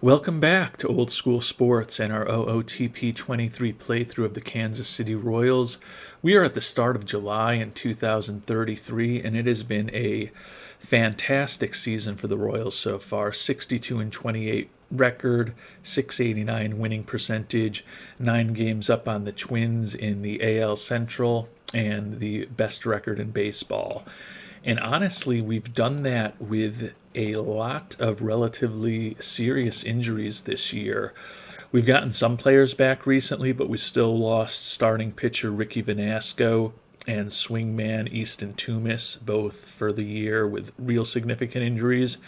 Welcome back to Old School Sports and our OOTP 23 playthrough of the Kansas City Royals. We are at the start of July in 2033, and it has been a fantastic season for the Royals so far. 62-28 record, 689 winning percentage, 9 games up on the Twins in the AL Central, and the best record in baseball. And honestly, we've done that with a lot of relatively serious injuries this year. We've gotten some players back recently, but we still lost starting pitcher Ricky Vanasco and swingman Easton Tumis, both for the year with real significant injuries.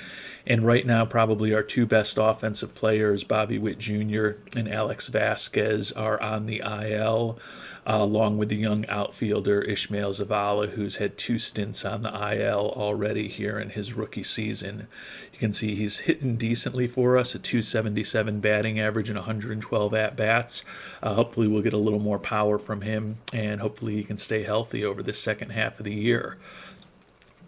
And right now, probably our two best offensive players, Bobby Whit Jr. and Alex Vasquez, are on the IL, along with the young outfielder Ishmael Zavala, who's had 2 stints on the IL already here in his rookie season. You can see he's hitting decently for us, a 277 batting average and 112 at-bats. Hopefully we'll get a little more power from him, and hopefully he can stay healthy over the second half of the year.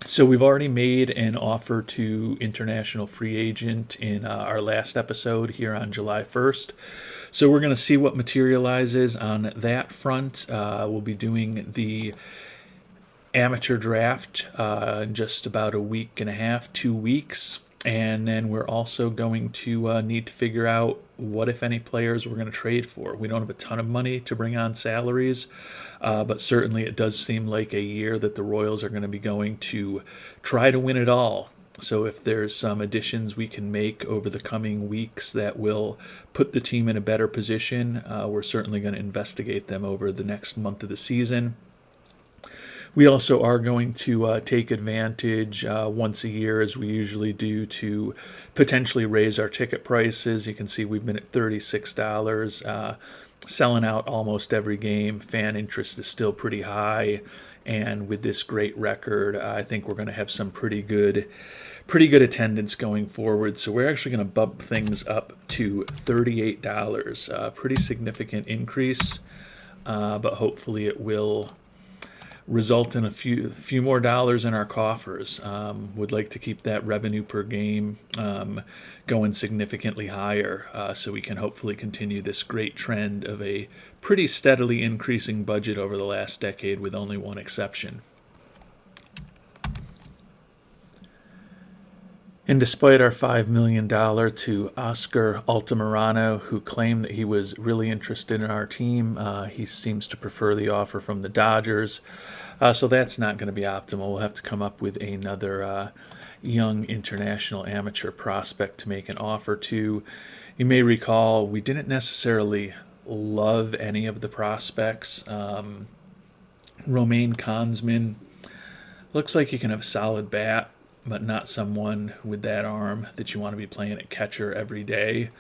So we've already made an offer to international free agent in our last episode here on July 1st. So we're going to see what materializes on that front. We'll be doing the amateur draft in just about a week and a half, 2 weeks. And then we're also going to need to figure out what, if any, players we're going to trade for. We don't have a ton of money to bring on salaries, but certainly it does seem like a year that the Royals are going to be going to try to win it all. So if there's some additions we can make over the coming weeks that will put the team in a better position, we're certainly going to investigate them over the next month of the season. We also are going to take advantage once a year, as we usually do, to potentially raise our ticket prices. You can see we've been at $36, selling out almost every game. Fan interest is still pretty high, and with this great record, I think we're going to have some pretty good attendance going forward. So we're actually going to bump things up to $38, pretty significant increase, but hopefully it will result in a few more dollars in our coffers. Would like to keep that revenue per game going significantly higher, so we can hopefully continue this great trend of a pretty steadily increasing budget over the last decade, with only one exception. And despite our $5 million to Oscar Altamirano, who claimed that he was really interested in our team, he seems to prefer the offer from the Dodgers. So that's not going to be optimal. We'll have to come up with another young international amateur prospect to make an offer to. You may recall we didn't necessarily love any of the prospects. Romaine Kons looks like he can have a solid bat, but not someone with that arm that you want to be playing at catcher every day.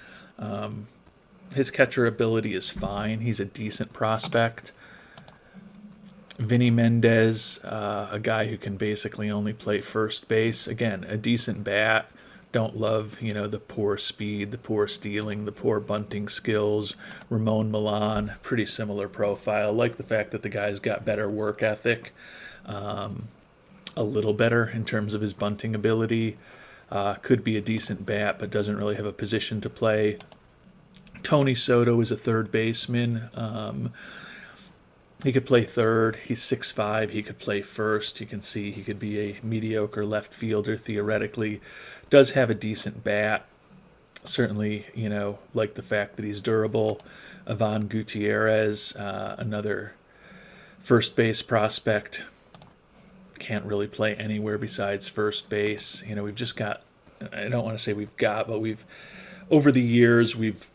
His catcher ability is fine. He's a decent prospect. Vinny Mendez, a guy who can basically only play first base. Again, a decent bat. Don't love, the poor speed, the poor stealing, the poor bunting skills. Ramon Milan, pretty similar profile. Like the fact that the guy's got better work ethic. A little better in terms of his bunting ability. Could be a decent bat, but doesn't really have a position to play. Tony Soto is a third baseman. He could play third. He's 6'5". He could play first. You can see he could be a mediocre left fielder theoretically. Does have a decent bat. Certainly, like the fact that he's durable. Ivan Gutierrez, another first base prospect. Can't really play anywhere besides first base. We've just got, I don't want to say we've got, but over the years, we've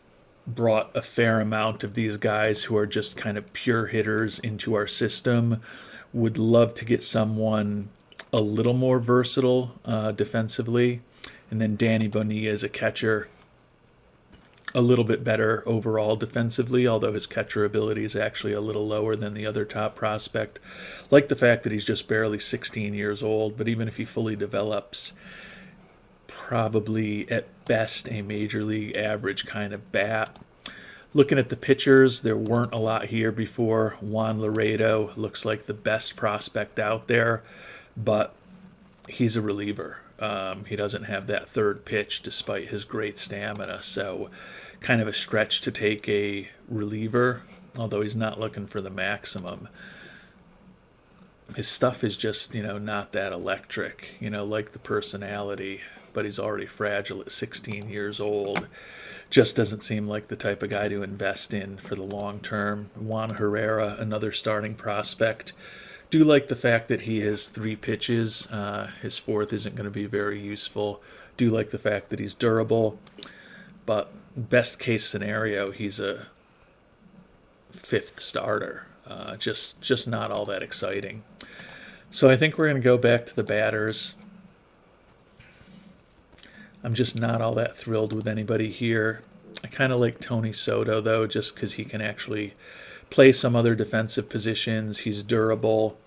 brought a fair amount of these guys who are just kind of pure hitters into our system. Would love to get someone a little more versatile defensively. And then Danny Bonilla is a catcher, a little bit better overall defensively, although his catcher ability is actually a little lower than the other top prospect. Like the fact that he's just barely 16 years old, but even if he fully develops, probably at best a major league average kind of bat. Looking at the pitchers, there weren't a lot here before. Juan Herrera looks like the best prospect out there, but he's a reliever. He doesn't have that third pitch despite his great stamina. So kind of a stretch to take a reliever, although he's not looking for the maximum. His stuff is just, not that electric, like the personality, but he's already fragile at 16 years old. Just doesn't seem like the type of guy to invest in for the long term. Juan Herrera, another starting prospect. Do like the fact that he has 3 pitches. His fourth isn't going to be very useful. Do like the fact that he's durable. But best case scenario, he's a 5th starter. Just not all that exciting. So I think we're going to go back to the batters. I'm just not all that thrilled with anybody here. I kind of like Tony Soto, though, just because he can actually play some other defensive positions. He's durable.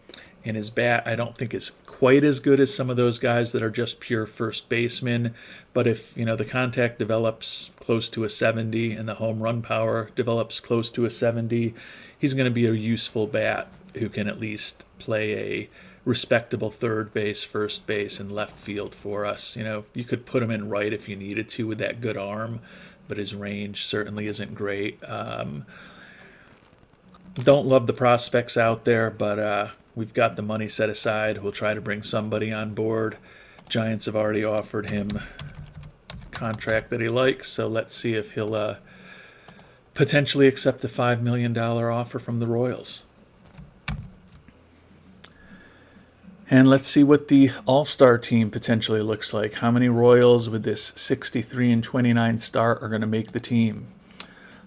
And his bat, I don't think is quite as good as some of those guys that are just pure first basemen. But if, the contact develops close to a 70 and the home run power develops close to a 70, he's going to be a useful bat who can at least play a respectable third base, first base, and left field for us. You could put him in right if you needed to with that good arm, but his range certainly isn't great. Don't love the prospects out there, but we've got the money set aside. We'll try to bring somebody on board. Giants have already offered him a contract that he likes, so let's see if he'll potentially accept a $5 million offer from the Royals. And let's see what the All-Star team potentially looks like. How many Royals with this 63-29 start are going to make the team?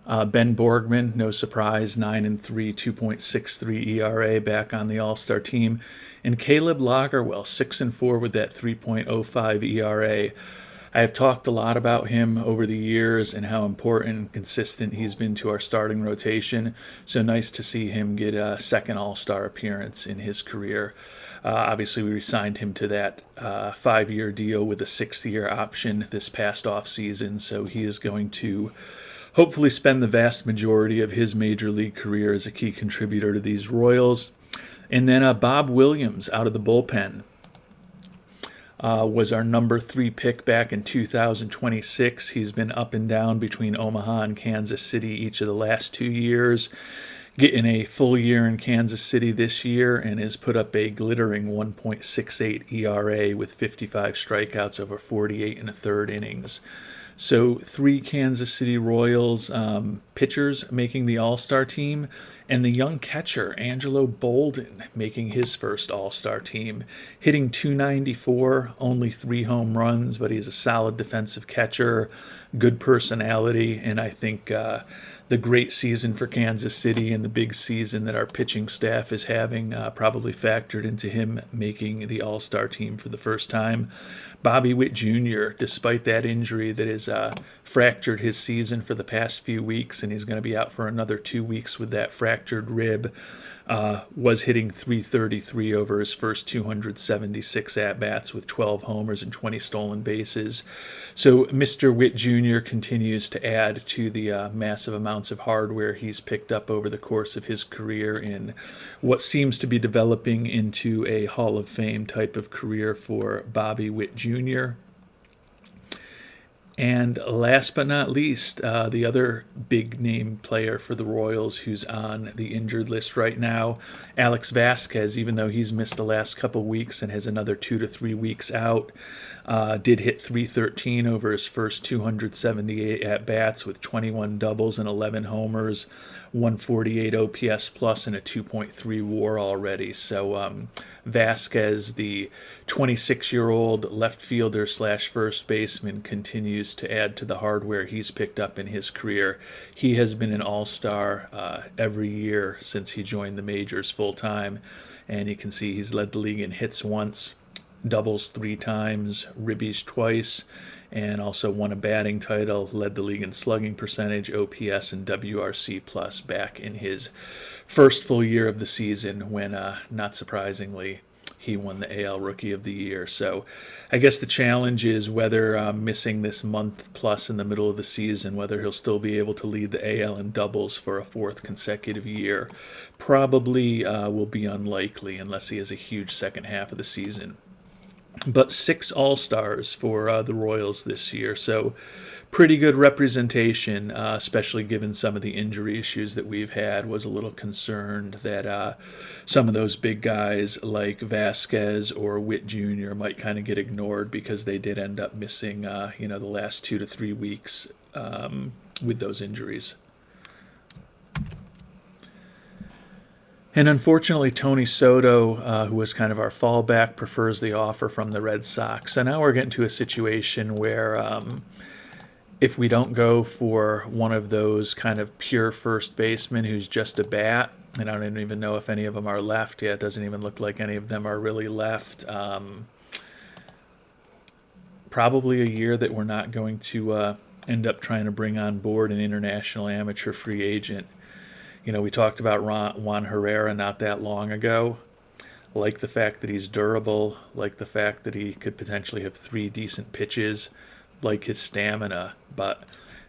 Ben Borgman, no surprise, 9-3, 2.63 ERA, back on the All-Star team. And Caleb Lagerwell, 6-4 with that 3.05 ERA. I have talked a lot about him over the years and how important and consistent he's been to our starting rotation. So nice to see him get a second All-Star appearance in his career. Obviously, we signed him to that 5-year deal with a 6th-year option this past offseason, so he is going to hopefully spend the vast majority of his major league career as a key contributor to these Royals. And then Bob Williams out of the bullpen was our number 3 pick back in 2026. He's been up and down between Omaha and Kansas City each of the last 2 years. Getting a full year in Kansas City this year and has put up a glittering 1.68 ERA with 55 strikeouts over 48 1/3 innings. So 3 Kansas City Royals pitchers making the All-Star team, and the young catcher, Angelo Bolden, making his first All-Star team, hitting .294, only 3 home runs, but he's a solid defensive catcher, good personality, and I think the great season for Kansas City and the big season that our pitching staff is having probably factored into him making the All-Star team for the first time. Bobby Whit Jr., despite that injury that has fractured his season for the past few weeks, and he's going to be out for another 2 weeks with that fractured rib, was hitting .333 over his first 276 at-bats with 12 homers and 20 stolen bases. So Mr. Whit Jr. continues to add to the massive amounts of hardware he's picked up over the course of his career in what seems to be developing into a Hall of Fame type of career for Bobby Whit Jr. And last but not least, the other big-name player for the Royals who's on the injured list right now, Alex Vasquez, even though he's missed the last couple weeks and has another 2 to 3 weeks out, did hit .313 over his first 278 at-bats with 21 doubles and 11 homers, 148 OPS plus, and a 2.3 WAR already. So Vasquez, the 26-year-old left fielder / first baseman, continues to add to the hardware he's picked up in his career. He has been an all-star every year since he joined the majors full-time, and you can see he's led the league in hits once, doubles 3 times, ribbies twice, and also won a batting title, led the league in slugging percentage, OPS, and WRC plus back in his first full year of the season when, not surprisingly, he won the AL Rookie of the Year. So I guess the challenge is whether missing this month plus in the middle of the season, whether he'll still be able to lead the AL in doubles for a 4th consecutive year. Probably will be unlikely unless he has a huge second half of the season. but 6 All-Stars for the Royals this year. So pretty good representation, especially given some of the injury issues that we've had. Was a little concerned that some of those big guys like Vasquez or Whit Jr. might kind of get ignored because they did end up missing, the last 2 to 3 weeks with those injuries. And unfortunately, Tony Soto, who was kind of our fallback, prefers the offer from the Red Sox. So now we're getting to a situation where if we don't go for one of those kind of pure first basemen who's just a bat, and I don't even know if any of them are left yet. It doesn't even look like any of them are really left. Probably a year that we're not going to end up trying to bring on board an international amateur free agent. We talked about Juan Herrera not that long ago. Like the fact that he's durable, like the fact that he could potentially have 3 decent pitches, like his stamina, but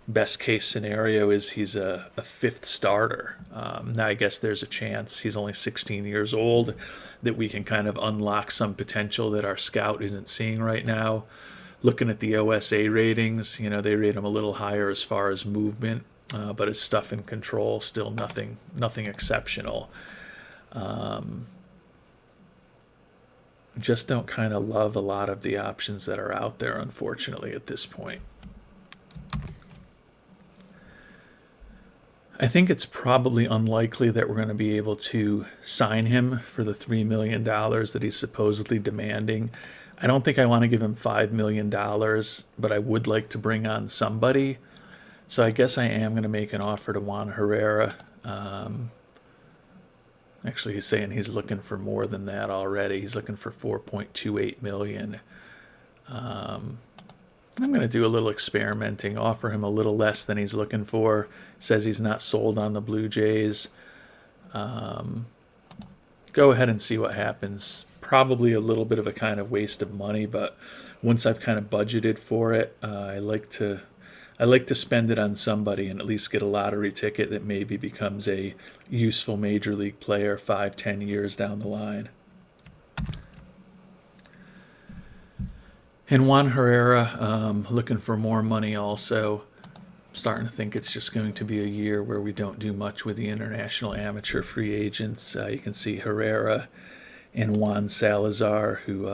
best case scenario is he's a 5th starter. Now I guess there's a chance, he's only 16 years old, that we can kind of unlock some potential that our scout isn't seeing right now. Looking at the OSA ratings, they rate him a little higher as far as movement, but his stuff and control still nothing exceptional. Just don't kind of love a lot of the options that are out there, unfortunately, at this point. I think it's probably unlikely that we're going to be able to sign him for the $3 million that he's supposedly demanding. I don't think I want to give him $5 million, but I would like to bring on somebody. So I guess I am going to make an offer to Juan Herrera. Actually, he's saying he's looking for more than that already. He's looking for $4.28 million. I'm going to do a little experimenting, offer him a little less than he's looking for. Says he's not sold on the Blue Jays. Go ahead and see what happens. Probably a little bit of a kind of waste of money, but once I've kind of budgeted for it, I like to spend it on somebody and at least get a lottery ticket that maybe becomes a useful major league player 5-10 years down the line. And Juan Herrera, looking for more money also. Starting to think it's just going to be a year where we don't do much with the international amateur free agents. You can see Herrera and Juan Salazar, who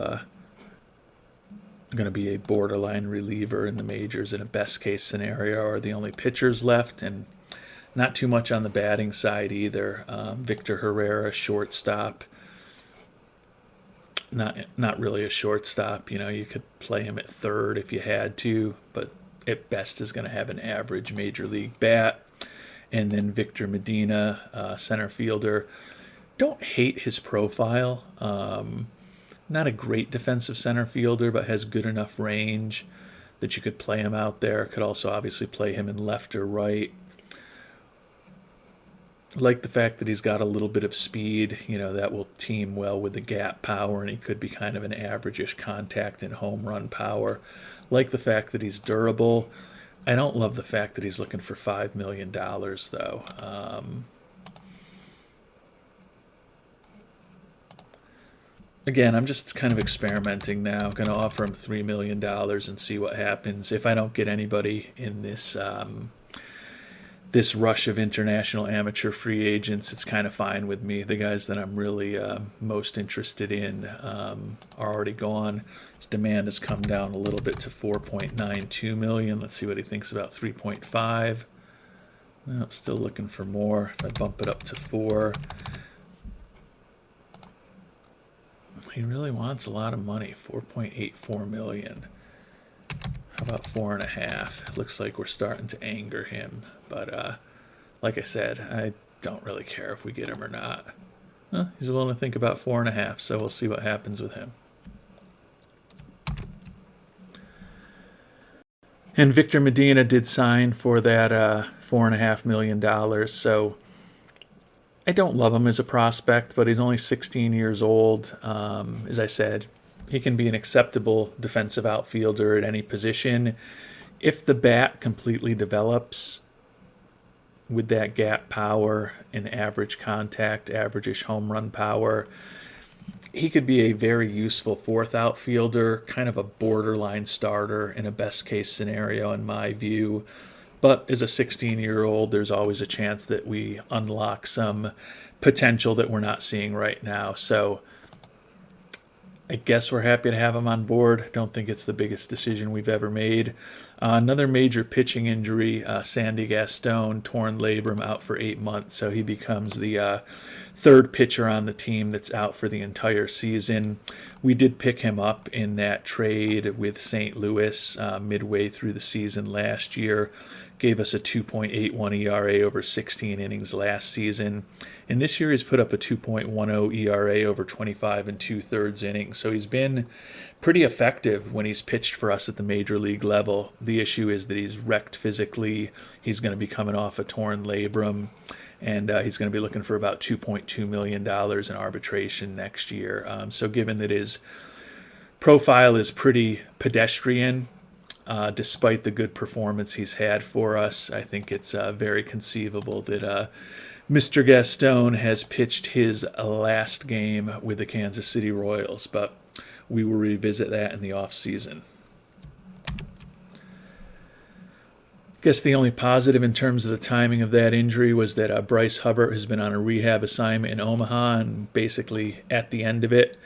going to be a borderline reliever in the majors in a best case scenario, are the only pitchers left, and not too much on the batting side either. Victor Herrera, shortstop. Not really a shortstop. You could play him at third if you had to, but at best is going to have an average major league bat. And then Victor Medina, center fielder. Don't hate his profile. Not a great defensive center fielder, but has good enough range that you could play him out there. Could also obviously play him in left or right. Like the fact that he's got a little bit of speed, that will team well with the gap power, and he could be kind of an average-ish contact and home run power. Like the fact that he's durable. I don't love the fact that he's looking for $5 million, though. Again, I'm just kind of experimenting now. I'm going to offer him $3 million and see what happens. If I don't get anybody in this this rush of international amateur free agents, it's kind of fine with me. The guys that I'm really most interested in are already gone. His demand has come down a little bit to $4.92 million. Let's see what he thinks about 3.5. No, still looking for more. If I bump it up to 4. He really wants a lot of money, $4.84 million. How about 4.5? Looks like we're starting to anger him. But like I said, I don't really care if we get him or not. He's willing to think about 4.5, so we'll see what happens with him. And Victor Medina did sign for that $4.5 million, so I don't love him as a prospect, but he's only 16 years old. As I said, he can be an acceptable defensive outfielder at any position. If the bat completely develops with that gap power and average contact, average-ish home run power, he could be a very useful fourth outfielder, kind of a borderline starter in a best case scenario, in my view. But as a 16-year-old, there's always a chance that we unlock some potential that we're not seeing right now. So I guess we're happy to have him on board. Don't think it's the biggest decision we've ever made. Another major pitching injury, Sandygastone, torn labrum, out for 8 months. So he becomes the third pitcher on the team that's out for the entire season. We did pick him up in that trade with St. Louis midway through the season last year. Gave us a 2.81 ERA over 16 innings last season. And this year he's put up a 2.10 ERA over 25 and 2/3 innings. So he's been pretty effective when he's pitched for us at the major league level. The issue is that he's wrecked physically. He's going to be coming off a torn labrum. And he's going to be looking for about $2.2 million in arbitration next year. So given that his profile is pretty pedestrian, despite the good performance he's had for us, I think it's very conceivable that Mr. Gastone has pitched his last game with the Kansas City Royals, but we will revisit that in the offseason. I guess the only positive in terms of the timing of that injury was that Bryce Hubbard has been on a rehab assignment in Omaha and basically at the end of it.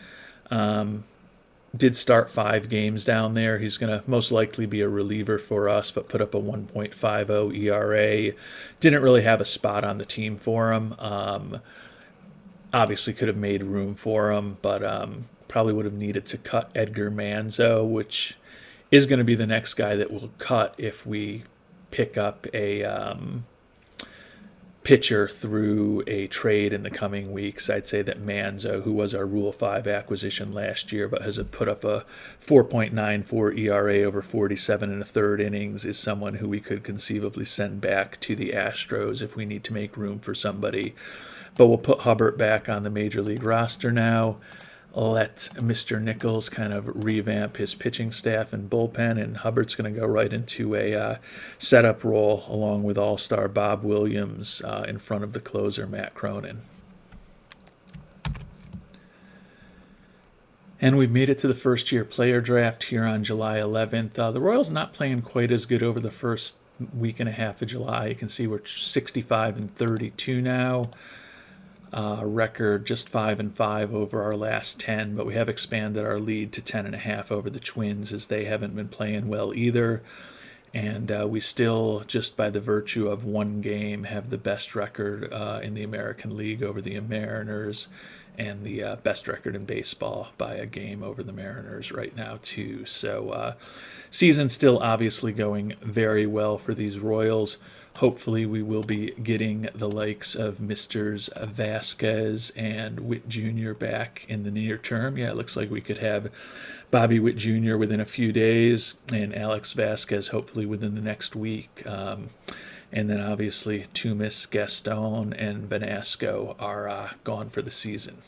Did start 5 games down there. He's going to most likely be a reliever for us, but put up a 1.50 ERA. Didn't really have a spot on the team for him. Obviously could have made room for him, but probably would have needed to cut Edgar Manzo, which is going to be the next guy that we'll cut if we pick up a pitcher through a trade in the coming weeks. I'd say that Manzo, who was our Rule 5 acquisition last year but has put up a 4.94 ERA over 47 and a third innings, is someone who we could conceivably send back to the Astros if we need to make room for somebody. But we'll put Hubbard back on the Major League roster now. Let Mr. Nichols kind of revamp his pitching staff and bullpen, and Hubbard's going to go right into a setup role along with all-star Bob Williams in front of the closer, Matt Cronin. And we've made it to the first-year player draft here on July 11th. The Royals not playing quite as good over the first week and a half of July. You can see we're 65 and 32 now. Record just 5-5 over our last 10, but we have expanded our lead to 10.5 over the Twins, as they haven't been playing well either. And we still, just by the virtue of one game, have the best record in the American League over the Mariners, and the best record in baseball by a game over the Mariners right now too. So season still obviously going very well for these Royals. Hopefully we will be getting the likes of Misters Vasquez and Whit Jr. back in the near term. Yeah, it looks like we could have Bobby Whit Jr. within a few days and Alex Vasquez hopefully within the next week. And then obviously Tumis, Gaston, and Vanasco are gone for the season.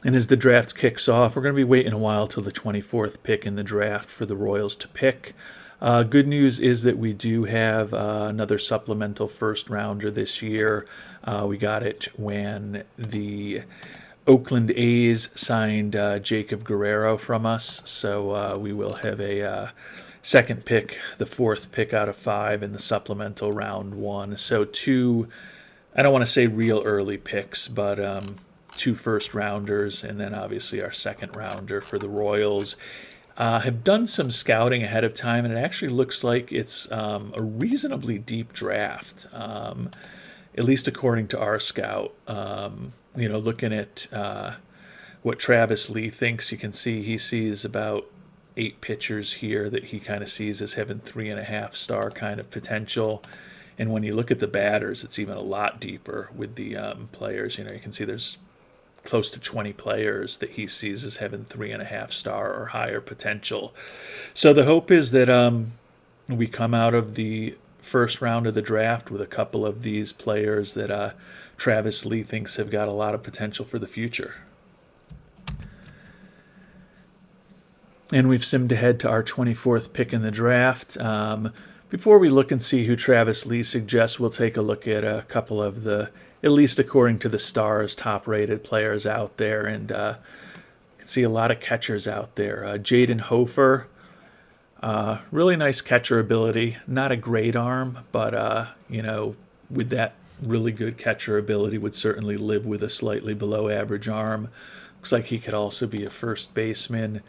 And as the draft kicks off, we're going to be waiting a while till the 24th pick in the draft for the Royals to pick. Good news is that we do have another supplemental first rounder this year. We got it when the Oakland A's signed Jacob Guerrero from us. So we will have a second pick, the 4th pick out of 5 in the supplemental round 1. So 2, I don't want to say real early picks, but 2 first rounders, and then obviously our second rounder for the Royals. Have done some scouting ahead of time, and it actually looks like it's a reasonably deep draft, at least according to our scout. Looking at what Travis Lee thinks, you can see he sees about 8 pitchers here that he kind of sees as having 3.5-star kind of potential. And when you look at the batters, it's even a lot deeper with the players. You can see there's close to 20 players that he sees as having 3.5-star or higher potential. So the hope is that we come out of the first round of the draft with a couple of these players that Travis Lee thinks have got a lot of potential for the future. And we've simmed ahead to our 24th pick in the draft. Before we look and see who Travis Lee suggests, we'll take a look at a couple of the, at least according to the Stars, top-rated players out there. And you can see a lot of catchers out there. Jaden Hofer, really nice catcher ability. Not a great arm, but, with that really good catcher ability would certainly live with a slightly below average arm. Looks like he could also be a first baseman.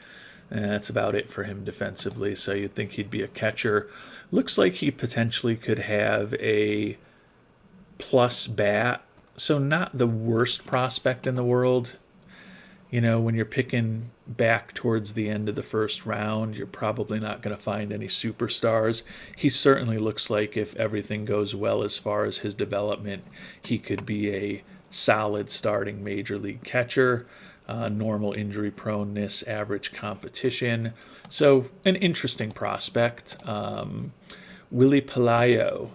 And that's about it for him defensively, so you'd think he'd be a catcher. Looks like he potentially could have a plus bat, so not the worst prospect in the world. When you're picking back towards the end of the first round, you're probably not going to find any superstars. He certainly looks like, if everything goes well as far as his development, he could be a solid starting major league catcher. Normal injury proneness, average competition. So an interesting prospect. Willie Palayo,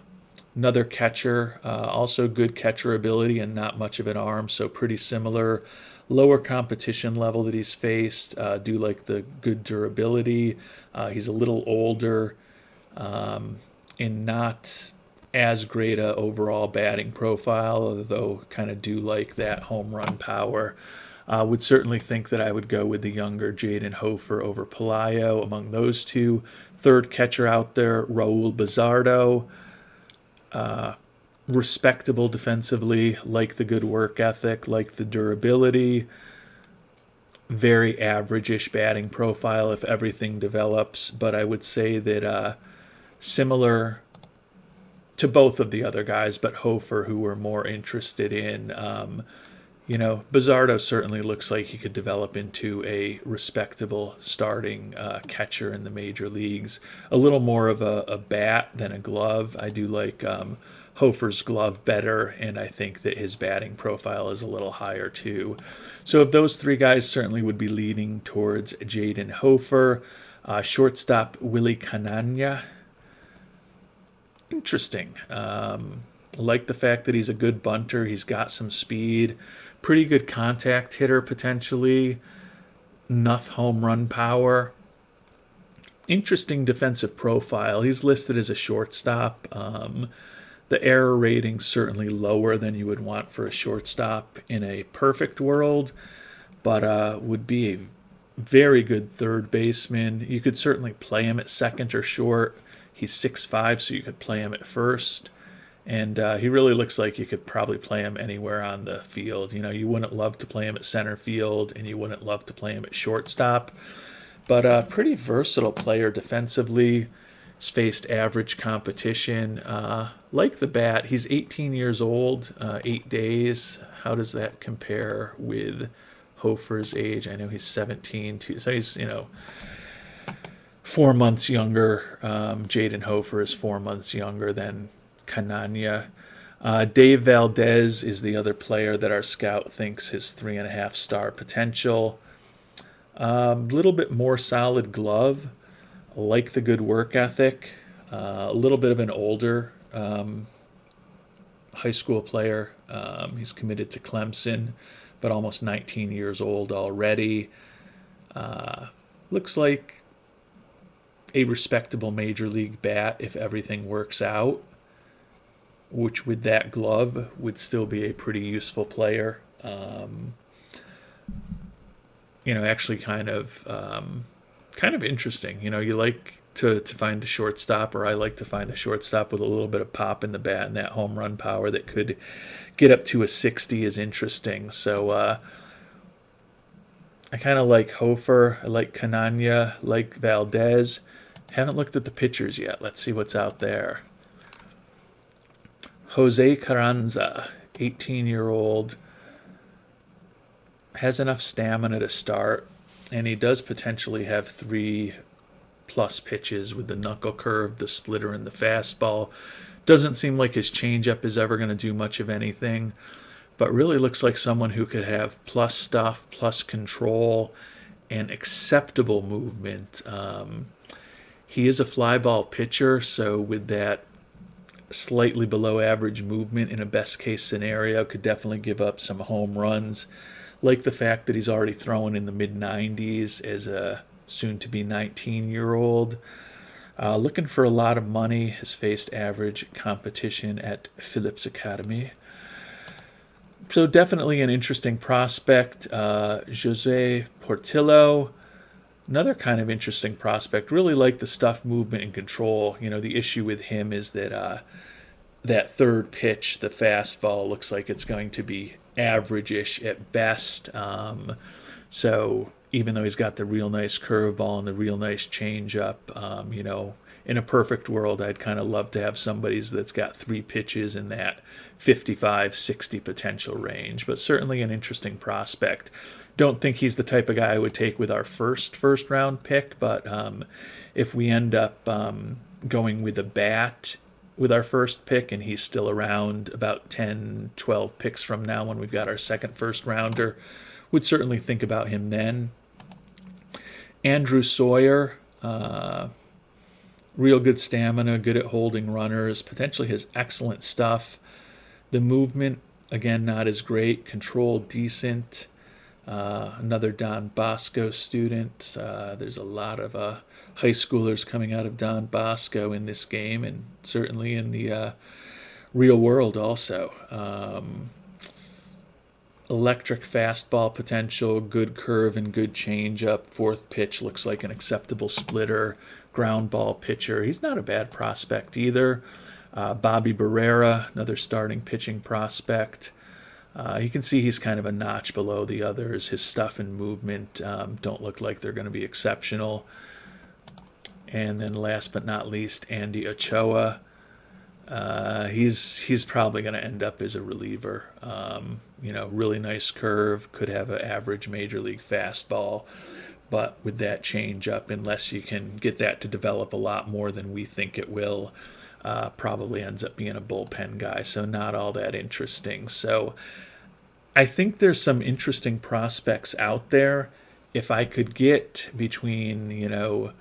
another catcher, also good catcher ability and not much of an arm, so pretty similar. Lower competition level that he's faced. Do like the good durability. He's a little older and not as great a overall batting profile, although kind of do like that home run power. Would certainly think that I would go with the younger Jaden Hofer over Palayo among those two. Third catcher out there, Raul Bazardo. Respectable defensively, like the good work ethic, like the durability. Very average-ish batting profile if everything develops, but I would say that similar to both of the other guys, but Hofer, who we're more interested in, Bazardo certainly looks like he could develop into a respectable starting catcher in the major leagues. A little more of a bat than a glove. I do like Hofer's glove better, and I think that his batting profile is a little higher too. So of those three guys, certainly would be leaning towards Jaden Hofer. Shortstop, Willie Cananya. Interesting. Like the fact that he's a good bunter. He's got some speed. Pretty good contact hitter potentially. Enough home run power. Interesting defensive profile. He's listed as a shortstop. The error rating certainly lower than you would want for a shortstop in a perfect world, but would be a very good third baseman. You could certainly play him at second or short. He's 6'5", so you could play him at first. And he really looks like you could probably play him anywhere on the field. You wouldn't love to play him at center field, and you wouldn't love to play him at shortstop. But a pretty versatile player defensively. He's faced average competition. Like the bat, he's 18 years old, 8 days. How does that compare with Hofer's age? I know he's 17, too. So he's, 4 months younger. Jaden Hofer is 4 months younger than Cananya. Dave Valdez is the other player that our scout thinks has 3.5 star potential. A little bit more solid glove, like the good work ethic. A little bit of an older high school player. He's committed to Clemson, but almost 19 years old already. Looks like a respectable major league bat if everything works out, which with that glove would still be a pretty useful player. Actually kind of interesting. You like to find a shortstop, or I like to find a shortstop with a little bit of pop in the bat, and that home run power that could get up to a 60 is interesting. So I kind of like Hofer. I like Cananya, like Valdez. Haven't looked at the pitchers yet. Let's see what's out there. Jose Carranza, 18-year-old, has enough stamina to start, and he does potentially have 3+ pitches with the knuckle curve, the splitter, and the fastball. Doesn't seem like his changeup is ever going to do much of anything, but really looks like someone who could have plus stuff, plus control, and acceptable movement. He is a fly ball pitcher, so with that slightly below average movement in a best case scenario, could definitely give up some home runs. Like the fact that he's already throwing in the mid-90s as a soon-to-be 19-year-old. Looking for a lot of money, has faced average competition at Phillips Academy. So definitely an interesting prospect. Jose Portillo, another kind of interesting prospect. Really like the stuff, movement, and control. The issue with him is that that third pitch, the fastball, looks like it's going to be average-ish at best. So even though he's got the real nice curveball and the real nice changeup, in a perfect world, I'd kind of love to have somebody that's got 3 pitches in that 55, 60 potential range. But certainly an interesting prospect. Don't think he's the type of guy I would take with our first round pick, but if we end up going with a bat with our first pick and he's still around about 10, 12 picks from now when we've got our second first rounder, would certainly think about him then. Andrew Sawyer, real good stamina, good at holding runners, potentially has excellent stuff. The movement, again, not as great. Control, decent. Another Don Bosco student. There's a lot of high schoolers coming out of Don Bosco in this game, and certainly in the real world also. Electric fastball potential, good curve and good changeup. Fourth pitch looks like an acceptable splitter. Ground ball pitcher. He's not a bad prospect either. Bobby Barrera, another starting pitching prospect. You can see he's kind of a notch below the others. His stuff and movement don't look like they're going to be exceptional. And then last but not least, Andy Ochoa. He's probably going to end up as a reliever. Really nice curve, could have an average major league fastball, but with that changeup, unless you can get that to develop a lot more than we think it will, probably ends up being a bullpen guy, so not all that interesting. So I think there's some interesting prospects out there. If I could get between,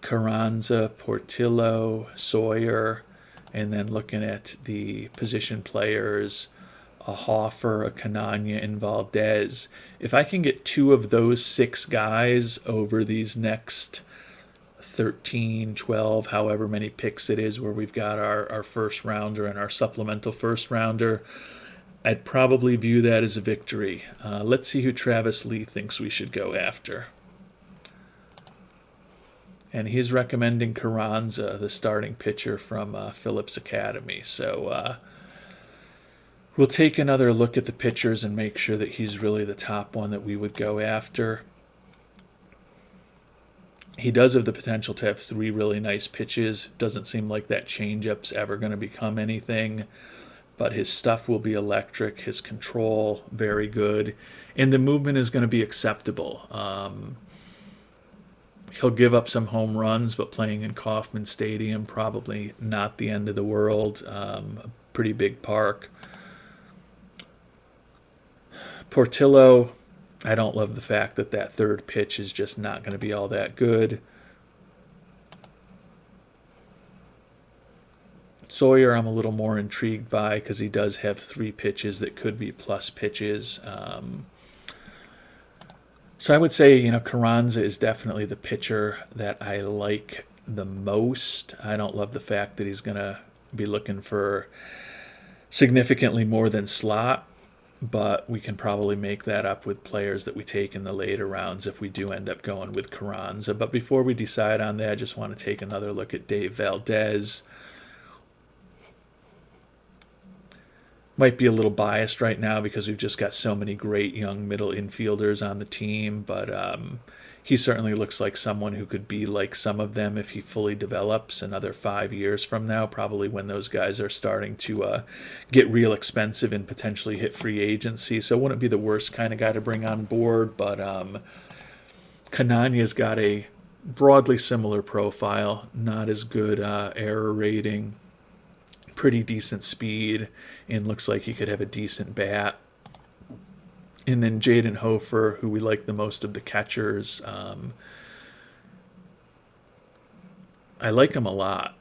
Carranza, Portillo, Sawyer, and then looking at the position players, a Hofer, a Canania, and Valdez, if I can get 2 of those 6 guys over these next 13, 12, however many picks it is where we've got our first rounder and our supplemental first rounder, I'd probably view that as a victory. Let's see who Travis Lee thinks we should go after. And he's recommending Carranza, the starting pitcher from Phillips Academy. So we'll take another look at the pitchers and make sure that he's really the top one that we would go after. He does have the potential to have 3 really nice pitches. Doesn't seem like that changeup's ever going to become anything. But his stuff will be electric. His control, very good. And the movement is going to be acceptable. He'll give up some home runs, but playing in Kauffman Stadium, probably not the end of the world. A pretty big park. Portillo, I don't love the fact that that third pitch is just not going to be all that good. Sawyer, I'm a little more intrigued by because he does have 3 pitches that could be plus pitches. So I would say, Carranza is definitely the pitcher that I like the most. I don't love the fact that he's going to be looking for significantly more than slot, but we can probably make that up with players that we take in the later rounds if we do end up going with Carranza. But before we decide on that, I just want to take another look at Dave Valdez. Might be a little biased right now because we've just got so many great young middle infielders on the team, but he certainly looks like someone who could be like some of them if he fully develops another 5 years from now, probably when those guys are starting to get real expensive and potentially hit free agency. So wouldn't be the worst kind of guy to bring on board, but Canania's got a broadly similar profile, not as good error rating, pretty decent speed, and looks like he could have a decent bat. And then Jaden Hofer, who we like the most of the catchers, I like him a lot.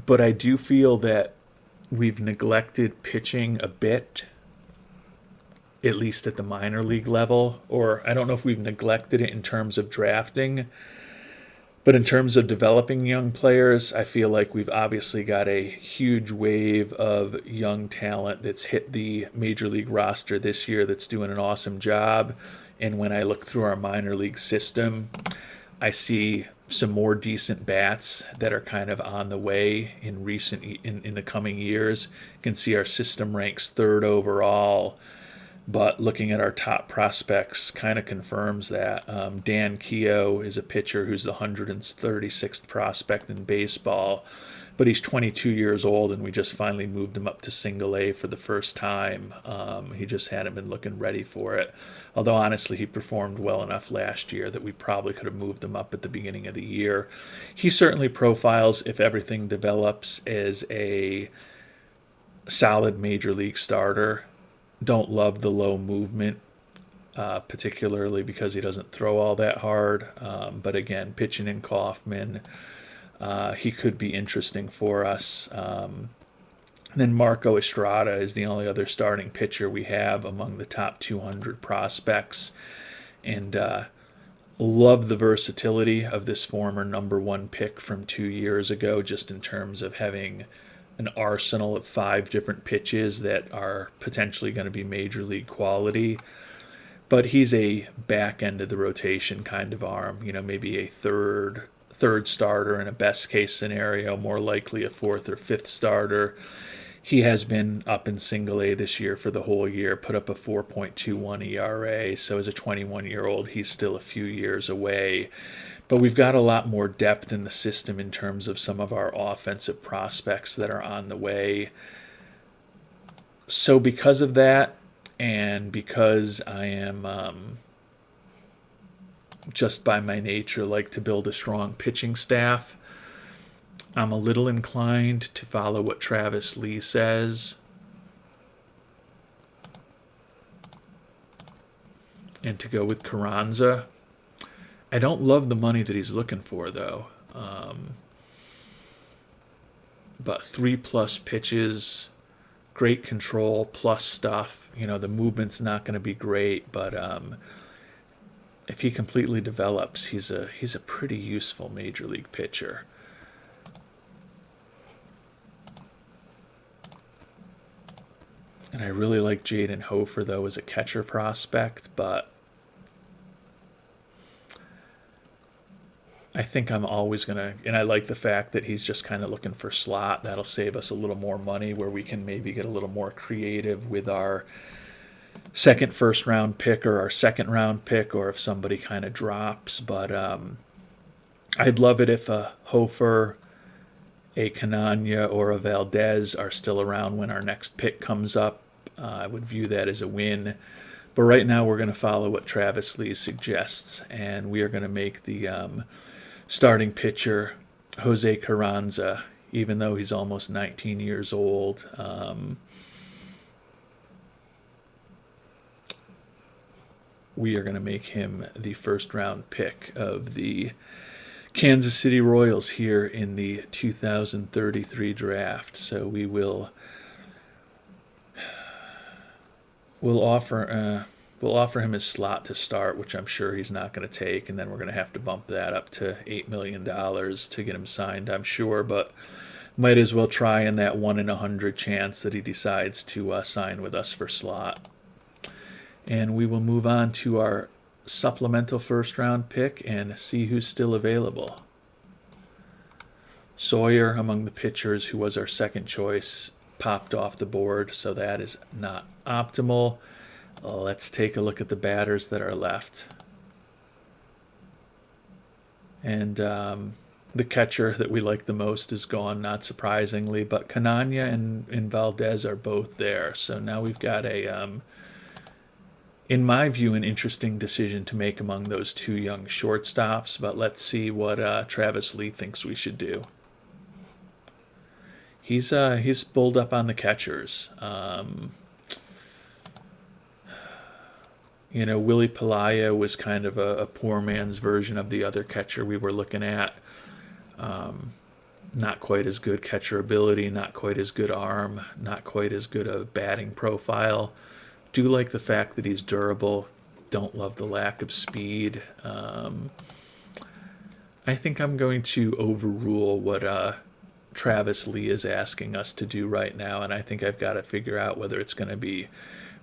But I do feel that we've neglected pitching a bit. at least at the minor league level. Or I don't know if we've neglected it in terms of drafting, but in terms of developing young players, I feel like we've obviously got a huge wave of young talent that's hit the major league roster this year that's doing an awesome job. And when I look through our minor league system, I see some more decent bats that are kind of on the way in the coming years. You can see our system ranks third overall, but looking at our top prospects kind of confirms that. Dan Keow is a pitcher who's the 136th prospect in baseball, but he's 22 years old, and we just finally moved him up to single A for the first time. He just hadn't been looking ready for it. Although, honestly, he performed well enough last year that we probably could have moved him up at the beginning of the year. He certainly profiles, if everything develops, as a solid major league starter. Don't love the low movement, particularly because he doesn't throw all that hard. But again, pitching in Kaufman, he could be interesting for us. And then Marco Estrada is the only other starting pitcher we have among the top 200 prospects. And love the versatility of this former number one pick from 2 years ago, just in terms of having an arsenal of 5 different pitches that are potentially going to be major league quality. But he's a back end of the rotation kind of arm, maybe a third starter in a best case scenario, more likely a fourth or fifth starter. He has been up in single A this year for the whole year, put up a 4.21 ERA. So as a 21-year-old, he's still a few years away. But we've got a lot more depth in the system in terms of some of our offensive prospects that are on the way. So because of that, and because I am just by my nature like to build a strong pitching staff, I'm a little inclined to follow what Travis Lee says and to go with Carranza. I don't love the money that he's looking for, though. But 3+ pitches, great control, plus stuff. The movement's not going to be great, but if he completely develops, he's a pretty useful major league pitcher. And I really like Jaden Hofer, though, as a catcher prospect, but I think I'm always going to, and I like the fact that he's just kind of looking for slot. That'll save us a little more money where we can maybe get a little more creative with our second first-round pick or our second-round pick, or if somebody kind of drops. But I'd love it if a Hofer, a Canania, or a Valdez are still around when our next pick comes up. I would view that as a win. But right now we're going to follow what Travis Lee suggests, and we are going to make the starting pitcher Jose Carranza, even though he's almost 19 years old. We are going to make him the first-round pick of the Kansas City Royals here in the 2033 draft. So we'll offer him his slot to start, which I'm sure he's not going to take, and then we're going to have to bump that up to $8 million to get him signed, I'm sure, but might as well try in that 1 in 100 chance that he decides to sign with us for slot. And we will move on to our supplemental first-round pick and see who's still available. Sawyer, among the pitchers, who was our second choice, popped off the board, so that is not optimal. Let's take a look at the batters that are left. And the catcher that we like the most is gone, not surprisingly, but Canania and Valdez are both there. So now we've got in my view, an interesting decision to make among those 2 young shortstops, but let's see what Travis Lee thinks we should do. He's bulled up on the catchers. Willie Pelayo was kind of a poor man's version of the other catcher we were looking at. Not quite as good catcher ability, not quite as good arm, not quite as good a batting profile. Do like the fact that he's durable. Don't love the lack of speed. I think I'm going to overrule what Travis Lee is asking us to do right now, and I think I've got to figure out whether it's going to be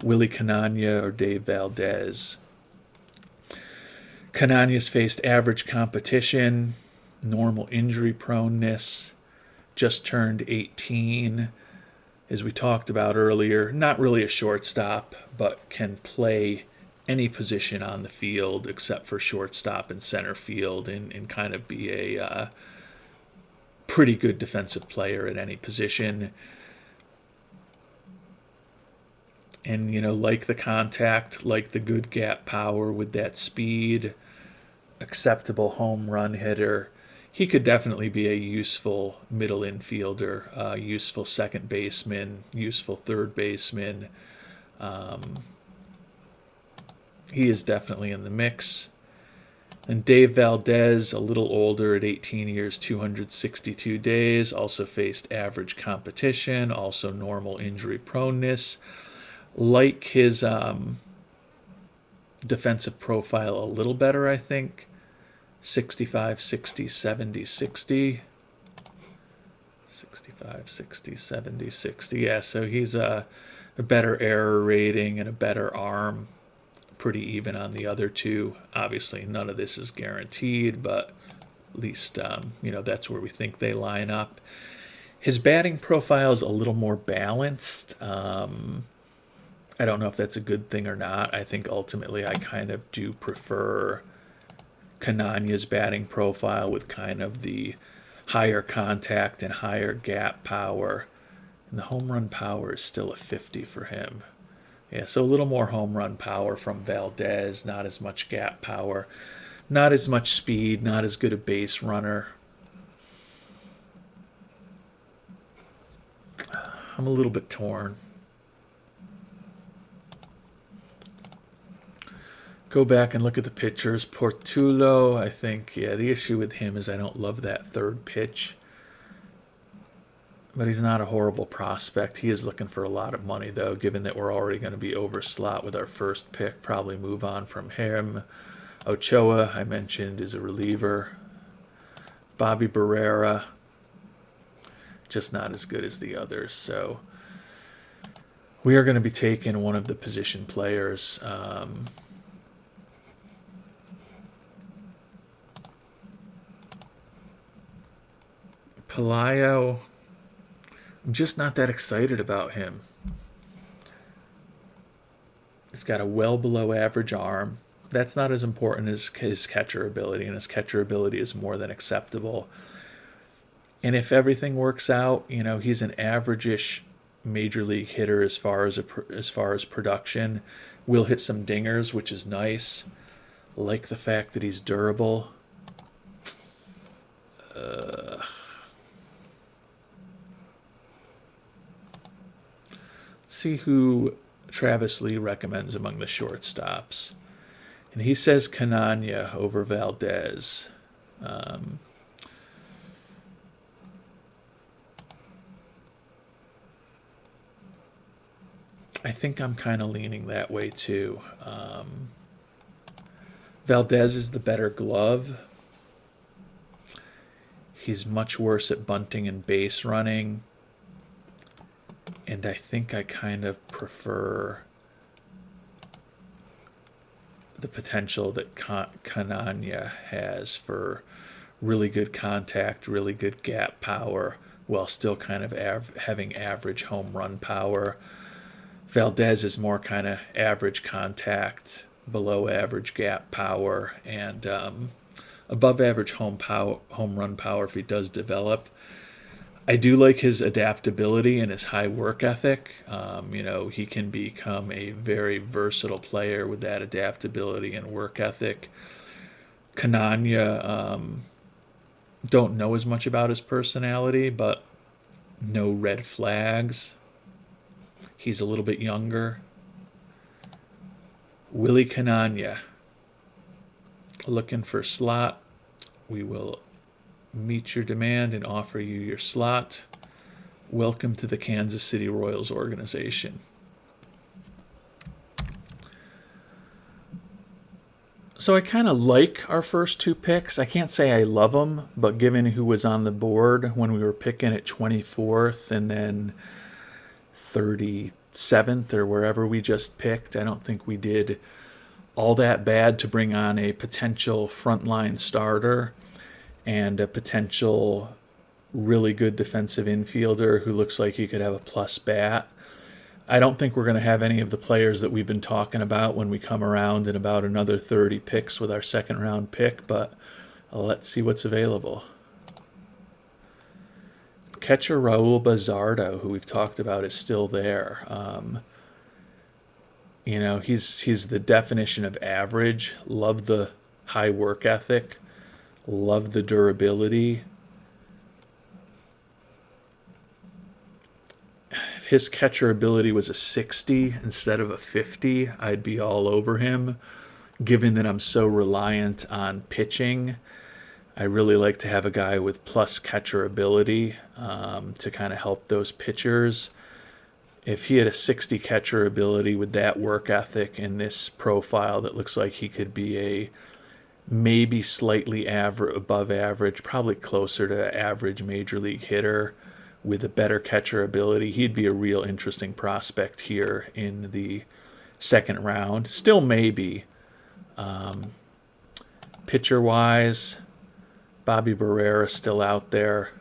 Willie Canania or Dave Valdez. Canania's faced average competition, normal injury proneness, just turned 18, as we talked about earlier. Not really a shortstop, but can play any position on the field except for shortstop and center field, and kind of be a pretty good defensive player at any position. And, like the contact, like the good gap power with that speed, acceptable home run hitter. He could definitely be a useful middle infielder, useful second baseman, useful third baseman. He is definitely in the mix. And Dave Valdez, a little older at 18 years, 262 days, also faced average competition, also normal injury proneness. Like his defensive profile a little better, I think. 65, 60, 70, 60. 65, 60, 70, 60. Yeah, so he's a better error rating and a better arm. Pretty even on the other two. Obviously, none of this is guaranteed, but at least, that's where we think they line up. His batting profile is a little more balanced. I don't know if that's a good thing or not. I think ultimately I kind of do prefer Canania's batting profile with kind of the higher contact and higher gap power. And the home run power is still a 50 for him. Yeah, so a little more home run power from Valdez, not as much gap power, not as much speed, not as good a base runner. I'm a little bit torn. Go back and look at the pitchers. Portillo, I think, the issue with him is I don't love that third pitch. But he's not a horrible prospect. He is looking for a lot of money, though, given that we're already going to be over slot with our first pick. Probably move on from him. Ochoa, I mentioned, is a reliever. Bobby Barrera, just not as good as the others. So we are going to be taking one of the position players. Pelayo, I'm just not that excited about him. He's got a well below average arm. That's not as important as his catcher ability, and his catcher ability is more than acceptable. And if everything works out, he's an average-ish major league hitter as far as production. Will hit some dingers, which is nice. Like the fact that he's durable. See who Travis Lee recommends among the shortstops. And he says Canania over Valdez. I think I'm kind of leaning that way too. Valdez is the better glove. He's much worse at bunting and base running. And I think I kind of prefer the potential that Canania has for really good contact, really good gap power, while still kind of having average home run power. Valdez is more kind of average contact, below average gap power, and above average home run power if he does develop. I do like his adaptability and his high work ethic. He can become a very versatile player with that adaptability and work ethic. Canania, don't know as much about his personality, but no red flags. He's a little bit younger. Willie Canania, looking for slot. We will meet your demand and offer you your slot. Welcome to the Kansas City Royals organization. So I kind of like our first two picks. I can't say I love them, but given who was on the board when we were picking at 24th and then 37th or wherever we just picked, I don't think we did all that bad to bring on a potential frontline starter and a potential really good defensive infielder who looks like he could have a plus bat. I don't think we're going to have any of the players that we've been talking about when we come around in about another 30 picks with our second round pick, but let's see what's available. Catcher Raul Bazardo, who we've talked about, is still there. He's the definition of average. Love the high work ethic. Love the durability. If his catcher ability was a 60 instead of a 50, I'd be all over him. Given that I'm so reliant on pitching, I really like to have a guy with plus catcher ability to kind of help those pitchers. If he had a 60 catcher ability with that work ethic and this profile that looks like he could be a maybe slightly above average, probably closer to average major league hitter with a better catcher ability, he'd be a real interesting prospect here in the second round. Still maybe. Pitcher-wise, Bobby Barrera still out there.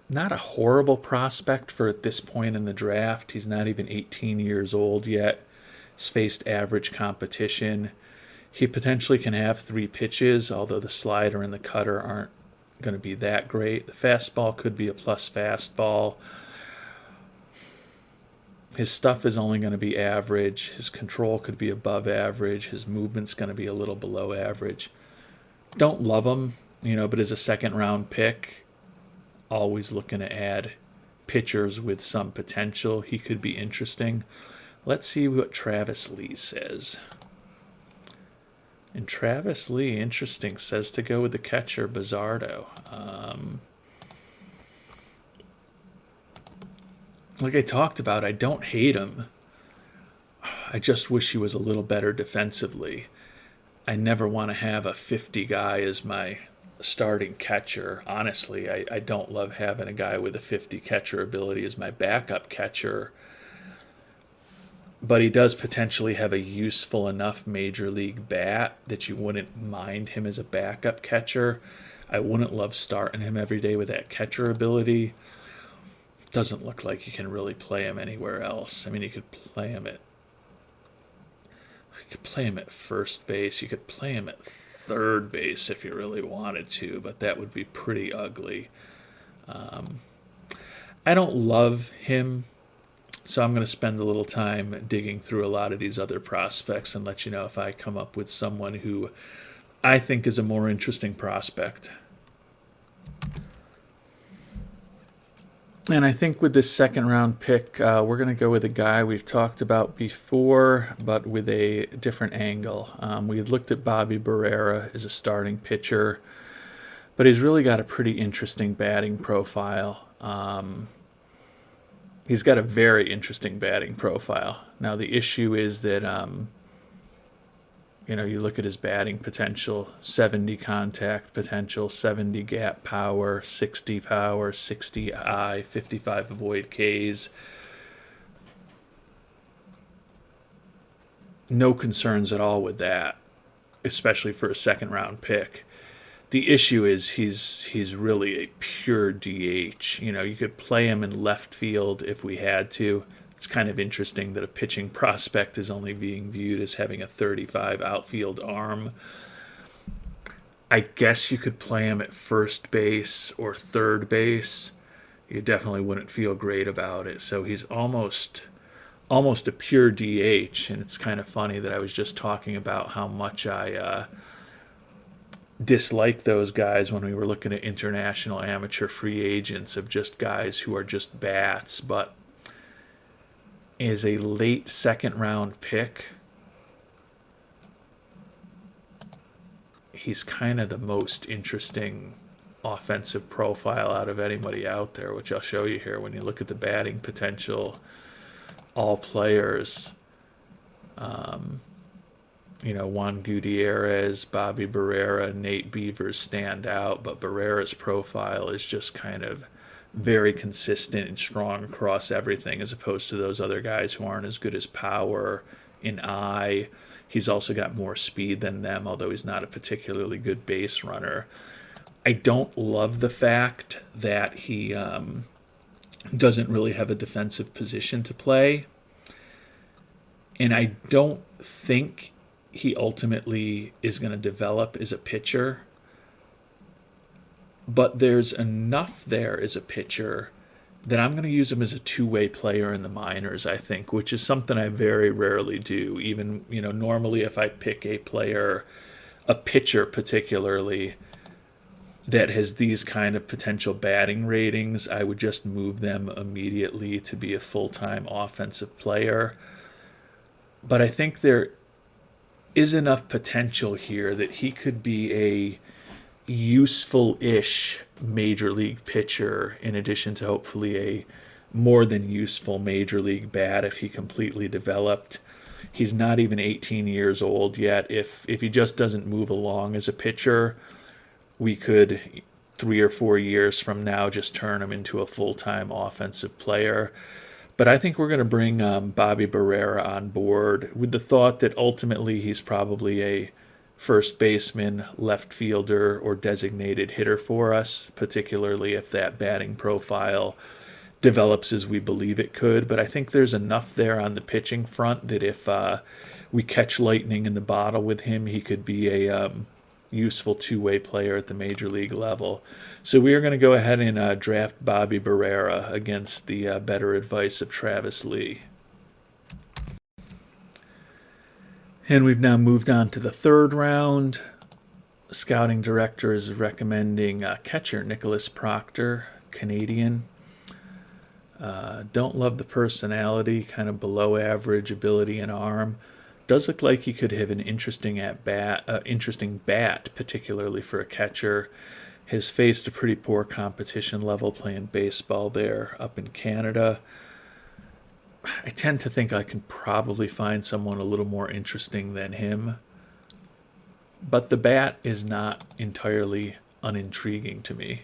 Not a horrible prospect for at this point in the draft. He's not even 18 years old yet. He's faced average competition. He potentially can have 3 pitches, although the slider and the cutter aren't going to be that great. The fastball could be a plus fastball. His stuff is only going to be average. His control could be above average. His movement's going to be a little below average. Don't love him, but as a second round pick, always looking to add pitchers with some potential. He could be interesting. Let's see what Travis Lee says. And Travis Lee, interesting, says to go with the catcher, Bazardo. Like I talked about, I don't hate him. I just wish he was a little better defensively. I never want to have a 50 guy as my starting catcher. Honestly, I don't love having a guy with a 50 catcher ability as my backup catcher. But he does potentially have a useful enough major league bat that you wouldn't mind him as a backup catcher. I wouldn't love starting him every day with that catcher ability. Doesn't look like you can really play him anywhere else. I mean, you could play him at first base. You could play him at third base if you really wanted to, but that would be pretty ugly. I don't love him, so I'm going to spend a little time digging through a lot of these other prospects and let you know if I come up with someone who I think is a more interesting prospect. And I think with this second round pick, we're going to go with a guy we've talked about before, but with a different angle. We had looked at Bobby Barrera as a starting pitcher, but he's really got a pretty interesting batting profile. He's got a very interesting batting profile. Now, the issue is that, you look at his batting potential, 70 contact potential, 70 gap power, 60 power, 60 I, 55 avoid Ks. No concerns at all with that, especially for a second round pick. The issue is he's really a pure DH. You could play him in left field if we had to. It's kind of interesting that a pitching prospect is only being viewed as having a 35 outfield arm. I guess you could play him at first base or third base. You definitely wouldn't feel great about it. So he's almost a pure DH, and it's kind of funny that I was just talking about how much I dislike those guys when we were looking at international amateur free agents of just guys who are just bats, but is a late second round pick. He's kind of the most interesting offensive profile out of anybody out there, which I'll show you here. When you look at the batting potential, all players, Juan Gutierrez, Bobby Barrera, Nate Beavers stand out, but Barrera's profile is just kind of very consistent and strong across everything, as opposed to those other guys who aren't as good as power in eye. He's also got more speed than them, although he's not a particularly good base runner. I don't love the fact that he doesn't really have a defensive position to play. And I don't think he ultimately is going to develop as a pitcher. But there's enough there as a pitcher that I'm going to use him as a two-way player in the minors, I think, which is something I very rarely do. Even, normally if I pick a player, a pitcher particularly, that has these kind of potential batting ratings, I would just move them immediately to be a full-time offensive player. But I think there is enough potential here that he could be a useful-ish major league pitcher, in addition to hopefully a more than useful major league bat if he completely developed. He's not even 18 years old yet. If he just doesn't move along as a pitcher, we could 3 or 4 years from now just turn him into a full-time offensive player. But I think we're going to bring Bobby Barrera on board with the thought that ultimately he's probably a first baseman, left fielder, or designated hitter for us, particularly if that batting profile develops as we believe it could. But I think there's enough there on the pitching front that if we catch lightning in the bottle with him, he could be a useful two-way player at the major league level. So we are going to go ahead and draft Bobby Barrera against the better advice of Travis Lee. And we've now moved on to the third round. The scouting director is recommending catcher Nicholas Proctor, Canadian. Don't love the personality, kind of below average ability and arm. Does look like he could have an interesting bat, particularly for a catcher. Has faced a pretty poor competition level playing baseball there up in Canada. I tend to think I can probably find someone a little more interesting than him. But the bat is not entirely unintriguing to me.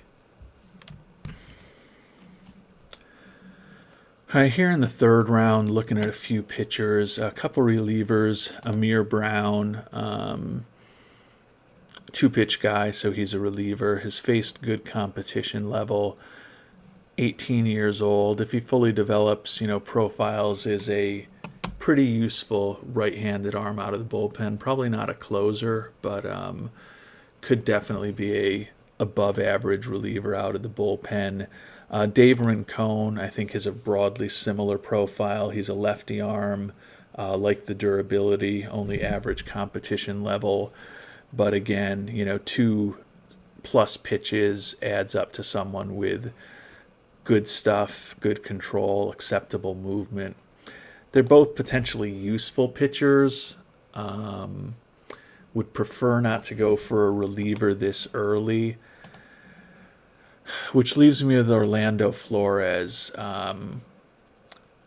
All right, here in the third round, looking at a few pitchers, a couple relievers. Amir Brown, two-pitch guy, so he's a reliever. Has faced good competition level. 18 years old. If he fully develops, profiles as a pretty useful right-handed arm out of the bullpen. Probably not a closer, but could definitely be a above-average reliever out of the bullpen. Daverin Cone, I think, has a broadly similar profile. He's a lefty arm, like the durability, only average competition level. But again, 2+ pitches adds up to someone with good stuff, good control, acceptable movement. They're both potentially useful pitchers. Would prefer not to go for a reliever this early, which leaves me with Orlando Flores.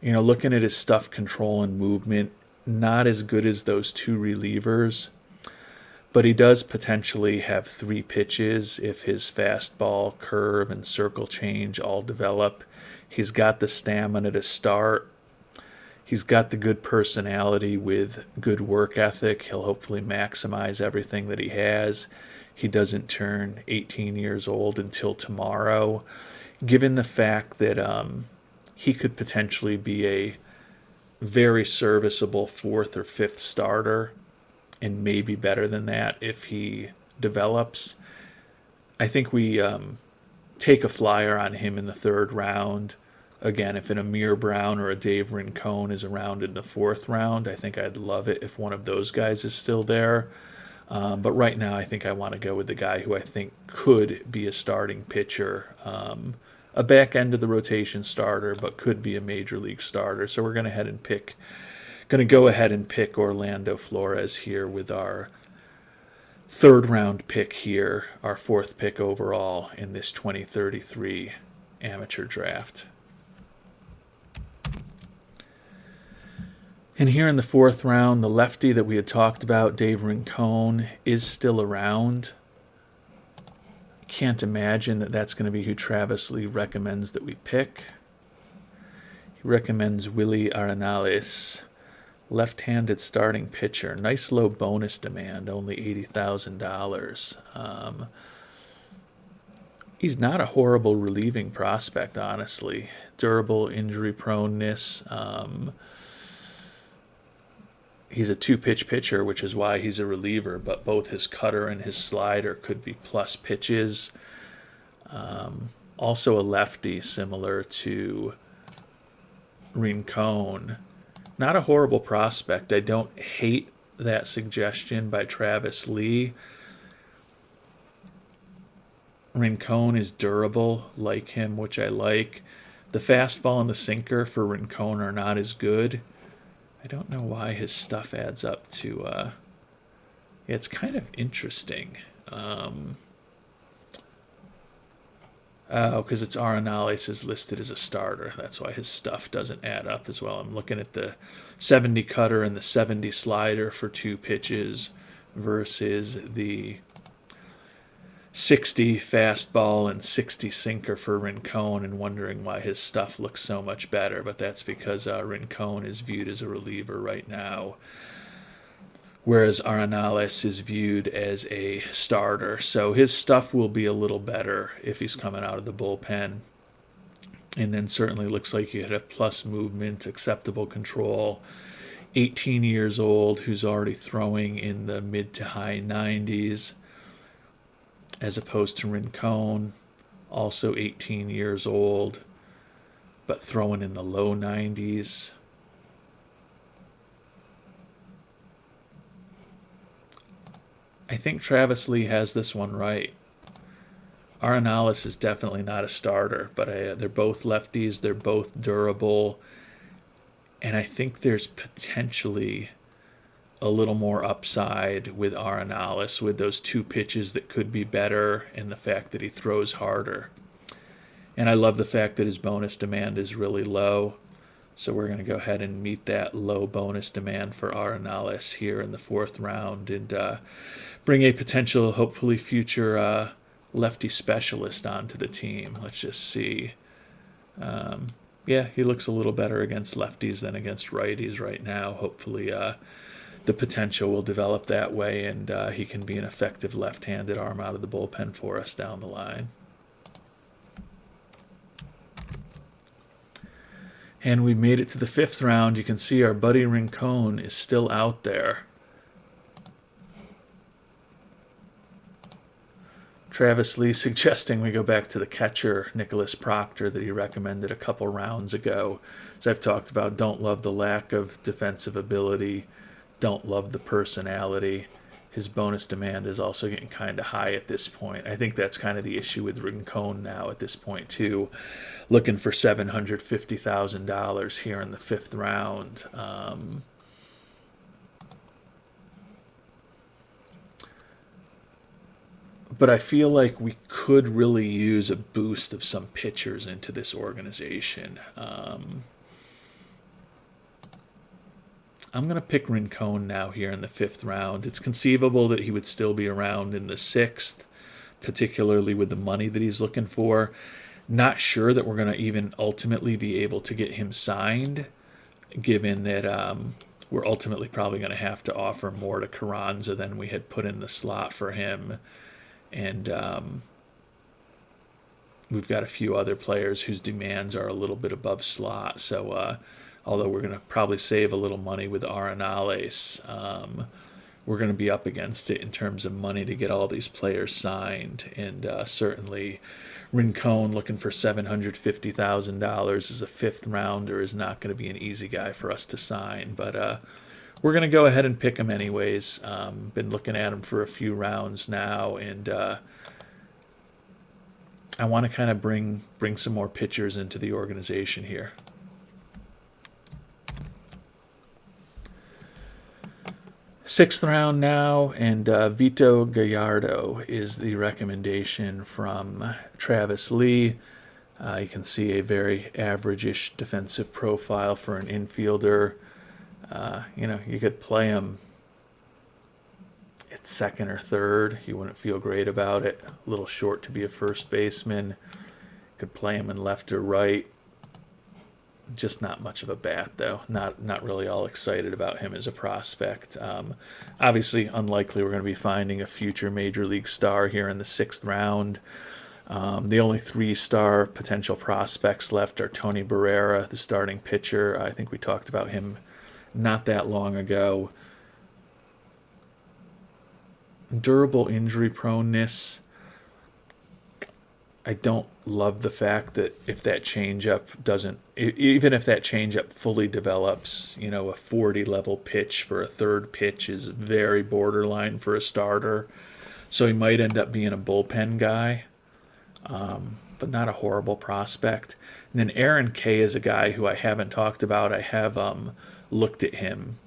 Looking at his stuff control and movement, not as good as those two relievers. But he does potentially have 3 pitches if his fastball, curve, and circle change all develop. He's got the stamina to start. He's got the good personality with good work ethic. He'll hopefully maximize everything that he has. He doesn't turn 18 years old until tomorrow. Given the fact that he could potentially be a very serviceable 4th or 5th starter, and maybe better than that if he develops, I think we take a flyer on him in the third round. Again, if an Amir Brown or a Daverin Cone is around in the 4th round, I think I'd love it if one of those guys is still there. But right now, I think I want to go with the guy who I think could be a starting pitcher, a back end of the rotation starter, but could be a major league starter. So we're going to go ahead and pick Orlando Flores here with our 3rd round pick here, our 4th pick overall in this 2033 amateur draft. And here in the fourth round, the lefty that we had talked about, Dave Rincon, is still around. Can't imagine that that's going to be who Travis Lee recommends that we pick. He recommends Willie Arenales, left-handed starting pitcher. Nice low bonus demand, only $80,000. He's not a horrible relieving prospect, honestly. Durable injury proneness. He's a two-pitch pitcher, which is why he's a reliever, but both his cutter and his slider could be plus pitches. Also a lefty, similar to Rincon. Not a horrible prospect. I don't hate that suggestion by Travis Lee. Rincon is durable, like him, which I like. The fastball and the sinker for Rincon are not as good. I don't know why his stuff adds up to... yeah, it's kind of interesting. Oh, because it's Arenales is listed as a starter. That's why his stuff doesn't add up as well. I'm looking at the 70 cutter and the 70 slider for two pitches versus the 60 fastball and 60 sinker for Rincon, and wondering why his stuff looks so much better. But that's because Rincon is viewed as a reliever right now, whereas Arenales is viewed as a starter. So his stuff will be a little better if he's coming out of the bullpen. And then certainly looks like he had a plus movement, acceptable control. 18 years old, who's already throwing in the mid to high 90s, as opposed to Rincon, also 18 years old, but throwing in the low 90s. I think Travis Lee has this one right. Arenales is definitely not a starter, but they're both lefties. They're both durable. And I think there's potentially a little more upside with Arenales, with those two pitches that could be better and the fact that he throws harder. And I love the fact that his bonus demand is really low. So we're going to go ahead and meet that low bonus demand for Arenales here in the fourth round and bring a potential, hopefully future lefty specialist onto the team. Let's just see. Yeah, he looks a little better against lefties than against righties right now. Hopefully the potential will develop that way, and he can be an effective left-handed arm out of the bullpen for us down the line. And we made it to the fifth round. You can see our buddy Rincon is still out there. Travis Lee suggesting we go back to the catcher, Nicholas Proctor, that he recommended a couple rounds ago. As I've talked about, don't love the lack of defensive ability. Don't love the personality. His bonus demand is also getting kind of high at this point. I think that's kind of the issue with Rincon now at this point, too. Looking for $750,000 here in the fifth round. But I feel like we could really use a boost of some pitchers into this organization. I'm going to pick Rincon now here in the fifth round. It's conceivable that he would still be around in the sixth, particularly with the money that he's looking for. Not sure that we're going to even ultimately be able to get him signed, given that we're ultimately probably going to have to offer more to Carranza than we had put in the slot for him. And we've got a few other players whose demands are a little bit above slot. So although we're going to probably save a little money with Arenales, we're going to be up against it in terms of money to get all these players signed. And certainly Rincon looking for $750,000 as a fifth rounder is not going to be an easy guy for us to sign. But we're going to go ahead and pick him anyways. Been looking at him for a few rounds now, and I want to kind of bring some more pitchers into the organization here. Sixth round now, and Vito Gallardo is the recommendation from Travis Lee. You can see a very average-ish defensive profile for an infielder. You could play him at second or third. You wouldn't feel great about it. A little short to be a first baseman. Could play him in left or right. Just not much of a bat, though. Not really all excited about him as a prospect. Obviously, unlikely we're going to be finding a future major league star here in the 6th round. The only 3-star potential prospects left are Tony Barrera, the starting pitcher. I think we talked about him not that long ago. Durable injury proneness. I don't love the fact that if that changeup doesn't, even if that changeup fully develops, a 40 level pitch for a third pitch is very borderline for a starter. So he might end up being a bullpen guy, but not a horrible prospect. And then Aaron Kay is a guy who I haven't talked about. I have looked at him.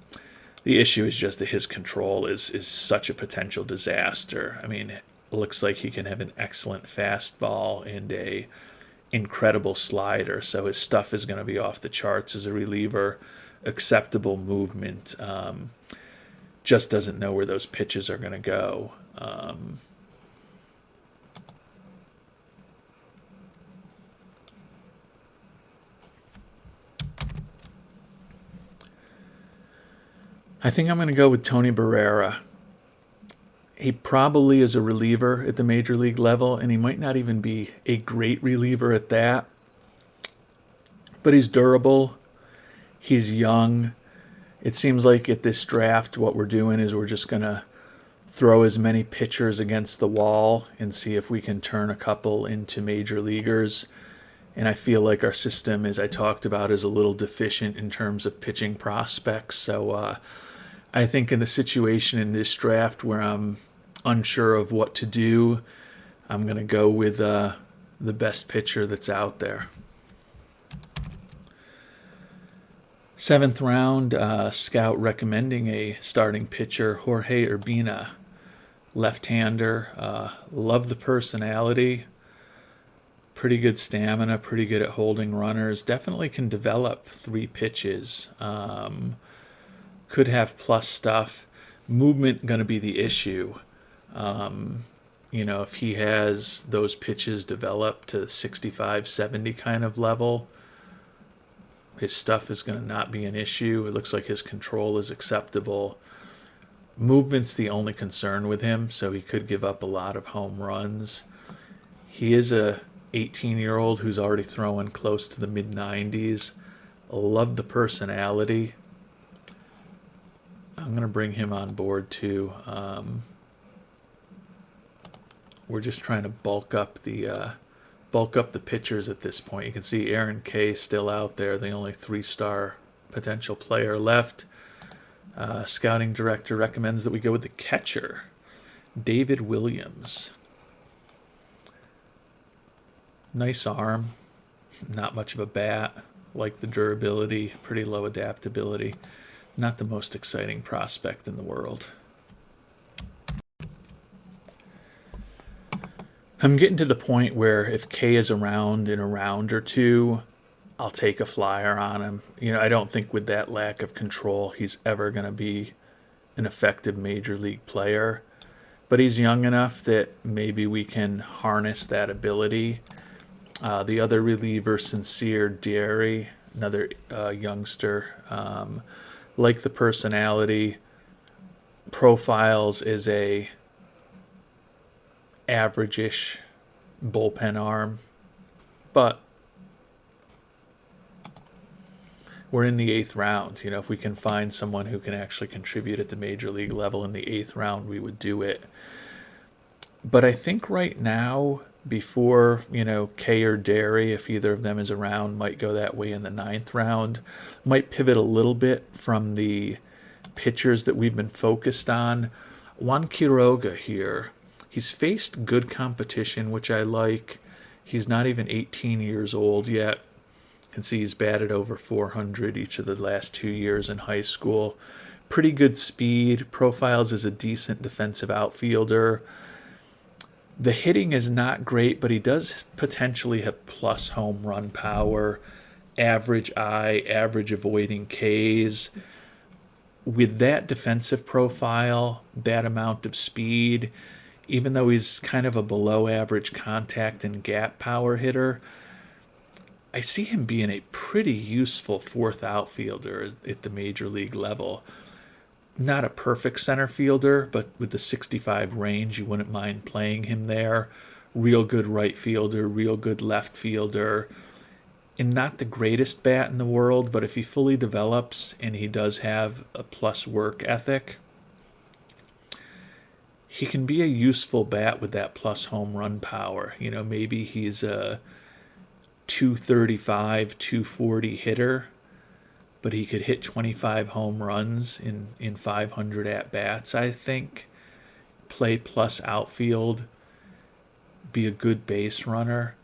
The issue is just that his control is such a potential disaster. I mean, it looks like he can have an excellent fastball and a incredible slider, so his stuff is going to be off the charts as a reliever. Acceptable movement. Just doesn't know where those pitches are going to go. I think I'm going to go with Tony Barrera. He probably is a reliever at the major league level, and he might not even be a great reliever at that. But he's durable. He's young. It seems like at this draft what we're doing is we're just going to throw as many pitchers against the wall and see if we can turn a couple into major leaguers. And I feel like our system, as I talked about, is a little deficient in terms of pitching prospects. So I think in the situation in this draft where I'm unsure of what to do, I'm going to go with the best pitcher that's out there. 7th round, scout recommending a starting pitcher, Jorge Urbina, left-hander. Love the personality. Pretty good stamina, pretty good at holding runners. Definitely can develop 3 pitches. Could have plus stuff. Movement going to be the issue. If he has those pitches develop to 65, 70 kind of level, his stuff is going to not be an issue. It looks like his control is acceptable. Movement's the only concern with him, so he could give up a lot of home runs. He is a 18-year-old who's already throwing close to the mid-90s. Love the personality. I'm going to bring him on board too. We're just trying to bulk up the pitchers at this point. You can see Aaron Kay still out there, the only 3-star potential player left. Scouting director recommends that we go with the catcher, David Williams. Nice arm, not much of a bat. Like the durability, pretty low adaptability. Not the most exciting prospect in the world. I'm getting to the point where if K is around in a round or two, I'll take a flyer on him. I don't think with that lack of control he's ever going to be an effective major league player. But he's young enough that maybe we can harness that ability. The other reliever, Sincere Dairy, another youngster, like the personality, profiles is a average-ish bullpen arm, but we're in the 8th round. If we can find someone who can actually contribute at the major league level in the 8th round, we would do it. But I think right now, before, Kay or Dairy, if either of them is around, might go that way in the 9th round. Might pivot a little bit from the pitchers that we've been focused on. Juan Kiroga here. He's faced good competition, which I like. He's not even 18 years old yet. You can see he's batted over 400 each of the last 2 years in high school. Pretty good speed. Profiles as a decent defensive outfielder. The hitting is not great, but he does potentially have plus home run power, average eye, average avoiding Ks. with that defensive profile, that amount of speed, even though he's kind of a below average contact and gap power hitter, I see him being a pretty useful fourth outfielder at the major league level. Not a perfect center fielder, but with the 65 range, you wouldn't mind playing him there. Real good right fielder, real good left fielder. And not the greatest bat in the world, but if he fully develops and he does have a plus work ethic, he can be a useful bat with that plus home run power. You know, maybe he's a 235, 240 hitter, but he could hit 25 home runs in 500 at-bats, I think. Play plus outfield, be a good base runner,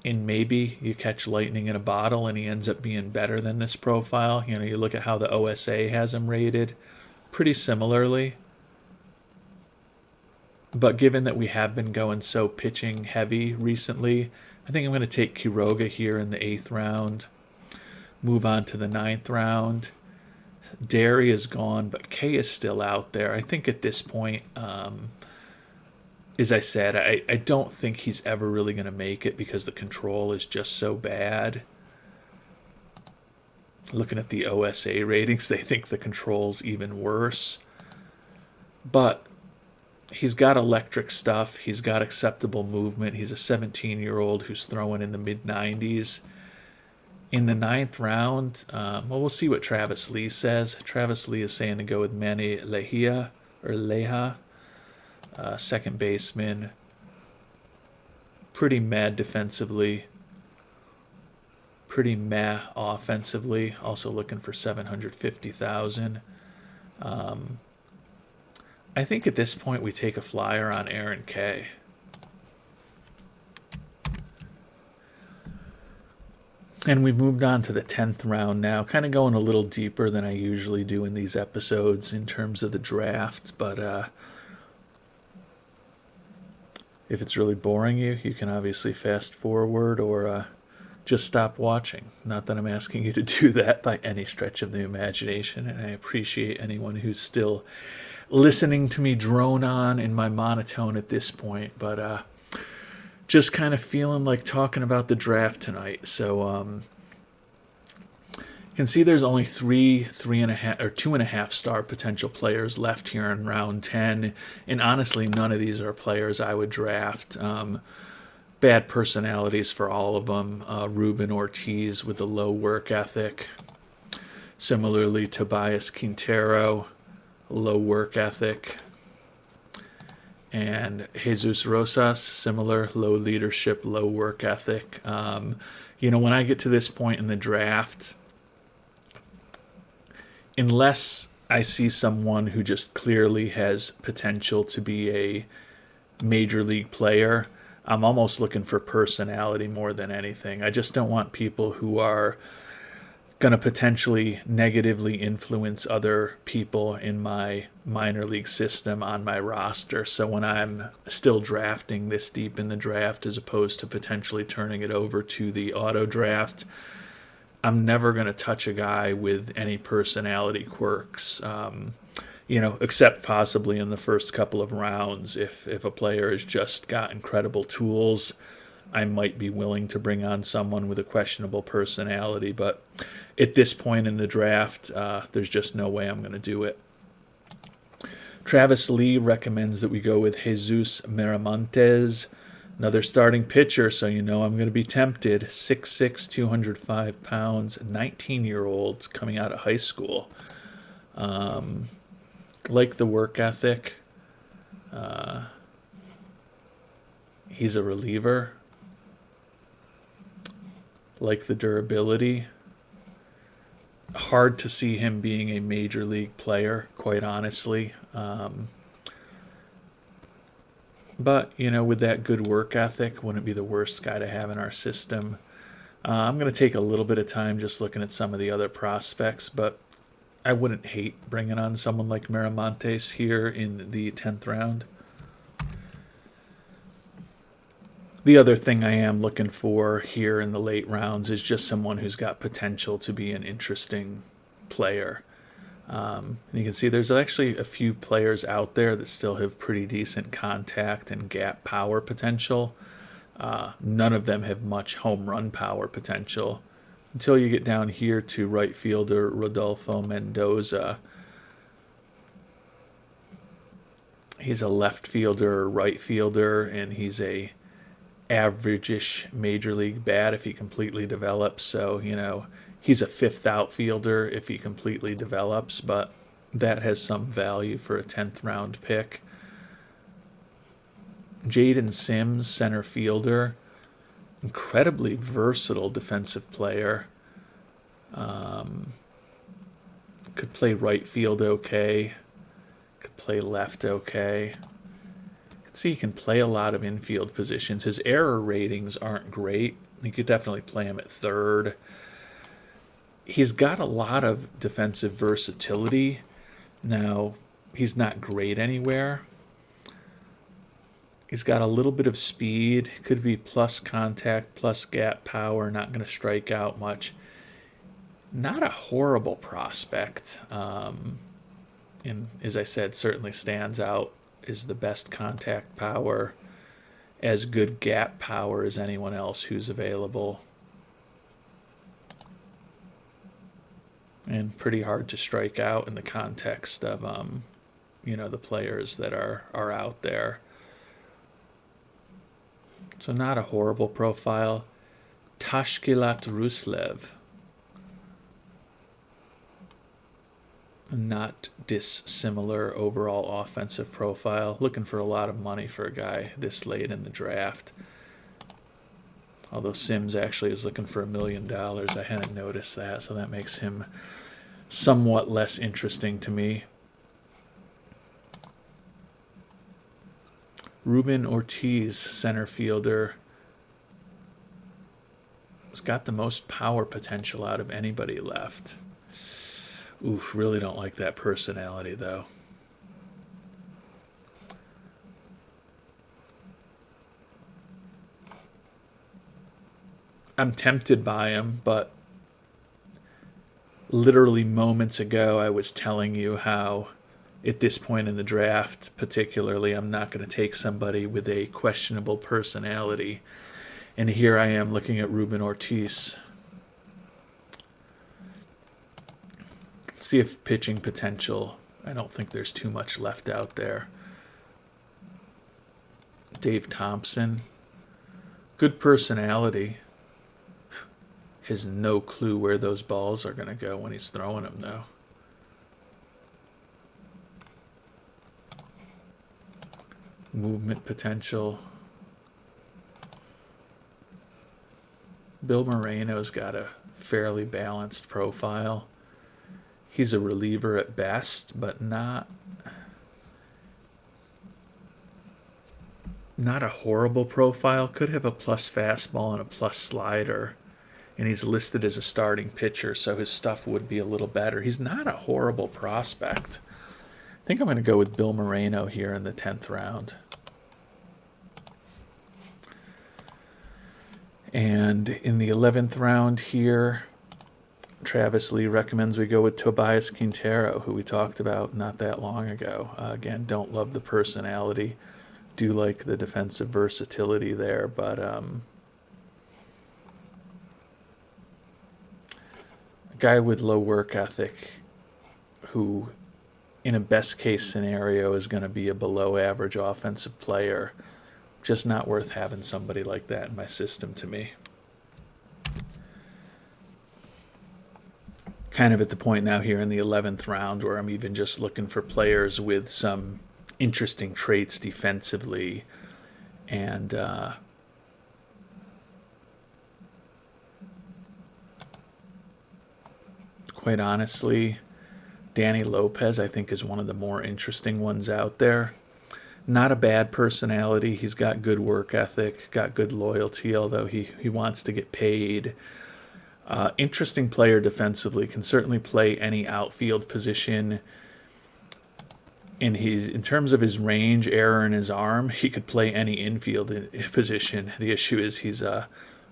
and maybe you catch lightning in a bottle and he ends up being better than this profile. You know, you look at how the OSA has him rated pretty similarly. But given that we have been going so pitching heavy recently, I think I'm going to take Kiroga here in the 8th round. Move on to the 9th round. Derry is gone, but K is still out there. I think at this point, as I said, I don't think he's ever really going to make it because the control is just so bad. Looking at the OSA ratings, they think the control's even worse. But he's got electric stuff. He's got acceptable movement. He's a 17-year-old who's throwing in the mid-90s. In the 9th round, we'll see what Travis Lee says. Travis Lee is saying to go with Manny Leja, second baseman. Pretty mad defensively. Pretty meh offensively. Also looking for $750,000. I think at this point we take a flyer on Aaron K. And we've moved on to the 10th round now, kind of going a little deeper than I usually do in these episodes in terms of the draft. But if it's really boring you, you can obviously fast forward or just stop watching. Not that I'm asking you to do that by any stretch of the imagination, and I appreciate anyone who's still listening to me drone on in my monotone at this point. But just kind of feeling like talking about the draft tonight. So you can see there's only 3.5 or 2.5 star potential players left here in round 10, and honestly none of these are players I would draft. Bad personalities for all of them. Ruben Ortiz with a low work ethic. Similarly, Tobias Quintero, low work ethic. And Jesus Rosas, similar, low leadership, low work ethic. You know, when I get to this point in the draft, unless I see someone who just clearly has potential to be a major league player, I'm almost looking for personality more than anything. I just don't want people who are going to potentially negatively influence other people in my minor league system on my roster. So when I'm still drafting this deep in the draft as opposed to potentially turning it over to the auto draft, I'm never going to touch a guy with any personality quirks, you know, except possibly in the first couple of rounds. If a player has just got incredible tools, I might be willing to bring on someone with a questionable personality. But at this point in the draft, there's just no way I'm going to do it. Travis Lee recommends that we go with Jesus Miramontes, another starting pitcher, so you know I'm going to be tempted. 6'6", 205 pounds, 19-year-old coming out of high school. Like the work ethic. He's a reliever. Like the durability. Hard to see him being a major league player, quite honestly. But, you know, with that good work ethic, wouldn't be the worst guy to have in our system. I'm going to take a little bit of time just looking at some of the other prospects, but I wouldn't hate bringing on someone like Miramontes here in the 10th round. The other thing I am looking for here in the late rounds is just someone who's got potential to be an interesting player. And you can see there's actually a few players out there that still have pretty decent contact and gap power potential. None of them have much home run power potential until you get down here to right fielder Rodolfo Mendoza. He's a left fielder or right fielder, and he's a average-ish major league bat if he completely develops. So, you know, he's a fifth outfielder if he completely develops, but that has some value for a 10th round pick. Jaden Sims, center fielder, incredibly versatile defensive player. Could play right field okay. Could play left okay. See, he can play a lot of infield positions. His error ratings aren't great. You could definitely play him at third. He's got a lot of defensive versatility. Now, he's not great anywhere. He's got a little bit of speed. Could be plus contact, plus gap power. Not going to strike out much. Not a horrible prospect. And as I said, certainly stands out as the best contact power, as good gap power as anyone else who's available. And pretty hard to strike out in the context of, you know, the players that are out there. So not a horrible profile. Tashkilat Ruslev. Not dissimilar overall offensive profile. Looking for a lot of money for a guy this late in the draft. Although Sims actually is looking for $1 million. I hadn't noticed that, so that makes him somewhat less interesting to me. Ruben Ortiz, center fielder, has got the most power potential out of anybody left. Oof, really don't like that personality, though. I'm tempted by him, but literally moments ago I was telling you how at this point in the draft, particularly, I'm not going to take somebody with a questionable personality. And here I am looking at Ruben Ortiz. See if pitching potential. I don't think there's too much left out there. Dave Thompson. Good personality. Has no clue where those balls are going to go when he's throwing them, though. Movement potential. Bill Moreno's got a fairly balanced profile. He's a reliever at best, but not a horrible profile. Could have a plus fastball and a plus slider. And he's listed as a starting pitcher, so his stuff would be a little better. He's not a horrible prospect. I think I'm going to go with Bill Moreno here in the 10th round. And in the 11th round here, Travis Lee recommends we go with Tobias Quintero, who we talked about not that long ago. Again, don't love the personality. Do like the defensive versatility there, but a guy with low work ethic who, in a best-case scenario, is going to be a below-average offensive player. Just not worth having somebody like that in my system to me. Kind of at the point now here in the 11th round where I'm even just looking for players with some interesting traits defensively. And quite honestly, Danny Lopez, I think, is one of the more interesting ones out there. Not a bad personality. He's got good work ethic, got good loyalty, although he wants to get paid. Interesting player defensively, can certainly play any outfield position. And in terms of his range, error in his arm, he could play any infield position. The issue is he's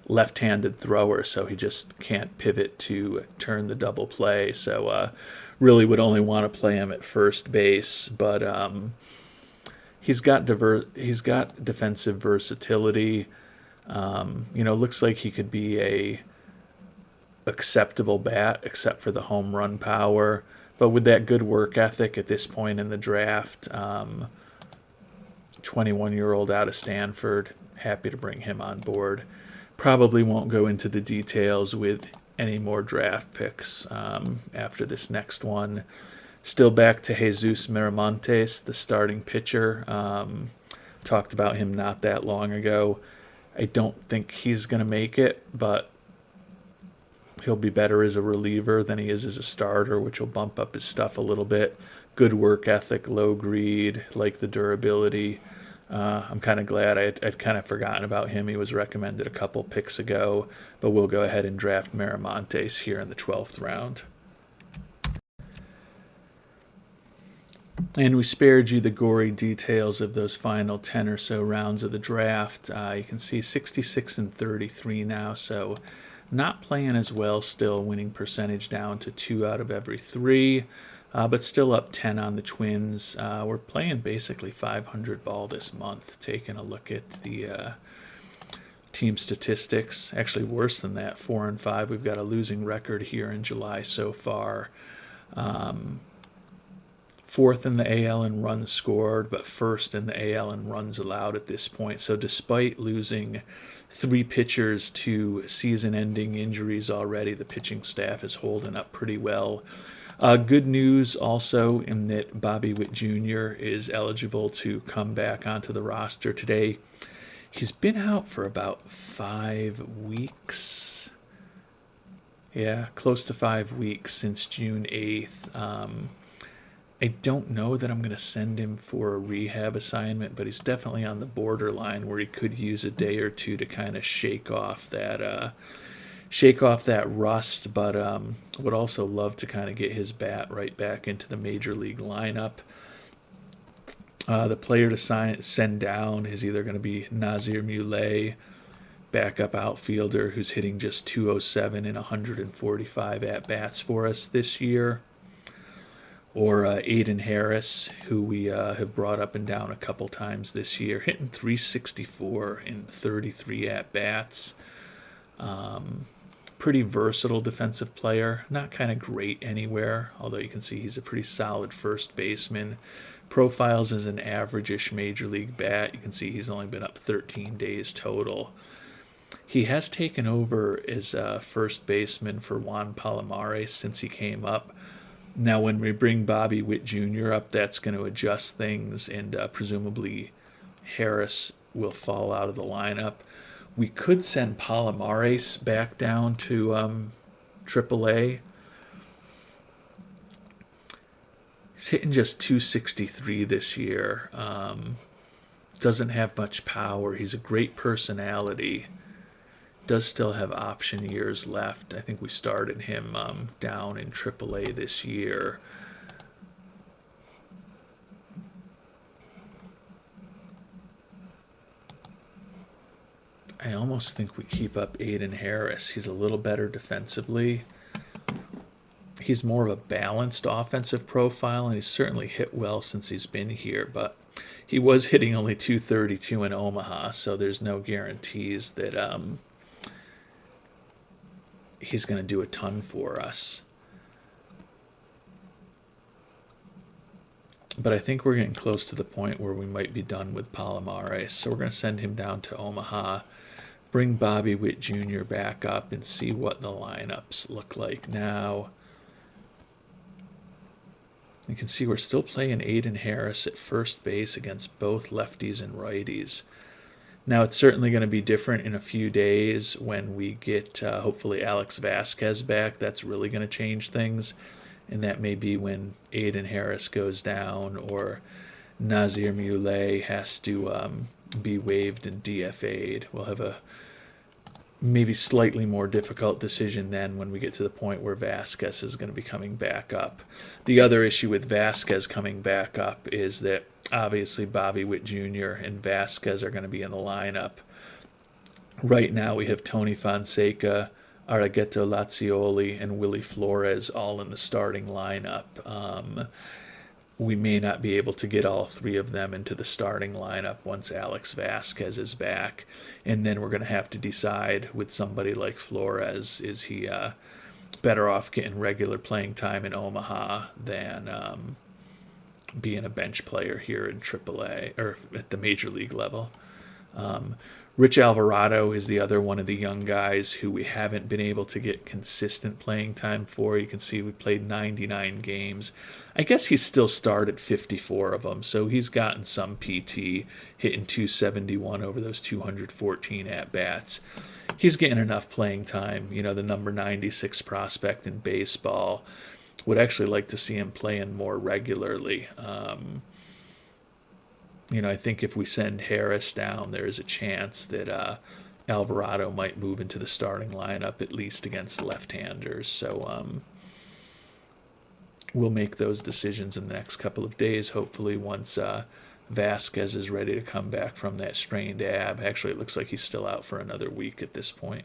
left-handed thrower, so he just can't pivot to turn the double play. So really would only want to play him at first base, but he's got defensive versatility. Looks like he could be a acceptable bat, except for the home run power. But with that good work ethic at this point in the draft, 21-year-old out of Stanford, happy to bring him on board. Probably won't go into the details with any more draft picks after this next one. Still back to Jesus Miramontes, the starting pitcher. Talked about him not that long ago. I don't think he's going to make it, but he'll be better as a reliever than he is as a starter, which will bump up his stuff a little bit. Good work ethic, low greed, like the durability. I'm kind of glad. I'd kind of forgotten about him. He was recommended a couple picks ago, but we'll go ahead and draft Miramontes here in the 12th round. And we spared you the gory details of those final 10 or so rounds of the draft. You can see 66 and 33 now, so not playing as well still, winning percentage down to 2 out of every 3, but still up 10 on the Twins. We're playing basically 500 ball this month, taking a look at the team statistics. Actually worse than that, 4 and 5. We've got a losing record here in July so far. Fourth in the AL in runs scored, but first in the AL in runs allowed at this point. So despite losing 3 pitchers to season-ending injuries already, the pitching staff is holding up pretty well. Good news also in that Bobby Whit Jr. is eligible to come back onto the roster today. He's been out for about 5 weeks. Yeah, close to 5 weeks since June 8th. I don't know that I'm going to send him for a rehab assignment, but he's definitely on the borderline where he could use a day or two to kind of shake off that rust, but would also love to kind of get his bat right back into the major league lineup. The player to send down is either going to be Nazir Muley, backup outfielder who's hitting just 207 in 145 at-bats for us this year, or Aiden Harris, who we have brought up and down a couple times this year, hitting 364 in 33 at-bats. Pretty versatile defensive player, not kind of great anywhere, although you can see he's a pretty solid first baseman. Profiles as an average-ish major league bat. You can see he's only been up 13 days total. He has taken over as first baseman for Juan Palomares since he came up. Now, when we bring Bobby Whit Jr. up, that's going to adjust things, and presumably Harris will fall out of the lineup. We could send Palomares back down to AAA. He's hitting just 263 this year. Doesn't have much power. He's a great personality. Does still have option years left. I think we started him down in AAA this year. I almost think we keep up Aiden Harris. He's a little better defensively. He's more of a balanced offensive profile, and he's certainly hit well since he's been here, but he was hitting only 232 in Omaha, so there's no guarantees that he's going to do a ton for us. But I think we're getting close to the point where we might be done with Palomares, so we're going to send him down to Omaha, bring Bobby Whit Jr. back up, and see what the lineups look like now. You can see we're still playing Aiden Harris at first base against both lefties and righties. Now, it's certainly going to be different in a few days when we get, hopefully, Alex Vasquez back. That's really going to change things, and that may be when Aiden Harris goes down or Nazir Muley has to be waived and DFA'd. We'll have a maybe slightly more difficult decision then when we get to the point where Vasquez is going to be coming back up. The other issue with Vasquez coming back up is that obviously Bobby Whit Jr. and Vasquez are going to be in the lineup. Right now we have Tony Fonseca, Aragetto Lazioli, and Willie Flores all in the starting lineup. We may not be able to get all three of them into the starting lineup once Alex Vasquez is back. And then we're going to have to decide with somebody like Flores, is he better off getting regular playing time in Omaha than being a bench player here in AAA or at the major league level. Rich Alvarado is the other one of the young guys who we haven't been able to get consistent playing time for. You can see we played 99 games. I guess he's still started 54 of them, so he's gotten some PT, hitting 271 over those 214 at-bats. He's getting enough playing time. You know, the number 96 prospect in baseball. Would actually like to see him playing more regularly. I think if we send Harris down, there is a chance that Alvarado might move into the starting lineup, at least against left-handers. So we'll make those decisions in the next couple of days, hopefully once Vasquez is ready to come back from that strained ab. Actually, it looks like he's still out for another week at this point.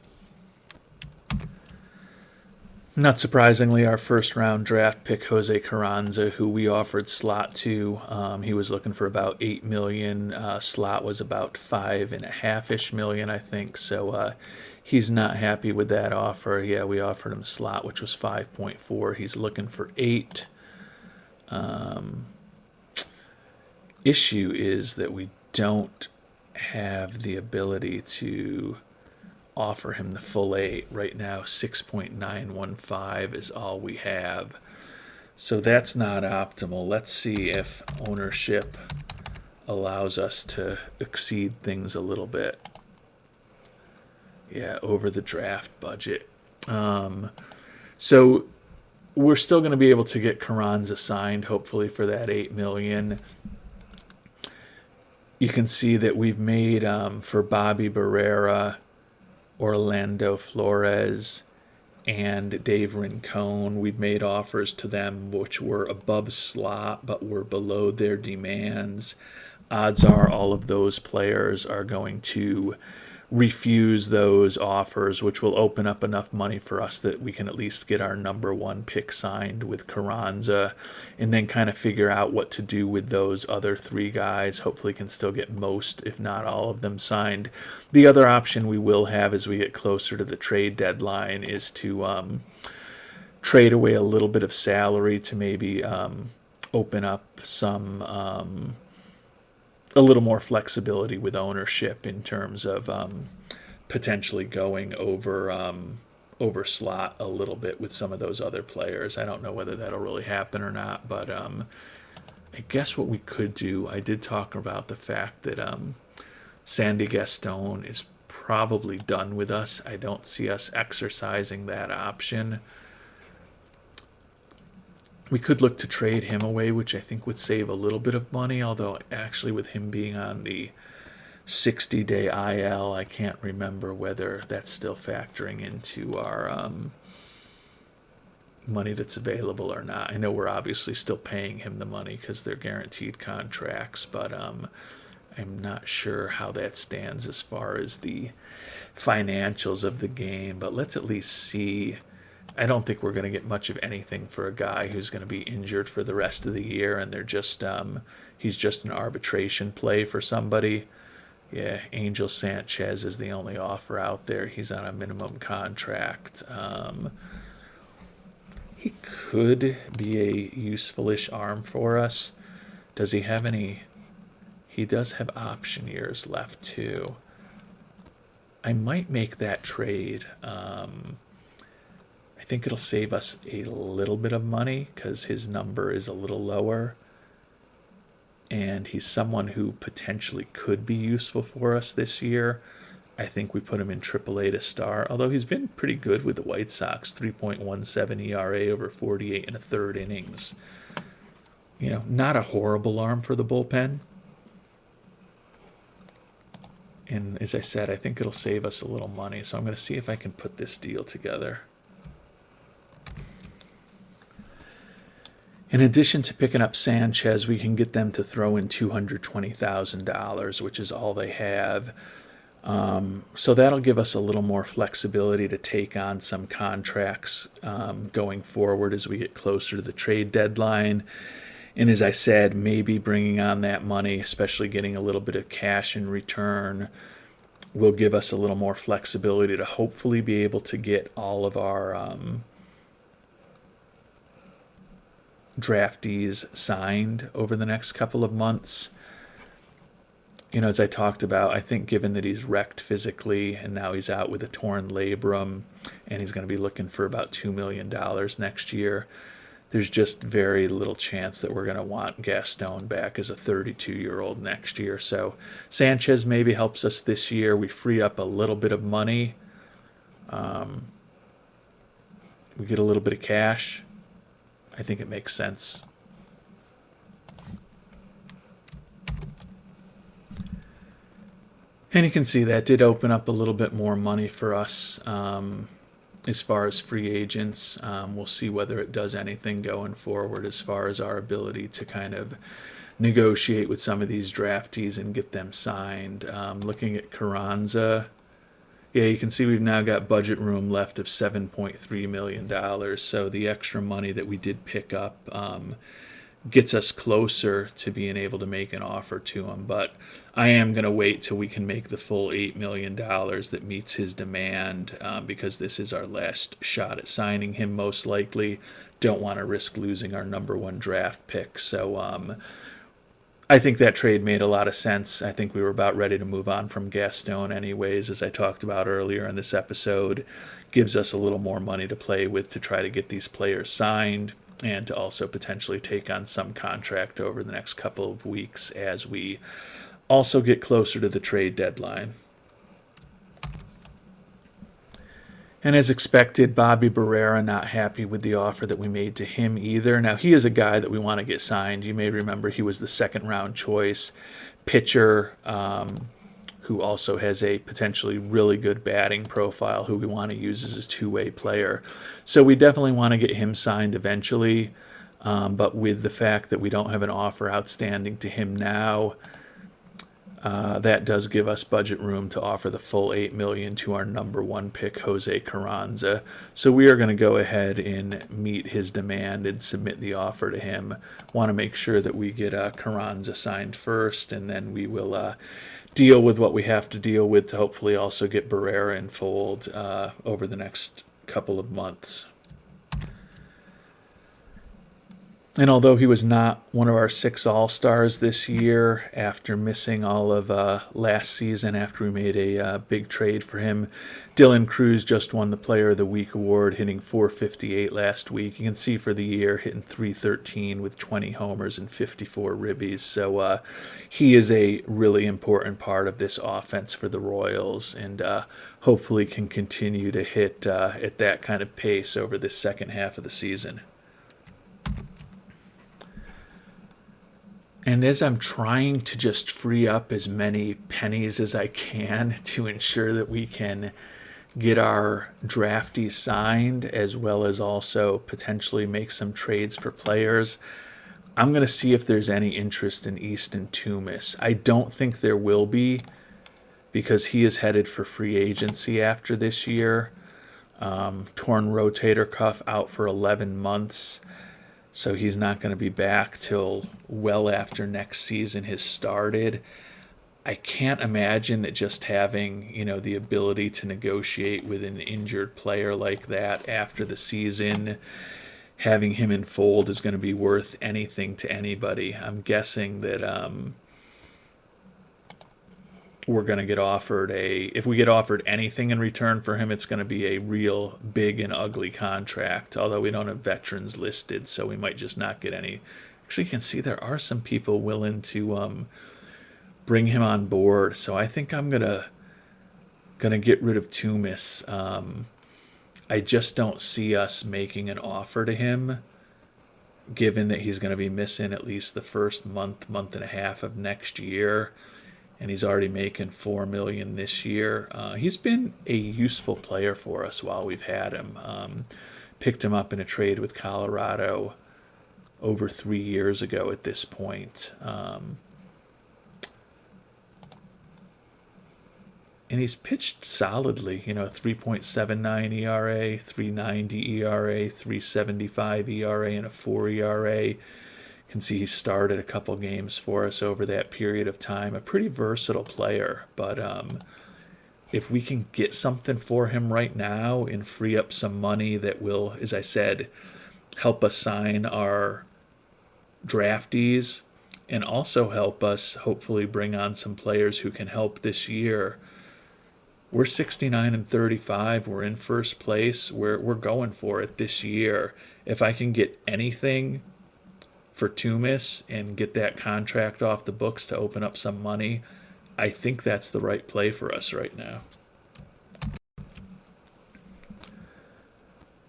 Not surprisingly, our first-round draft pick, Jose Carranza, who we offered Slot to, he was looking for about $8 million. Slot was about $5.5-ish million, I think. So he's not happy with that offer. Yeah, we offered him Slot, which was 5.4. He's looking for 8. Issue is that we don't have the ability to offer him the full 8. Right now, 6.915 is all we have. So that's not optimal. Let's see if ownership allows us to exceed things a little bit. Yeah, over the draft budget. So we're still going to be able to get Carranza signed, hopefully, for that $8 million. You can see that we've made for Bobby Barrera, Orlando Flores, and Dave Rincon. We've made offers to them which were above Slot but were below their demands. Odds are all of those players are going to refuse those offers, which will open up enough money for us that we can at least get our number 1 pick signed with Carranza, and then kind of figure out what to do with those other 3 guys. Hopefully can still get most, if not all of them signed. The other option we will have as we get closer to the trade deadline is to trade away a little bit of salary to maybe open up some a little more flexibility with ownership in terms of potentially going over Slot a little bit with some of those other players. I don't know whether that'll really happen or not, but I guess what we could do, I did talk about the fact that Sandygastone is probably done with us. I don't see us exercising that option. We could look to trade him away, which I think would save a little bit of money, although actually with him being on the 60-day IL, I can't remember whether that's still factoring into our money that's available or not. I know we're obviously still paying him the money because they're guaranteed contracts, but I'm not sure how that stands as far as the financials of the game. But let's at least see. I don't think we're going to get much of anything for a guy who's going to be injured for the rest of the year, and they're just he's just an arbitration play for somebody. Yeah, Angel Sanchez is the only offer out there. He's on a minimum contract. He could be a useful-ish arm for us. Does he have any? He does have option years left, too. I might make that trade. I think it'll save us a little bit of money because his number is a little lower. And he's someone who potentially could be useful for us this year. I think we put him in AAA to start, although he's been pretty good with the White Sox, 3.17 ERA over 48 and a third innings. You know, not a horrible arm for the bullpen. And as I said, I think it'll save us a little money. So I'm going to see if I can put this deal together. In addition to picking up Sanchez, we can get them to throw in $220,000, which is all they have. So that'll give us a little more flexibility to take on some contracts going forward as we get closer to the trade deadline. And as I said, maybe bringing on that money, especially getting a little bit of cash in return, will give us a little more flexibility to hopefully be able to get all of our draftees signed over the next couple of months. As I talked about, I think given that he's wrecked physically and now he's out with a torn labrum and he's going to be looking for about $2 million next year, there's just very little chance that we're going to want Gastone back as a 32-year-old next year. So Sanchez maybe helps us this year. We free up a little bit of money. We get a little bit of cash. I think it makes sense. And you can see that did open up a little bit more money for us as far as free agents. We'll see whether it does anything going forward as far as our ability to kind of negotiate with some of these draftees and get them signed. Looking at Carranza, yeah, you can see we've now got budget room left of $7.3 million. So the extra money that we did pick up gets us closer to being able to make an offer to him. But I am going to wait till we can make the full $8 million that meets his demand because this is our last shot at signing him most likely. Don't want to risk losing our number one draft pick. So I think that trade made a lot of sense. I think we were about ready to move on from Gastone anyways, as I talked about earlier in this episode. Gives us a little more money to play with to try to get these players signed and to also potentially take on some contract over the next couple of weeks as we also get closer to the trade deadline. And as expected, Bobby Barrera not happy with the offer that we made to him either. Now, he is a guy that we want to get signed. You may remember he was the second-round choice pitcher who also has a potentially really good batting profile who we want to use as a two-way player. So we definitely want to get him signed eventually. But with the fact that we don't have an offer outstanding to him now, that does give us budget room to offer the full $8 million to our number one pick, Jose Carranza. So we are going to go ahead and meet his demand and submit the offer to him. Want to make sure that we get Carranza signed first, and then we will deal with what we have to deal with to hopefully also get Barrera in fold over the next couple of months. And although he was not one of our 6 All-Stars this year after missing all of last season after we made a big trade for him, Dylan Cruz just won the Player of the Week award, hitting .458 last week. You can see for the year hitting .313 with 20 homers and 54 ribbies. So he is a really important part of this offense for the Royals and hopefully can continue to hit at that kind of pace over the second half of the season. And as I'm trying to just free up as many pennies as I can to ensure that we can get our draftees signed as well as also potentially make some trades for players, I'm going to see if there's any interest in Easton Tumis. I don't think there will be because he is headed for free agency after this year. Torn rotator cuff, out for 11 months. So he's not going to be back till well after next season has started. I can't imagine that just having, the ability to negotiate with an injured player like that after the season, having him in fold is going to be worth anything to anybody. I'm guessing that we're going to get offered if we get offered anything in return for him, it's going to be a real big and ugly contract, although we don't have veterans listed, so we might just not get any. Actually, you can see there are some people willing to bring him on board, so I think I'm gonna get rid of Tumis. I just don't see us making an offer to him, given that he's going to be missing at least the first month and a half of next year. And he's already making $4 million this year. He's been a useful player for us while we've had him. Picked him up in a trade with Colorado over 3 years ago at this point. And he's pitched solidly, 3.79 ERA, 390 ERA, 375 ERA, and a 4 ERA. You can see he started a couple games for us over that period of time. A pretty versatile player, but if we can get something for him right now and free up some money that will, as I said, help us sign our draftees and also help us hopefully bring on some players who can help this year. We're 69-35. We're in first place. We're going for it this year. If I can get anything for Tumis and get that contract off the books to open up some money, I think that's the right play for us right now.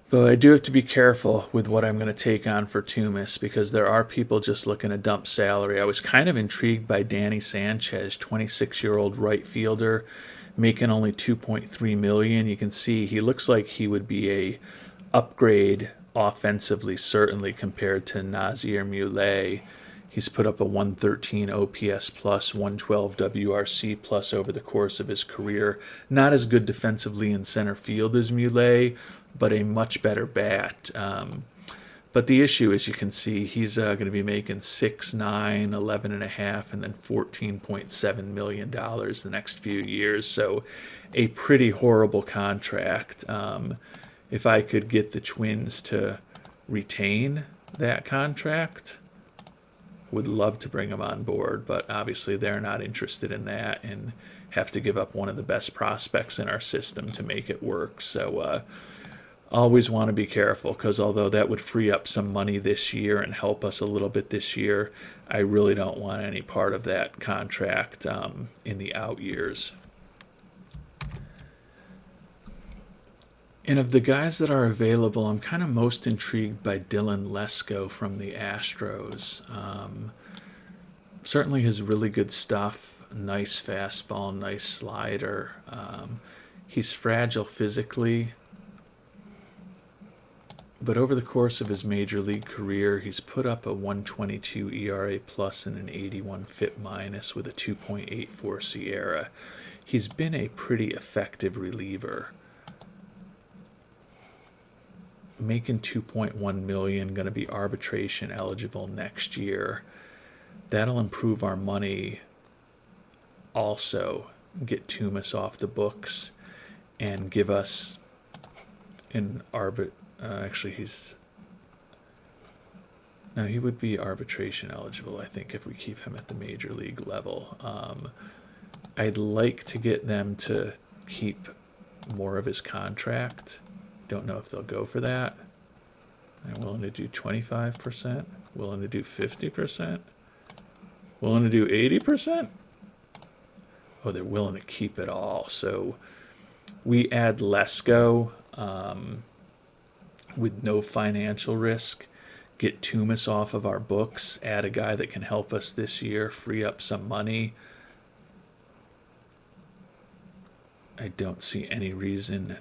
But I do have to be careful with what I'm going to take on for Tumis because there are people just looking to dump salary. I was kind of intrigued by Danny Sanchez, 26-year-old right fielder, making only $2.3 million. You can see he looks like he would be a upgrade offensively, certainly compared to Nazir Muley. He's put up a 113 OPS plus, 112 WRC plus over the course of his career. Not as good defensively in center field as Muley, but a much better bat. But the issue, as you can see, he's going to be making $6, $9, $11.5, and then $14.7 million the next few years. So a pretty horrible contract. If I could get the Twins to retain that contract, would love to bring him on board. But obviously they're not interested in that and have to give up one of the best prospects in our system to make it work. So always want to be careful because although that would free up some money this year and help us a little bit this year, I really don't want any part of that contract in the out years. And of the guys that are available, I'm kind of most intrigued by Dylan Lesko from the Astros. Certainly has really good stuff, nice fastball, nice slider. He's fragile physically. But over the course of his major league career, he's put up a 122 ERA plus and an 81 FIP minus with a 2.84 Sierra. He's been a pretty effective reliever. Making $2.1 million, going to be arbitration eligible next year. That'll improve our money. Also, get Tumis off the books and give us an actually, he would be arbitration eligible, I think, if we keep him at the major league level. I'd like to get them to keep more of his contract. Don't know if they'll go for that. I'm willing to do 25%, willing to do 50%, willing to do 80%. Oh, they're willing to keep it all. So we add Lesko with no financial risk, get Tumis off of our books, add a guy that can help us this year, free up some money. I don't see any reason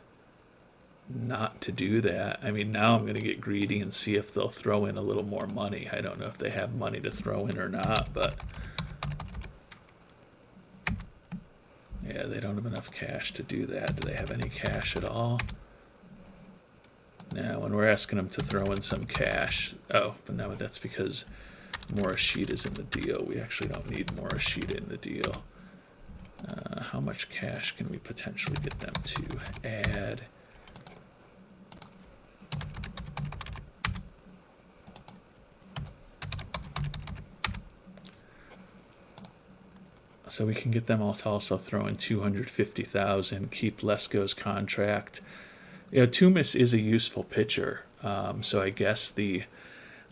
not to do that. I mean, now I'm going to get greedy and see if they'll throw in a little more money. I don't know if they have money to throw in or not, but yeah, they don't have enough cash to do that. Do they have any cash at all? Now, when we're asking them to throw in some cash, but no, that's because Morishita's in the deal. We actually don't need Morishita in the deal. How much cash can we potentially get them to add? So we can get them all to also throw in $250,000, keep Lesko's contract. Tumis is a useful pitcher, so I guess the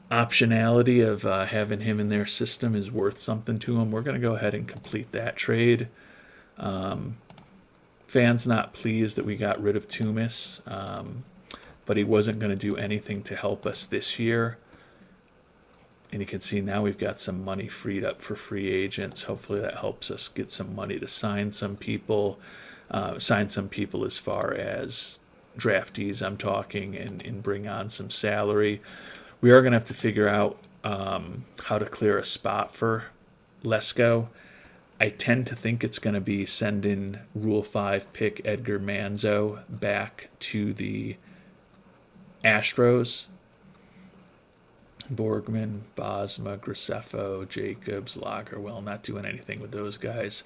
optionality of having him in their system is worth something to him. We're going to go ahead and complete that trade. Fans not pleased that we got rid of Tumis, but he wasn't going to do anything to help us this year. And you can see now we've got some money freed up for free agents. Hopefully that helps us get some money to sign some people as far as draftees I'm talking, and bring on some salary. We are going to have to figure out how to clear a spot for Lesko. I tend to think it's going to be sending Rule 5 pick Edgar Manzo back to the Astros. Borgman, Bosma, Graceffo, Jacobs, Lagerwell, not doing anything with those guys.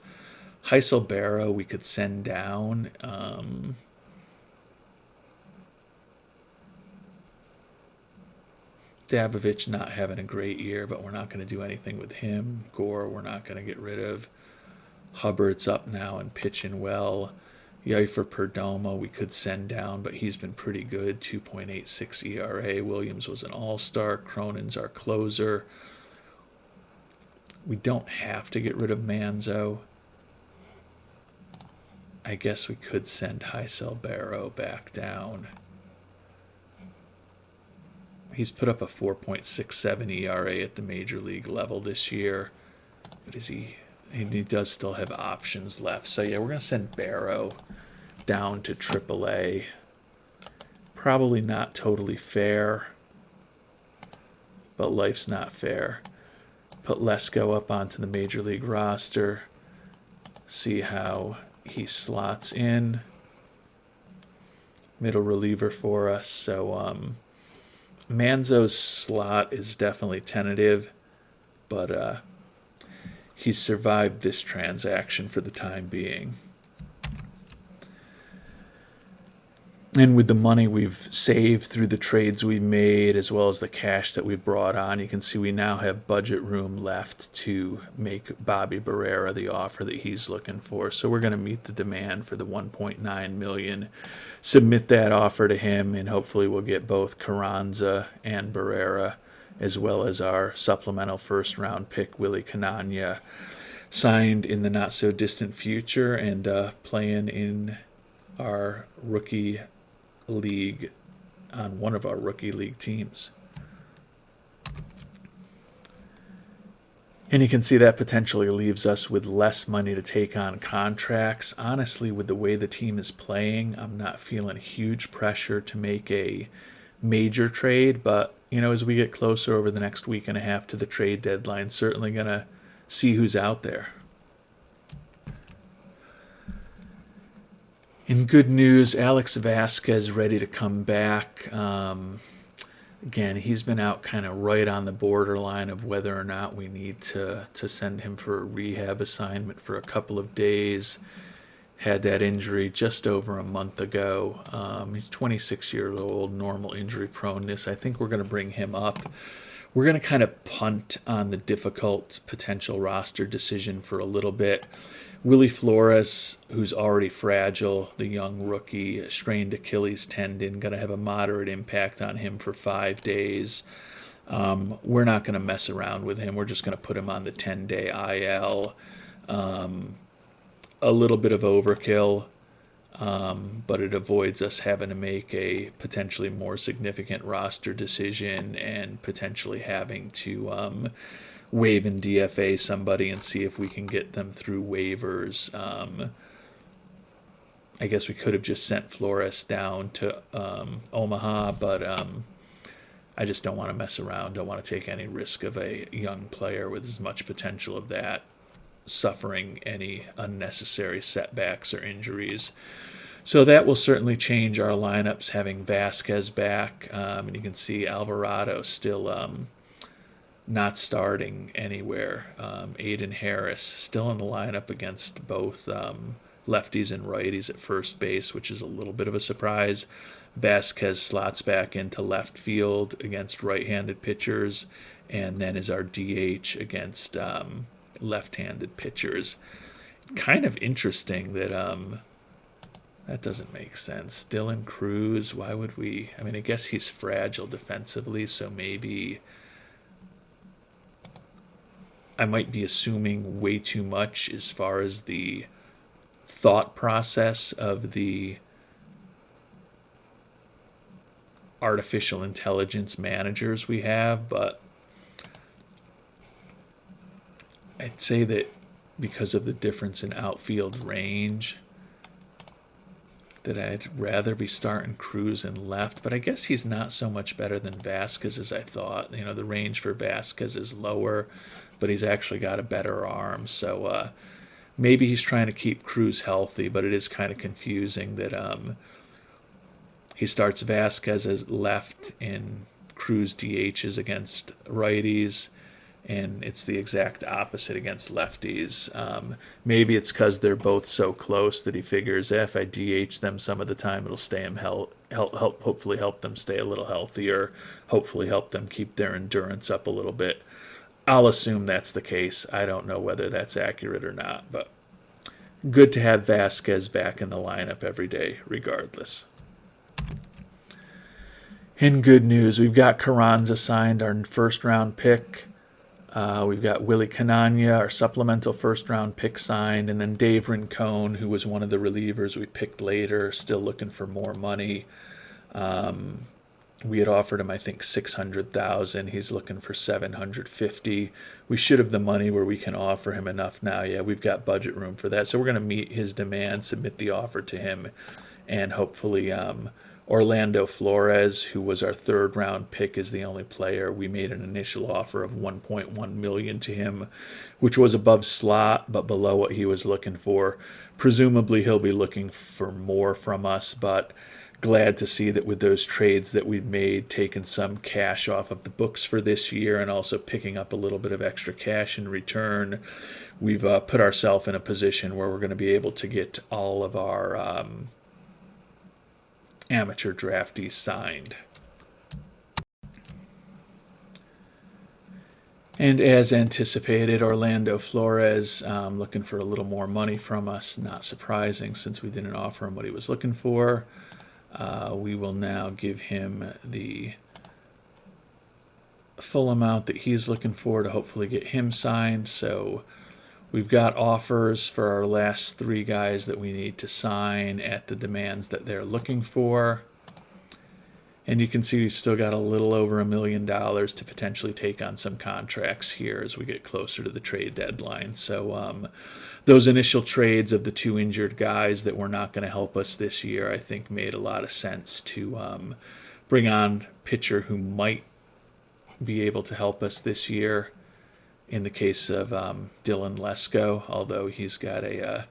Heiselberro we could send down. Dabovich not having a great year, but we're not going to do anything with him. Gore we're not going to get rid of. Hubbard's up now and pitching well. Yeifer Perdomo we could send down, but he's been pretty good, 2.86 ERA. Williams was an all-star. Cronin's our closer. We don't have to get rid of Manzo. I guess we could send Heiselberro back down. He's put up a 4.67 ERA at the major league level this year. But he does still have options left. So, yeah, we're going to send Barrow down to AAA. Probably not totally fair, but life's not fair. Put Lesko up onto the major league roster. See how he slots in. Middle reliever for us. So, Manzo's slot is definitely tentative, but he's survived this transaction for the time being. And with the money we've saved through the trades we made, as well as the cash that we've brought on, you can see we now have budget room left to make Bobby Barrera the offer that he's looking for. So we're going to meet the demand for the $1.9 million, submit that offer to him, and hopefully we'll get both Carranza and Barrera, as well as our supplemental first-round pick, Willie Canania, signed in the not-so-distant future and playing in our rookie league, on one of our rookie league teams. And you can see that potentially leaves us with less money to take on contracts. Honestly, with the way the team is playing, I'm not feeling huge pressure to make a major trade, but as we get closer over the next week and a half to the trade deadline, certainly going to see who's out there. In good news, Alex Vasquez ready to come back. Again, he's been out kind of right on the borderline of whether or not we need to send him for a rehab assignment for a couple of days. Had that injury just over a month ago. He's 26 years old, normal injury proneness. I think we're going to bring him up. We're going to kind of punt on the difficult potential roster decision for a little bit. Willie Flores, who's already fragile, the young rookie, strained Achilles tendon, going to have a moderate impact on him for 5 days. We're not going to mess around with him. We're just going to put him on the 10-day IL. A little bit of overkill, but it avoids us having to make a potentially more significant roster decision and potentially having to waive and DFA somebody and see if we can get them through waivers. I guess we could have just sent Flores down to Omaha, but I just don't want to mess around. Don't want to take any risk of a young player with as much potential of that suffering any unnecessary setbacks or injuries. So that will certainly change our lineups, having Vasquez back. And you can see Alvarado still not starting anywhere. Aiden Harris still in the lineup against both lefties and righties at first base, which is a little bit of a surprise. Vasquez slots back into left field against right-handed pitchers, and then is our DH against left-handed pitchers. Kind of interesting that that doesn't make sense. Dylan Cruz, why would we? I mean, I guess he's fragile defensively, so maybe I might be assuming way too much as far as the thought process of the artificial intelligence managers we have, but I'd say that because of the difference in outfield range, that I'd rather be starting Cruz in left, but I guess he's not so much better than Vasquez as I thought. The range for Vasquez is lower, but he's actually got a better arm, so maybe he's trying to keep Cruz healthy, but it is kind of confusing that he starts Vasquez as left and Cruz DHs against righties, and it's the exact opposite against lefties. Maybe it's because they're both so close that he figures if I DH them some of the time, it'll stay him hopefully help them stay a little healthier, hopefully help them keep their endurance up a little bit. I'll assume that's the case. I don't know whether that's accurate or not, but good to have Vasquez back in the lineup every day regardless. In good news, we've got Carranza signed, our first-round pick. We've got Willie Canania, our supplemental first-round pick, signed. And then Dave Rincon, who was one of the relievers we picked later, still looking for more money. We had offered him, I think, $600,000. He's looking for $750,000. We should have the money where we can offer him enough now. Yeah, we've got budget room for that. So we're going to meet his demand, submit the offer to him, and hopefully Orlando Flores, who was our third-round pick, is the only player. We made an initial offer of $1.1 million to him, which was above slot but below what he was looking for. Presumably he'll be looking for more from us, but glad to see that with those trades that we've made, taking some cash off of the books for this year and also picking up a little bit of extra cash in return, we've put ourselves in a position where we're going to be able to get all of our amateur draftees signed. And as anticipated, Orlando Flores looking for a little more money from us. Not surprising since we didn't offer him what he was looking for. We will now give him the full amount that he's looking for to hopefully get him signed. So we've got offers for our last three guys that we need to sign at the demands that they're looking for. And you can see we've still got a little over $1 million to potentially take on some contracts here as we get closer to the trade deadline. So those initial trades of the two injured guys that were not going to help us this year, I think made a lot of sense to bring on a pitcher who might be able to help us this year. In the case of Dylan Lesko, although he's got a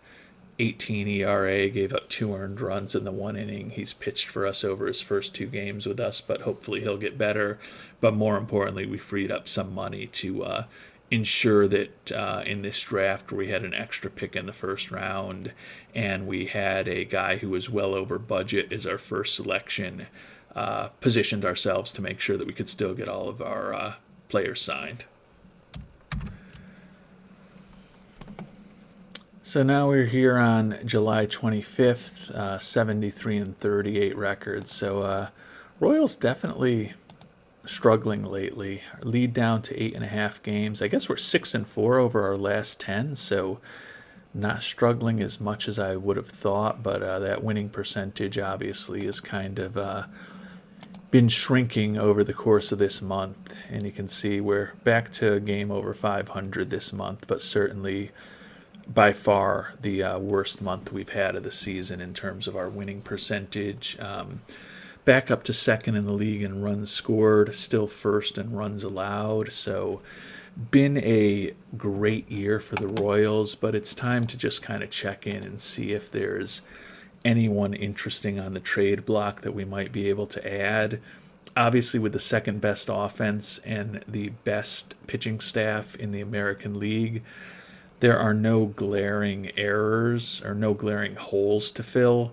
18 ERA, gave up 2 earned runs in the one inning. He's pitched for us over his first 2 games with us, but hopefully he'll get better. But more importantly, we freed up some money to ensure that in this draft where we had an extra pick in the first round and we had a guy who was well over budget as our first selection, positioned ourselves to make sure that we could still get all of our players signed. So now we're here on July 25th, 73-38 records. So Royals definitely struggling lately. Our lead down to 8.5 games. I guess we're 6-4 over our last 10, so not struggling as much as I would have thought, but that winning percentage obviously is kind of been shrinking over the course of this month. And you can see we're back to a game over 500 this month, but certainly by far the worst month we've had of the season in terms of our winning percentage. Back up to second in the league in runs scored, still first in runs allowed. So been a great year for the Royals, but it's time to just kind of check in and see if there's anyone interesting on the trade block that we might be able to add. Obviously, with the second best offense and the best pitching staff in the American League, there are no glaring errors or no glaring holes to fill.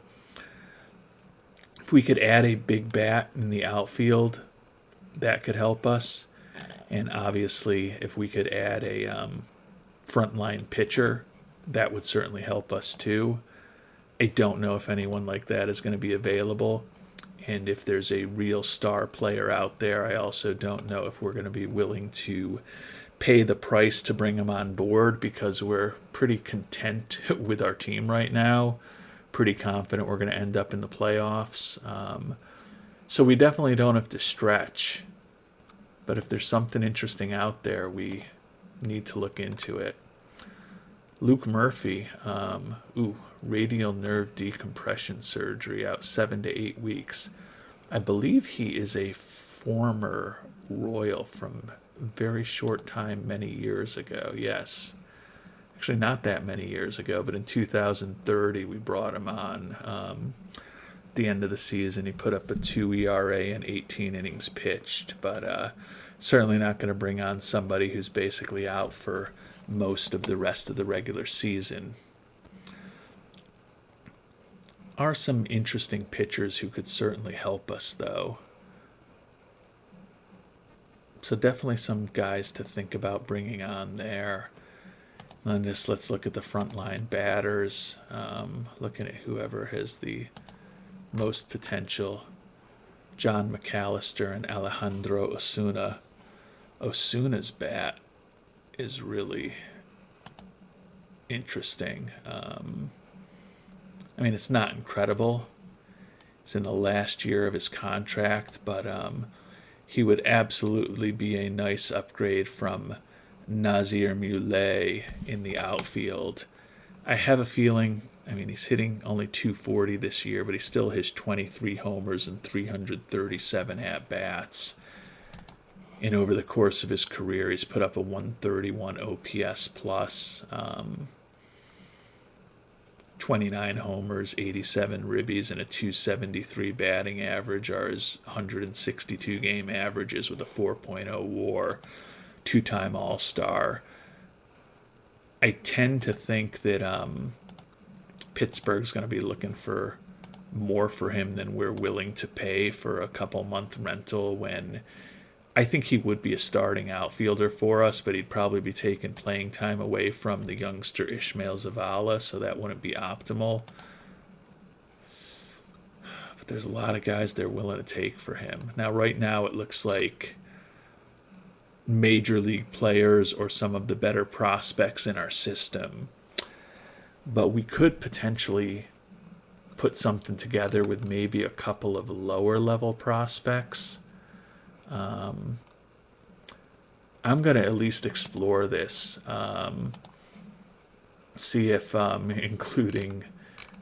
If we could add a big bat in the outfield, that could help us. And obviously, if we could add a frontline pitcher, that would certainly help us too. I don't know if anyone like that is going to be available. And if there's a real star player out there, I also don't know if we're going to be willing to pay the price to bring him on board, because we're pretty content with our team right now. Pretty confident we're going to end up in the playoffs. So we definitely don't have to stretch. But if there's something interesting out there, we need to look into it. Luke Murphy, radial nerve decompression surgery, out 7 to 8 weeks. I believe he is a former Royal from a very short time, many years ago. Yes. Actually, not that many years ago, but in 2030, we brought him on. The end of the season, he put up a 2 ERA and 18 innings pitched, but certainly not going to bring on somebody who's basically out for most of the rest of the regular season. Are some interesting pitchers who could certainly help us, though. So definitely some guys to think about bringing on there. And just let's look at the frontline batters. Looking at whoever has the most potential. John McAllister and Alejandro Osuna. Osuna's bat is really interesting. I mean, it's not incredible. It's in the last year of his contract, but he would absolutely be a nice upgrade from Nazir Muley in the outfield. I have a feeling, I mean, he's hitting only 240 this year, but he still has 23 homers and 337 at-bats. And over the course of his career, he's put up a 131 OPS plus, 29 homers, 87 ribbies, and a 273 batting average are his 162 game averages with a 4.0 WAR. Two-time All-Star. I tend to think that Pittsburgh's going to be looking for more for him than we're willing to pay for a couple-month rental, when I think he would be a starting outfielder for us, but he'd probably be taking playing time away from the youngster Ishmael Zavala, so that wouldn't be optimal. But there's a lot of guys they're willing to take for him. Now, right now, it looks like major league players or some of the better prospects in our system. But we could potentially put something together with maybe a couple of lower level prospects. I'm going to at least explore this. See if including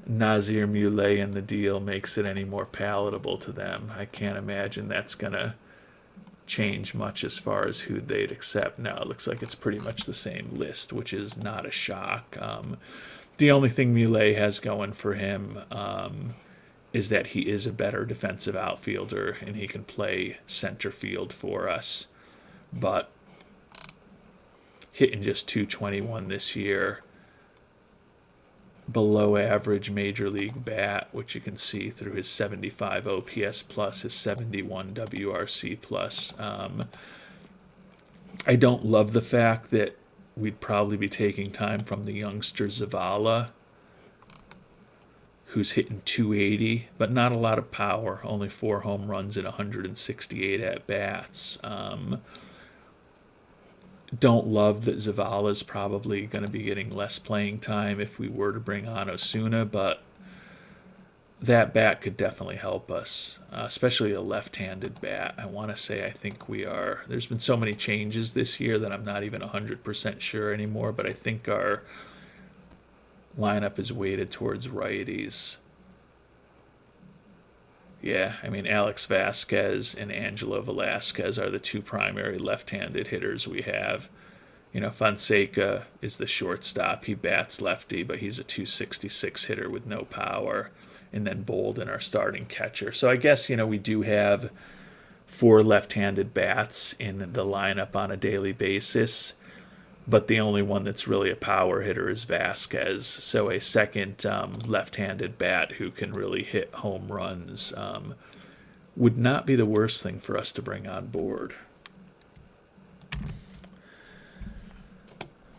Nazir Muley in the deal makes it any more palatable to them. I can't imagine that's going to change much as far as who they'd accept. Now it looks like it's pretty much the same list, which is not a shock. The only thing Muley has going for him is that he is a better defensive outfielder and he can play center field for us. But hitting just 221 this year, below average major league bat, which you can see through his 75 OPS plus, his 71 WRC plus. I don't love the fact that we'd probably be taking time from the youngster Zavala, who's hitting 280, but not a lot of power, only 4 home runs and 168 at-bats. Don't love that Zavala's probably going to be getting less playing time if we were to bring on Osuna, but that bat could definitely help us, especially a left-handed bat. I want to say I think we are. There's been so many changes this year that I'm not even 100% sure anymore, but I think our lineup is weighted towards righties. Yeah, I mean, Alex Vasquez and Angelo Velasquez are the two primary left-handed hitters we have. You know, Fonseca is the shortstop. He bats lefty, but he's a 266 hitter with no power. And then Bolden, our starting catcher. So I guess, you know, we do have 4 left-handed bats in the lineup on a daily basis, but the only one that's really a power hitter is Vasquez. So a second left-handed bat who can really hit home runs would not be the worst thing for us to bring on board.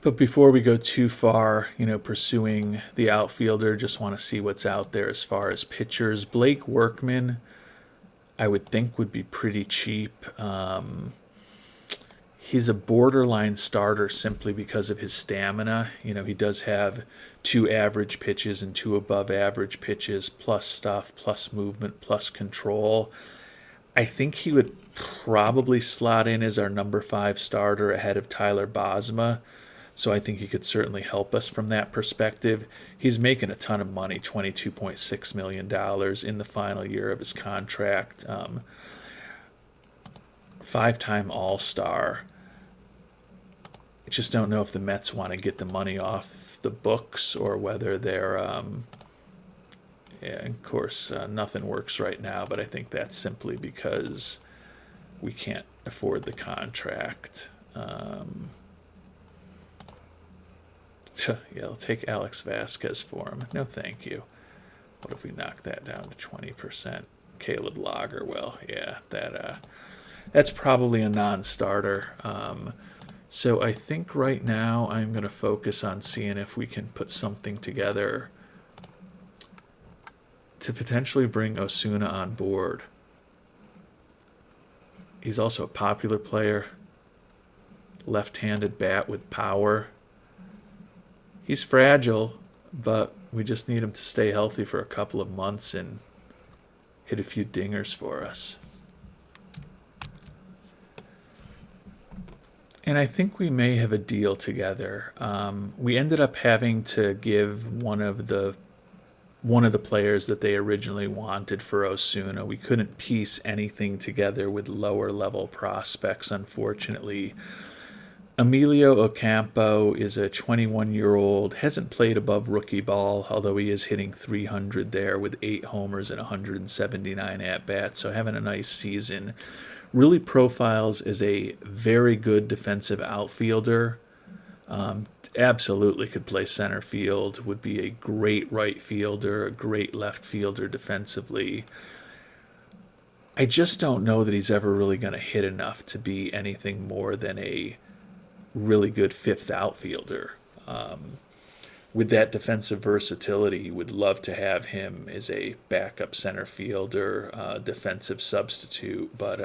But before we go too far, you know, pursuing the outfielder, just want to see what's out there as far as pitchers. Blake Workman, I would think, would be pretty cheap. He's a borderline starter simply because of his stamina. You know, he does have 2 average pitches and 2 above average pitches, plus stuff, plus movement, plus control. I think he would probably slot in as our number 5 starter ahead of Tyler Bosma. So I think he could certainly help us from that perspective. He's making a ton of money, $22.6 million in the final year of his contract. 5-time All-Star. I just don't know if the Mets want to get the money off the books or whether they're, of course, nothing works right now, but I think that's simply because we can't afford the contract. Yeah, I'll take Alex Vasquez for him. No, thank you. What if we knock that down to 20%? Caleb Lager, well, yeah, that's probably a non-starter. So I think right now I'm going to focus on seeing if we can put something together to potentially bring Osuna on board. He's also a popular player, left-handed bat with power. He's fragile, but we just need him to stay healthy for a couple of months and hit a few dingers for us. And I think we may have a deal together. We ended up having to give one of the players that they originally wanted for Osuna. We couldn't piece anything together with lower level prospects, unfortunately. Emilio Ocampo is a 21-year-old, hasn't played above rookie ball, although he is hitting 300 there with 8 homers and 179 at-bats, so having a nice season. Really profiles as a very good defensive outfielder. Absolutely could play center field, would be a great right fielder, a great left fielder defensively. I just don't know that he's ever really going to hit enough to be anything more than a really good fifth outfielder. With that defensive versatility, would love to have him as a backup center fielder, defensive substitute, but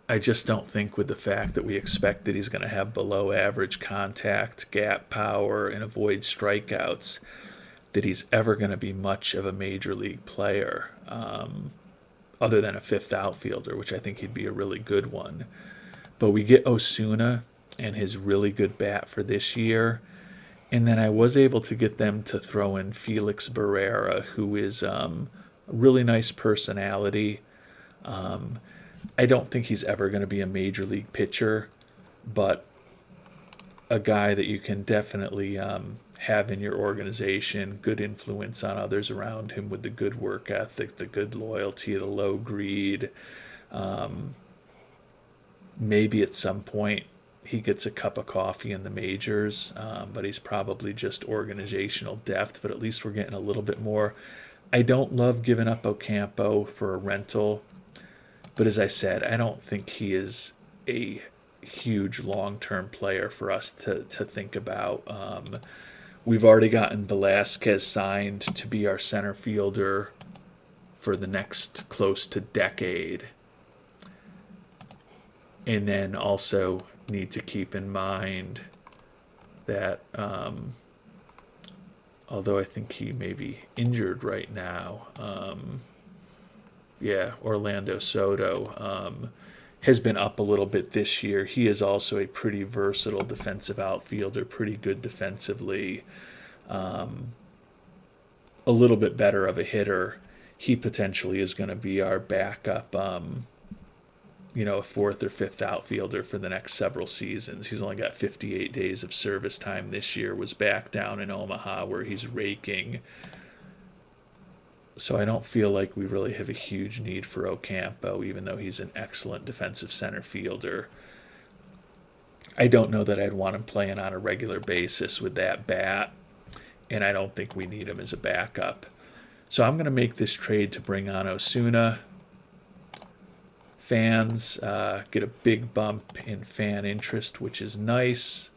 I just don't think, with the fact that we expect that he's going to have below average contact, gap power, and avoid strikeouts, that he's ever going to be much of a major league player, other than a fifth outfielder, which I think he'd be a really good one. But we get Osuna and his really good bat for this year, and then I was able to get them to throw in Felix Barrera, who is a really nice personality. I don't think he's ever going to be a major league pitcher, but a guy that you can definitely have in your organization, good influence on others around him with the good work ethic, the good loyalty, the low greed. Maybe at some point he gets a cup of coffee in the majors, but he's probably just organizational depth, but at least we're getting a little bit more. I don't love giving up Ocampo for a rental, but as I said, I don't think he is a huge long-term player for us to think about. We've already gotten Velasquez signed to be our center fielder for the next close to decade. And then also need to keep in mind that, although I think he may be injured right now, Orlando Soto has been up a little bit this year. He is also a pretty versatile defensive outfielder, pretty good defensively, a little bit better of a hitter. He potentially is going to be our backup, a fourth or fifth outfielder for the next several seasons. He's only got 58 days of service time this year, was back down in Omaha where he's raking. So I don't feel like we really have a huge need for Ocampo, even though he's an excellent defensive center fielder. I don't know that I'd want him playing on a regular basis with that bat, and I don't think we need him as a backup. So I'm going to make this trade to bring on Osuna. Fans get a big bump in fan interest, which is nice.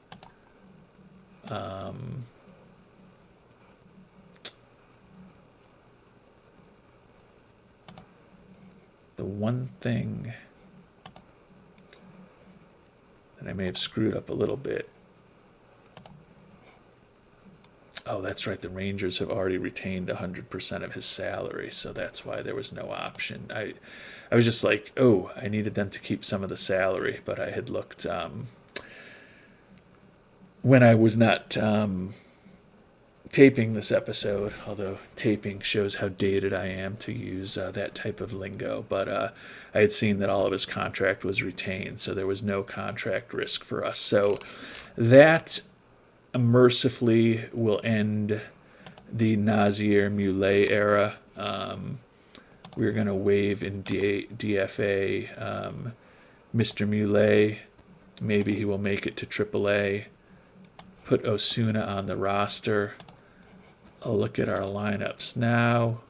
The one thing that I may have screwed up a little bit. Oh, that's right. The Rangers have already retained 100% of his salary, so that's why there was no option. I was just like, I needed them to keep some of the salary, but I had looked when I was not taping this episode, although taping shows how dated I am to use that type of lingo. But I had seen that all of his contract was retained, so there was no contract risk for us. So that mercifully will end the Nazier Muley era. We're going to waive in DFA Mr. Muley. Maybe he will make it to AAA. Put Osuna on the roster. I'll look at our lineups now.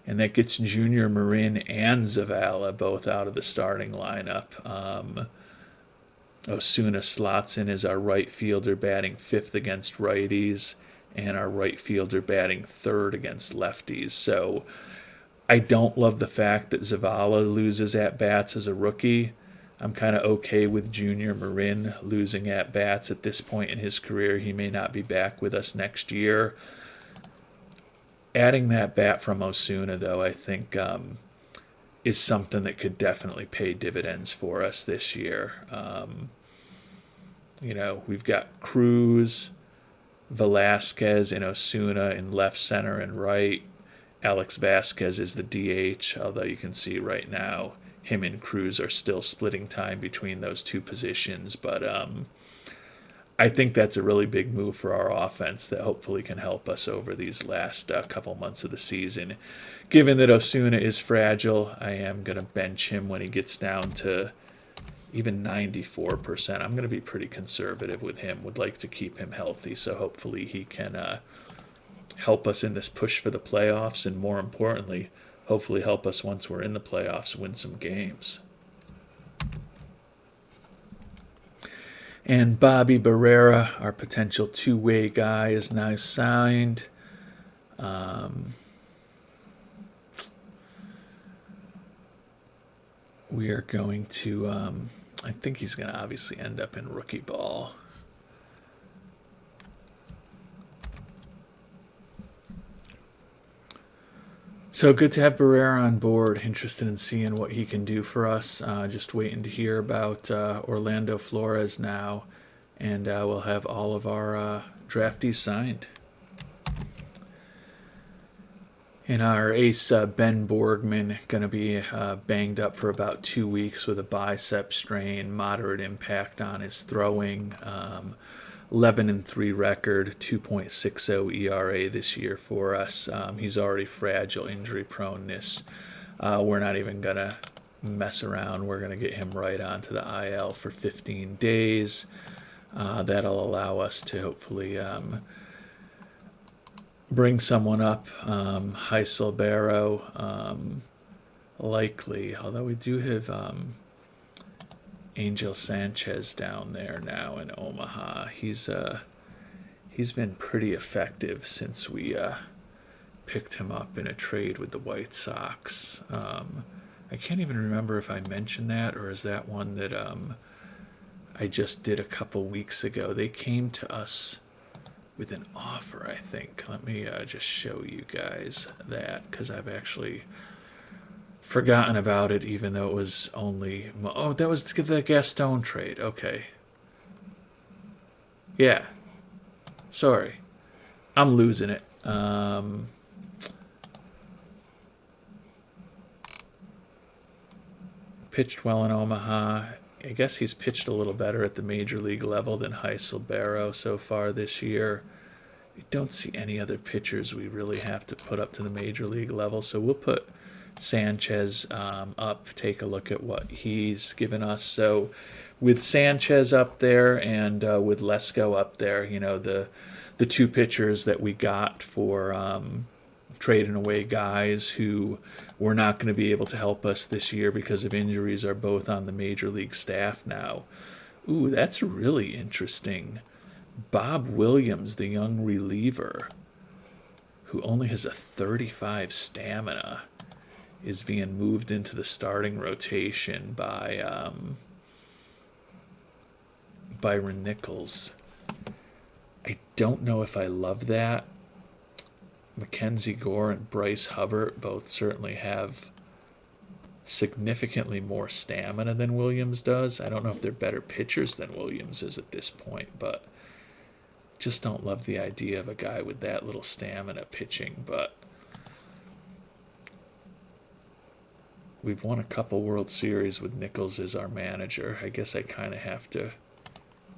And that gets Junior, Marin, and Zavala both out of the starting lineup. Osuna slots in as our right fielder, batting 5th against righties, and our right fielder batting 3rd against lefties. So I don't love the fact that Zavala loses at-bats as a rookie. I'm kind of okay with Junior Marin losing at-bats at this point in his career. He may not be back with us next year. Adding that bat from Osuna, though, I think is something that could definitely pay dividends for us this year. We've got Cruz, Velasquez, and Osuna in left, center, and right. Alex Vasquez is the DH, although you can see right now him and Cruz are still splitting time between those two positions. But I think that's a really big move for our offense that hopefully can help us over these last couple months of the season. Given that Osuna is fragile, I am going to bench him when he gets down to even 94%. I'm going to be pretty conservative with him. Would like to keep him healthy, so hopefully he can help us in this push for the playoffs, and more importantly, hopefully help us once we're in the playoffs win some games. And Bobby Barrera, our potential two-way guy, is now signed. We are going to, I think he's going to obviously end up in rookie ball. So good to have Barrera on board. Interested in seeing what he can do for us. Just waiting to hear about Orlando Flores now. And we'll have all of our draftees signed. And our ace, Ben Borgman, going to be banged up for about 2 weeks with a bicep strain, moderate impact on his throwing. 11-3 record, 2.60 ERA this year for us. He's already fragile, injury proneness. We're not even going to mess around. We're going to get him right onto the IL for 15 days. That'll allow us to hopefully bring someone up. Heiselberro, likely, although we do have Angel Sanchez down there now in Omaha. He's been pretty effective since we picked him up in a trade with the White Sox. I can't even remember if I mentioned that, or is that one that I just did a couple weeks ago. They came to us with an offer, I think. Let me just show you guys that, because I've actually forgotten about it, even though it was only... Oh, that was the Gaston trade. Okay. Yeah. Sorry. I'm losing it. Pitched well in Omaha. I guess he's pitched a little better at the major league level than Heiselberro so far this year. We don't see any other pitchers we really have to put up to the major league level, so we'll put Sanchez up, take a look at what he's given us. So with Sanchez up there and with Lesko up there, the two pitchers that we got for trading away guys who were not going to be able to help us this year because of injuries are both on the major league staff now. Ooh, that's really interesting. Bob Williams, the young reliever, who only has a 35 stamina, is being moved into the starting rotation by Byron Nichols. I don't know if I love that. Mackenzie Gore and Bryce Hubbard both certainly have significantly more stamina than Williams does. I don't know if they're better pitchers than Williams is at this point, but just don't love the idea of a guy with that little stamina pitching, but we've won a couple World Series with Nichols as our manager. I guess I kind of have to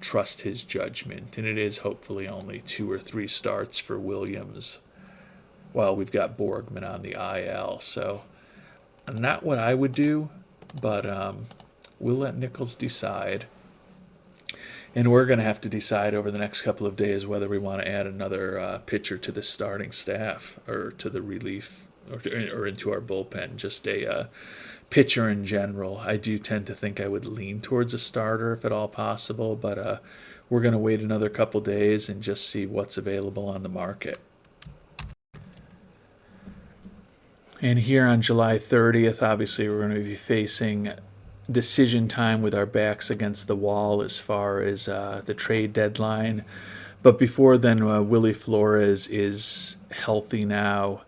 trust his judgment, and it is hopefully only 2 or 3 starts for Williams while we've got Borgman on the IL. So not what I would do, but we'll let Nichols decide. And we're going to have to decide over the next couple of days whether we want to add another pitcher to the starting staff or to the relief or into our bullpen, just a pitcher in general. I do tend to think I would lean towards a starter if at all possible, but we're going to wait another couple days and just see what's available on the market. And here on July 30th, obviously we're going to be facing decision time with our backs against the wall as far as the trade deadline. But before then, Willie Flores is healthy now.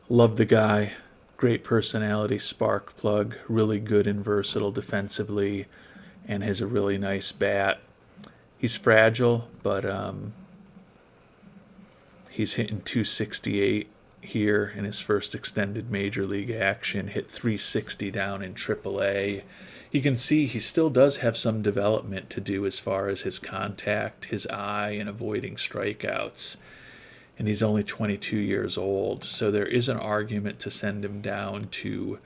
Love the guy. Great personality, spark plug, really good and versatile defensively, and has a really nice bat. He's fragile, but he's hitting 268 here in his first extended major league action, hit 360 down in AAA. You can see he still does have some development to do as far as his contact, his eye, and avoiding strikeouts. And he's only 22 years old, so there is an argument to send him down to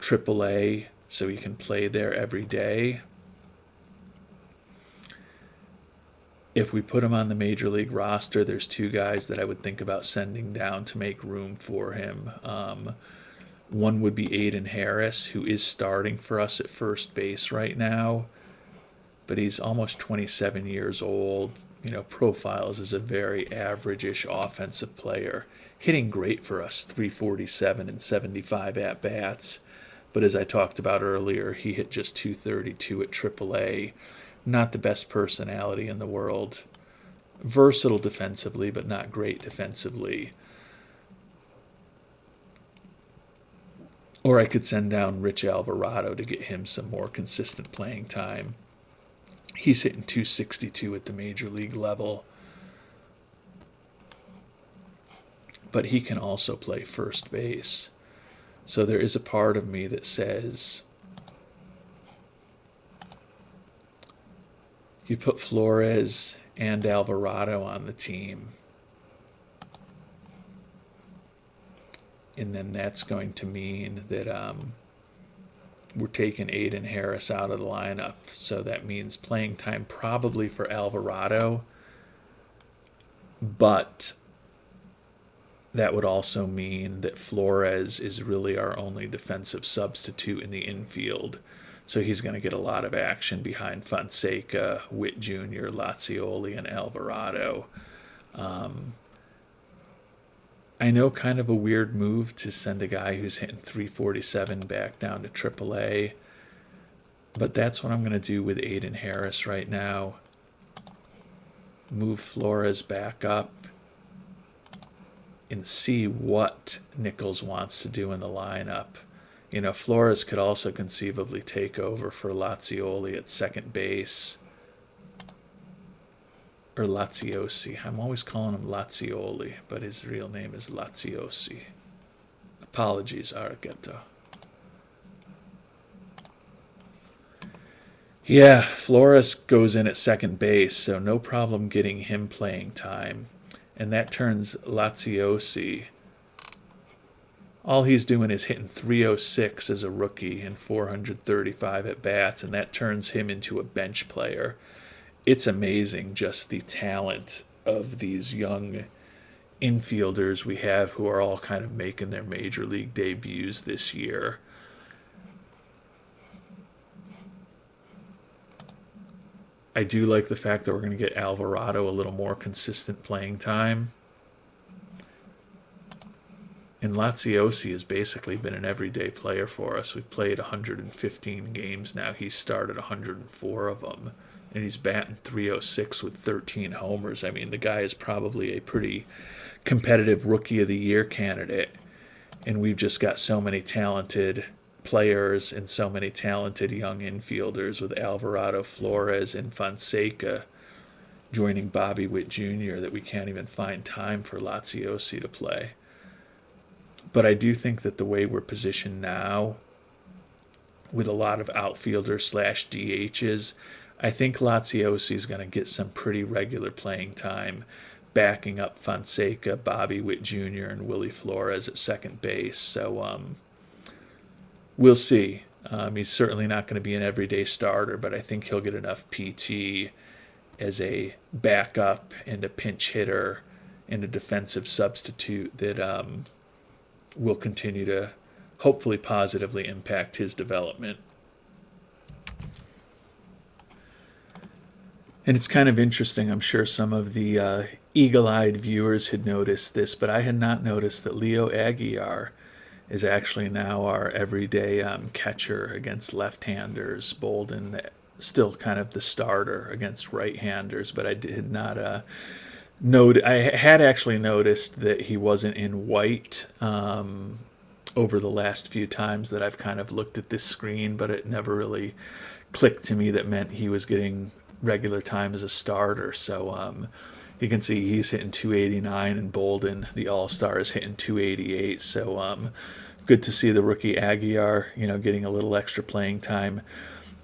AAA so he can play there every day. If we put him on the Major League roster, there's 2 guys that I would think about sending down to make room for him. One would be Aiden Harris, who is starting for us at first base right now, but he's almost 27 years old. Profiles as a very average-ish offensive player, hitting great for us, 347 and 75 at-bats. But as I talked about earlier, he hit just 232 at AAA. Not the best personality in the world. Versatile defensively, but not great defensively. Or I could send down Rich Alvarado to get him some more consistent playing time. He's hitting 262 at the major league level. But he can also play first base. So there is a part of me that says you put Flores and Alvarado on the team, and then that's going to mean that we're taking Aiden Harris out of the lineup. So that means playing time probably for Alvarado, but that would also mean that Flores is really our only defensive substitute in the infield. So he's going to get a lot of action behind Fonseca, Whit Jr., Lazioli, and Alvarado. I know, kind of a weird move to send a guy who's hitting 347 back down to AAA, but that's what I'm going to do with Aiden Harris right now. Move Flores back up and see what Nichols wants to do in the lineup. Flores could also conceivably take over for Lazioli at second base. Or Laziosi. I'm always calling him Lazioli, but his real name is Laziosi. Apologies, Arigato. Yeah, Flores goes in at second base, so no problem getting him playing time. And that turns Laziosi. All he's doing is hitting 306 as a rookie and 435 at-bats, and that turns him into a bench player. It's amazing just the talent of these young infielders we have who are all kind of making their major league debuts this year. I do like the fact that we're going to get Alvarado a little more consistent playing time. And Laziosi has basically been an everyday player for us. We've played 115 games now. He's started 104 of them. And he's batting 306 with 13 homers. I mean, the guy is probably a pretty competitive Rookie of the Year candidate. And we've just got so many talented players and so many talented young infielders with Alvarado, Flores, and Fonseca. joining Bobby Whit Jr. that we can't even find time for Laziosi to play. But I do think that the way we're positioned now, with a lot of outfielders / DHs, I think Laziosi is going to get some pretty regular playing time, backing up Fonseca, Bobby Whit Jr., and Willie Flores at second base. So we'll see. He's certainly not going to be an everyday starter, but I think he'll get enough PT as a backup and a pinch hitter and a defensive substitute that will continue to hopefully positively impact his development. And it's kind of interesting. I'm sure some of the eagle-eyed viewers had noticed this, but I had not noticed that Leo Aguiar is actually now our everyday catcher against left-handers. Bolden still kind of the starter against right-handers, but I did not I had actually noticed that he wasn't in white over the last few times that I've kind of looked at this screen, but it never really clicked to me that meant he was getting regular time as a starter. So you can see he's hitting 289, and Bolden, the all-star, is hitting 288. So good to see the rookie Aguiar, getting a little extra playing time.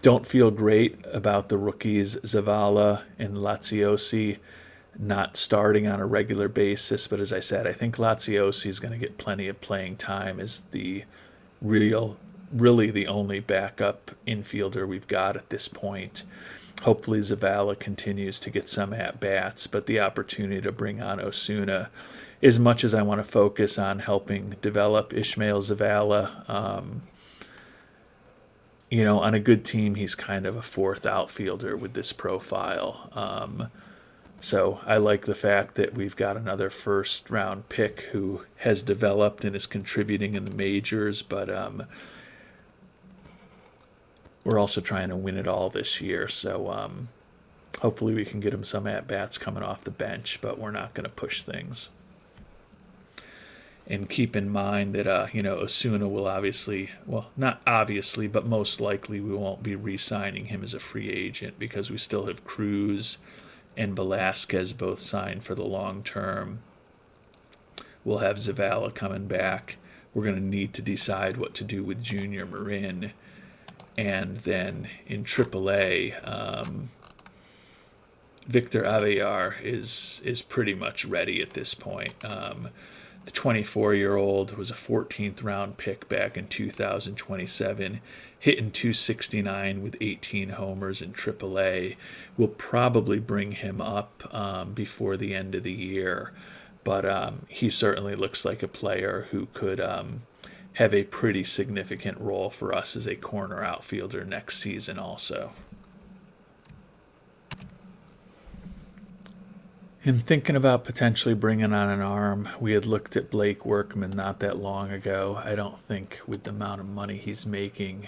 Don't feel great about the rookies Zavala and Laziosi not starting on a regular basis, but as I said, I think Laziosi is going to get plenty of playing time as the really the only backup infielder we've got at this point. Hopefully Zavala continues to get some at-bats, but the opportunity to bring on Osuna, as much as I want to focus on helping develop Ishmael Zavala, on a good team, he's kind of a fourth outfielder with this profile. So I like the fact that we've got another first-round pick who has developed and is contributing in the majors, but we're also trying to win it all this year. So hopefully we can get him some at-bats coming off the bench, but we're not going to push things. And keep in mind that, Osuna will not obviously, but most likely we won't be re-signing him as a free agent because we still have Cruz and Velasquez both signed for the long term. We'll have Zavala coming back. We're going to need to decide what to do with Junior Marin. And then in AAA, Victor Aguiar is pretty much ready at this point. The 24-year-old was a 14th round pick back in 2027, hitting 269 with 18 homers in AAA. We'll probably bring him up before the end of the year, but he certainly looks like a player who could have a pretty significant role for us as a corner outfielder next season also. In thinking about potentially bringing on an arm, we had looked at Blake Workman not that long ago. I don't think with the amount of money he's making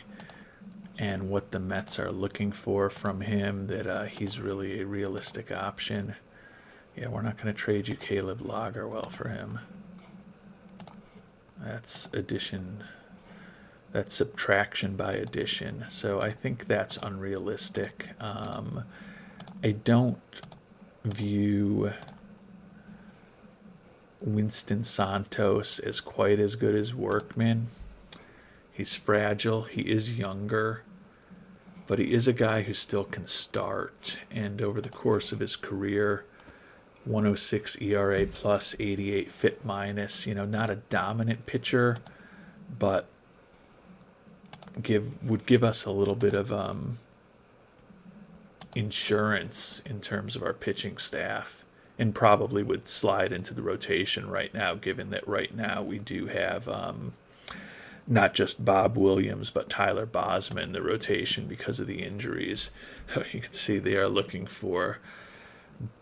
and what the Mets are looking for from him that he's really a realistic option. Yeah, we're not going to trade you Caleb Lagerwell for him. That's addition. That's subtraction by addition. So I think that's unrealistic. I don't view Winston Santos as quite as good as Workman. He's fragile. He is younger, but he is a guy who still can start. And over the course of his career, 106 ERA plus, 88 FIP minus. Not a dominant pitcher, but would give us a little bit of insurance in terms of our pitching staff, and probably would slide into the rotation right now, given that right now we do have not just Bob Williams, but Tyler Bosman in the rotation because of the injuries. You can see they are looking for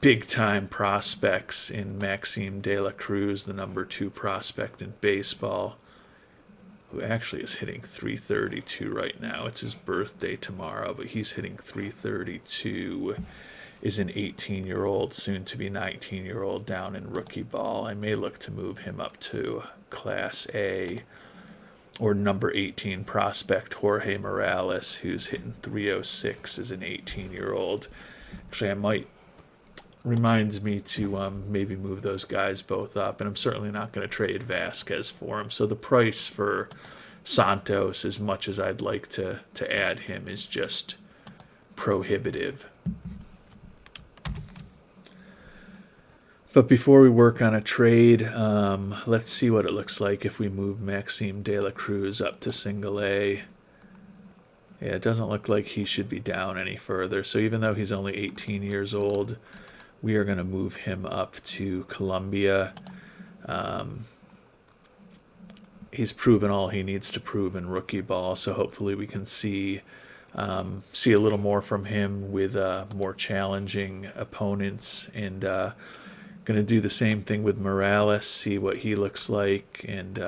big-time prospects in Maxime De La Cruz, the number 2 prospect in baseball, who actually is hitting 332 right now. It's his birthday tomorrow, but he's hitting 332, is an 18-year-old, soon-to-be 19-year-old down in rookie ball. I may look to move him up to Class A. Or number 18 prospect Jorge Morales, who's hitting 306 as an 18-year-old. Actually, I might reminds me to maybe move those guys both up, and I'm certainly not going to trade Vasquez for him. So the price for Santos, as much as I'd like to add him, is just prohibitive. But before we work on a trade, let's see what it looks like if we move Maxime De La Cruz up to single A. Yeah, it doesn't look like he should be down any further. So even though he's only 18 years old, we are going to move him up to Colombia. He's proven all he needs to prove in rookie ball, so hopefully we can see a little more from him with more challenging opponents, and going to do the same thing with Morales, see what he looks like, and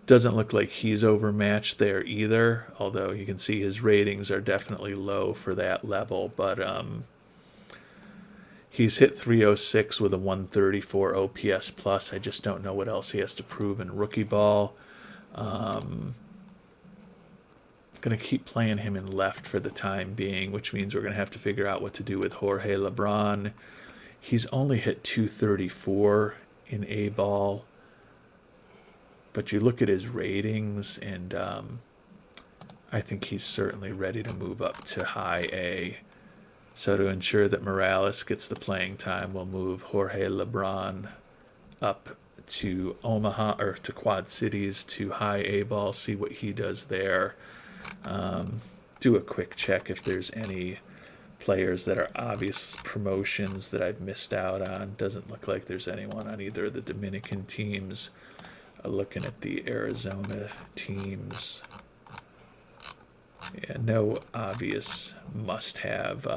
doesn't look like he's overmatched there either, although you can see his ratings are definitely low for that level, but he's hit 306 with a 134 OPS plus. I just don't know what else he has to prove in rookie ball. Going to keep playing him in left for the time being, which means we're going to have to figure out what to do with Jorge Labrum. He's only hit 234 in A ball, but you look at his ratings, and I think he's certainly ready to move up to high A. So to ensure that Morales gets the playing time, we'll move Jorge Labrum up to Omaha, or to Quad Cities, to high A ball, see what he does there. Do a quick check if there's any players that are obvious promotions that I've missed out on. Doesn't look like there's anyone on either of the Dominican teams. Looking at the Arizona teams, yeah, no obvious must-have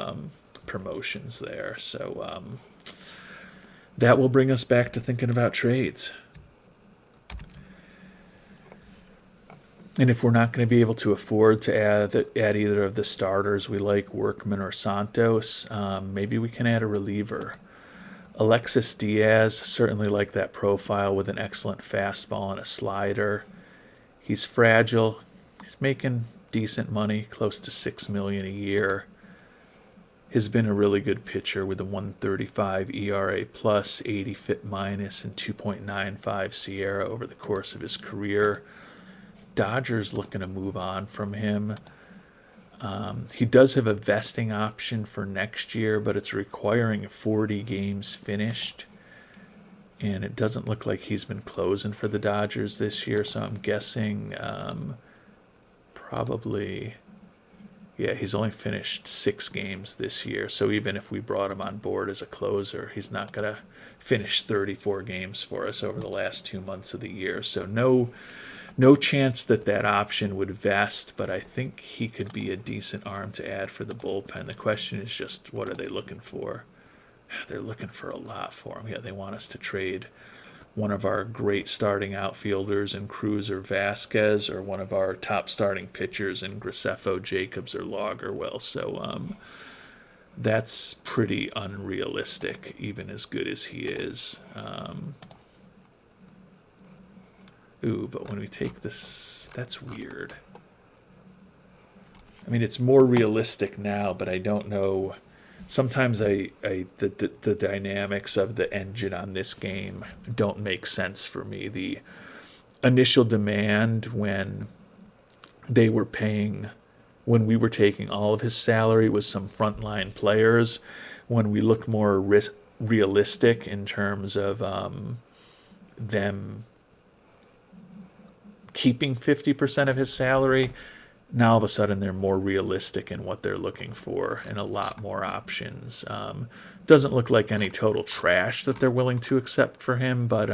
promotions there. So that will bring us back to thinking about trades. And if we're not going to be able to afford to add either of the starters we like, Workman or Santos, maybe we can add a reliever. Alexis Diaz, certainly like that profile with an excellent fastball and a slider. He's fragile. He's making decent money, close to $6 million a year. Has been a really good pitcher with a 135 ERA plus, 80 FIP minus, and 2.95 SIERA over the course of his career. Dodgers looking to move on from him. He does have a vesting option for next year, but it's requiring 40 games finished. And it doesn't look like he's been closing for the Dodgers this year, so I'm guessing probably, yeah, he's only finished 6 games this year. So even if we brought him on board as a closer, he's not going to finish 34 games for us over the last 2 months of the year. So no chance that option would vest, but I think he could be a decent arm to add for the bullpen. The question is just, what are they looking for? They're looking for a lot for him. Yeah, they want us to trade one of our great starting outfielders in Cruz or Vasquez, or one of our top starting pitchers in Graceffo, Jacobs, or Lagerwell. So that's pretty unrealistic, even as good as he is. But when we take this, that's weird. I mean, it's more realistic now, but I don't know. Sometimes the dynamics of the engine on this game don't make sense for me. The initial demand when we were taking all of his salary was some frontline players. When we look more realistic in terms of them keeping 50% of his salary, now all of a sudden they're more realistic in what they're looking for and a lot more options. Doesn't look like any total trash that they're willing to accept for him, but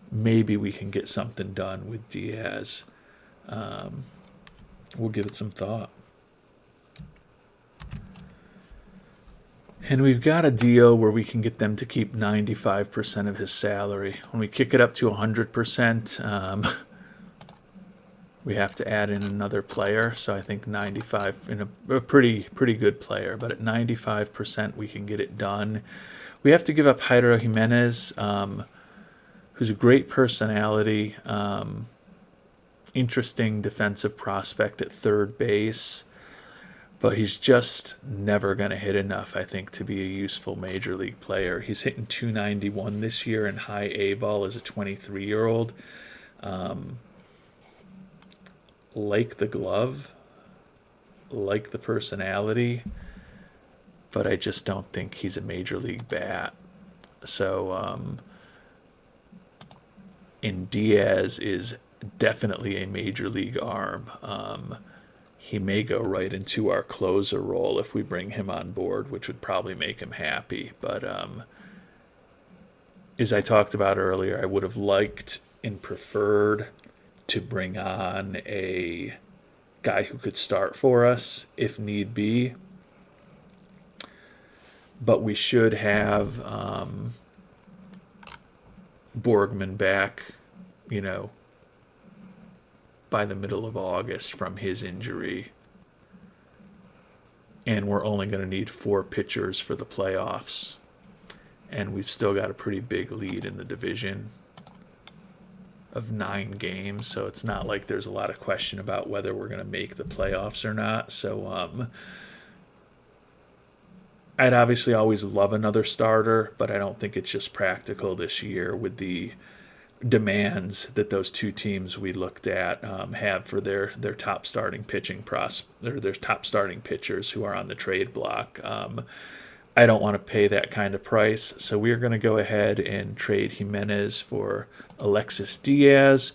maybe we can get something done with Diaz. We'll give it some thought. And we've got a deal where we can get them to keep 95% of his salary. When we kick it up to 100%, we have to add in another player, so I think 95 in a pretty good player, but at 95% we can get it done. We have to give up Jairo Jimenez, who's a great personality, interesting defensive prospect at third base. but he's just never going to hit enough, I think, to be a useful major league player. He's hitting 291 this year in high A ball as a 23-year-old. Like the glove, like the personality, but I just don't think he's a major league bat. So, and Diaz is definitely a major league arm. He may go right into our closer role if we bring him on board, which would probably make him happy. But as I talked about earlier, I would have liked and preferred to bring on a guy who could start for us if need be. But we should have Borgman back, by the middle of August from his injury. And we're only going to need 4 pitchers for the playoffs. And we've still got a pretty big lead in the division of 9 games. So it's not like there's a lot of question about whether we're going to make the playoffs or not. So I'd obviously always love another starter, but I don't think it's just practical this year with the demands that those 2 teams we looked at have for their top starting their top starting pitchers who are on the trade block. I don't want to pay that kind of price, so we're going to go ahead and trade Jimenez for Alexis Diaz.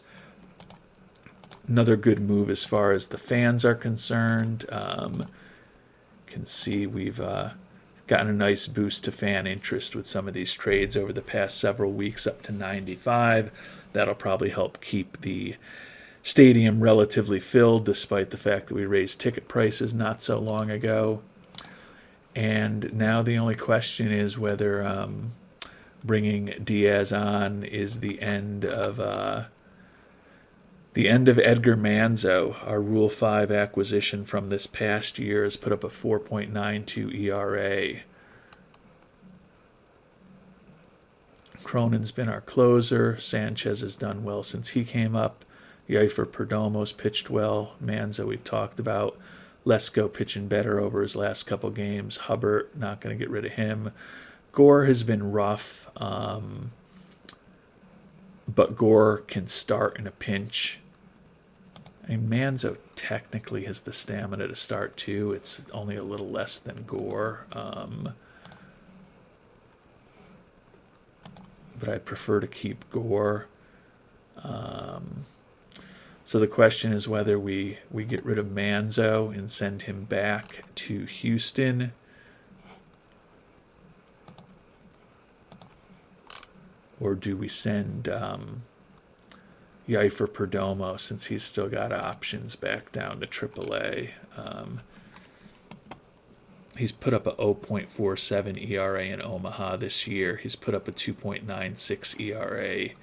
Another good move as far as the fans are concerned. Can see we've gotten a nice boost to fan interest with some of these trades over the past several weeks, up to 95. That'll probably help keep the stadium relatively filled, despite the fact that we raised ticket prices not so long ago. And now the only question is whether bringing Diaz on is the end of Edgar Manzo. Our Rule 5 acquisition from this past year has put up a 4.92 ERA. Cronin's been our closer. Sanchez has done well since he came up. Yeifer Perdomo's pitched well. Manzo we've talked about. Lesko pitching better over his last couple games. Hubbard, not going to get rid of him. Gore has been rough, but Gore can start in a pinch. I mean, Manzo technically has the stamina to start too. It's only a little less than Gore. But I prefer to keep Gore. So the question is whether we get rid of Manzo and send him back to Houston, or do we send Yeifer Perdomo, since he's still got options, back down to AAA. He's put up a 0.47 ERA in Omaha this year. He's put up a 2.96 ERA.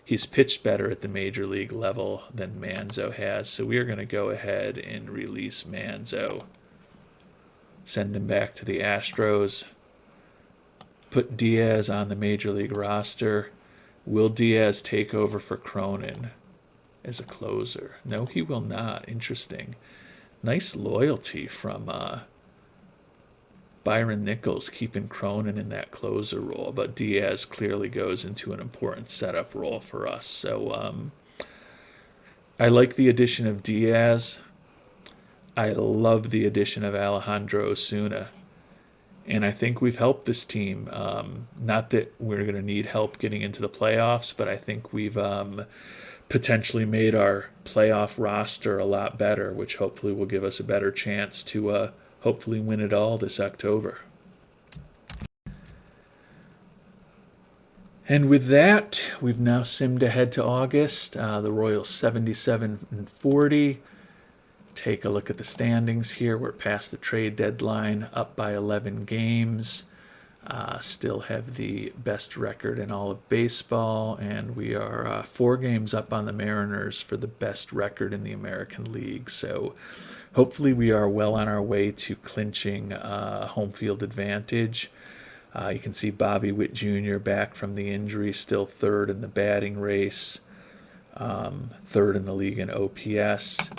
He's pitched better at the major league level than Manzo has, so we are going to go ahead and release Manzo. Send him back to the Astros. Put Diaz on the major league roster. Will Diaz take over for Cronin as a closer? No, he will not. Interesting. Nice loyalty from Byron Nichols, keeping Cronin in that closer role, but Diaz clearly goes into an important setup role for us. So I like the addition of Diaz. I love the addition of Alejandro Osuna. And I think we've helped this team. Not that we're going to need help getting into the playoffs, but I think we've potentially made our playoff roster a lot better, which hopefully will give us a better chance to hopefully win it all this October. And with that, we've now simmed ahead to August. The Royals 77-40. Take a look at the standings here. We're past the trade deadline, up by 11 games. Still have the best record in all of baseball, and we are 4 games up on the Mariners for the best record in the American League. So hopefully we are well on our way to clinching home field advantage. You can see Bobby Whit Jr. back from the injury, still 3rd in the batting race, 3rd in the league in OPS.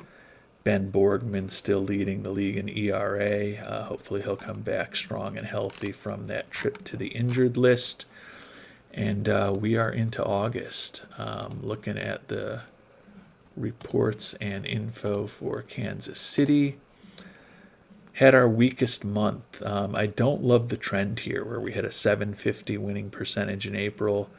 Ben Borgman still leading the league in ERA. Hopefully he'll come back strong and healthy from that trip to the injured list. And we are into August. Looking at the reports and info for Kansas City. Had our weakest month. I don't love the trend here where we had a 750 winning percentage in April,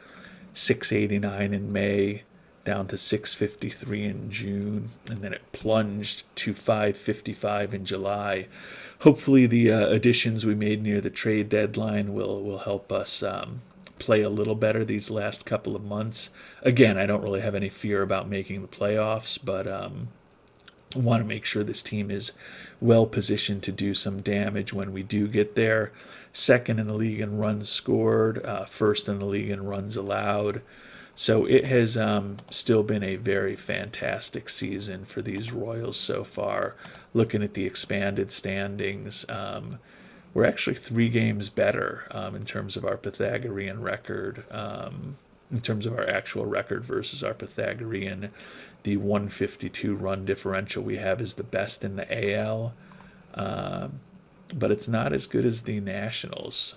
689 in May, down to 653 in June, and then it plunged to 555 in July. Hopefully the additions we made near the trade deadline will help us play a little better these last couple of months. Again, I don't really have any fear about making the playoffs, but want to make sure this team is well positioned to do some damage when we do get there. Second in the league in runs scored, first in the league in runs allowed. So it has still been a very fantastic season for these Royals so far. Looking at the expanded standings, we're actually 3 games better in terms of our Pythagorean record, in terms of our actual record versus our Pythagorean. The 152 run differential we have is the best in the AL, but it's not as good as the Nationals.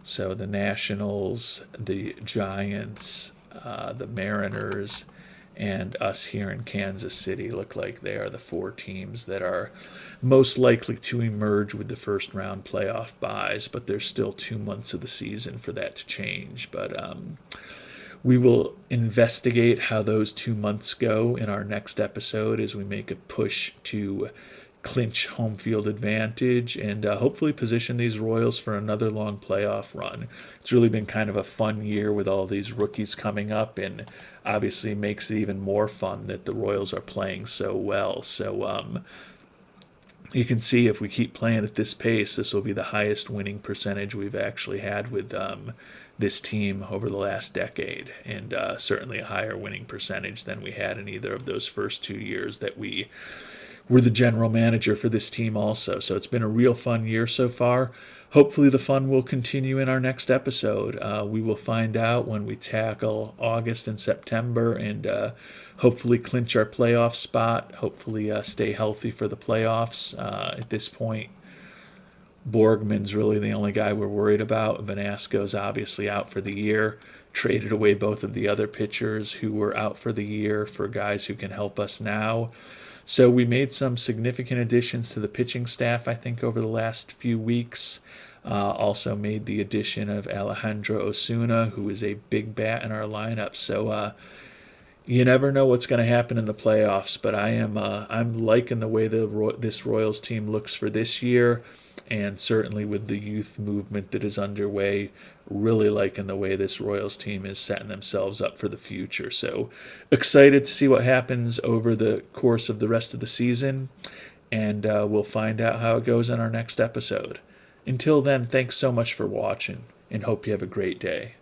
So the Nationals, the Giants, the Mariners, and us here in Kansas City look like they are the 4 teams that are most likely to emerge with the first round playoff byes, but there's still 2 months of the season for that to change. But we will investigate how those 2 months go in our next episode as we make a push to clinch home field advantage and hopefully position these Royals for another long playoff run. It's really been kind of a fun year with all these rookies coming up, and obviously makes it even more fun that the Royals are playing so well. So you can see if we keep playing at this pace, this will be the highest winning percentage we've actually had with this team over the last decade, and certainly a higher winning percentage than we had in either of those first 2 years that we were the general manager for this team also. So it's been a real fun year so far. Hopefully the fun will continue in our next episode. We will find out when we tackle August and September and hopefully clinch our playoff spot, hopefully stay healthy for the playoffs. At this point, Borgman's really the only guy we're worried about. Vanasco's obviously out for the year. Traded away both of the other pitchers who were out for the year for guys who can help us now. So we made some significant additions to the pitching staff, I think, over the last few weeks. Also made the addition of Alejandro Osuna, who is a big bat in our lineup. So you never know what's going to happen in the playoffs, but I'm liking the way this Royals team looks for this year, and certainly with the youth movement that is underway, really liking the way this Royals team is setting themselves up for the future. So excited to see what happens over the course of the rest of the season, and we'll find out how it goes in our next episode. Until then, thanks so much for watching, and hope you have a great day.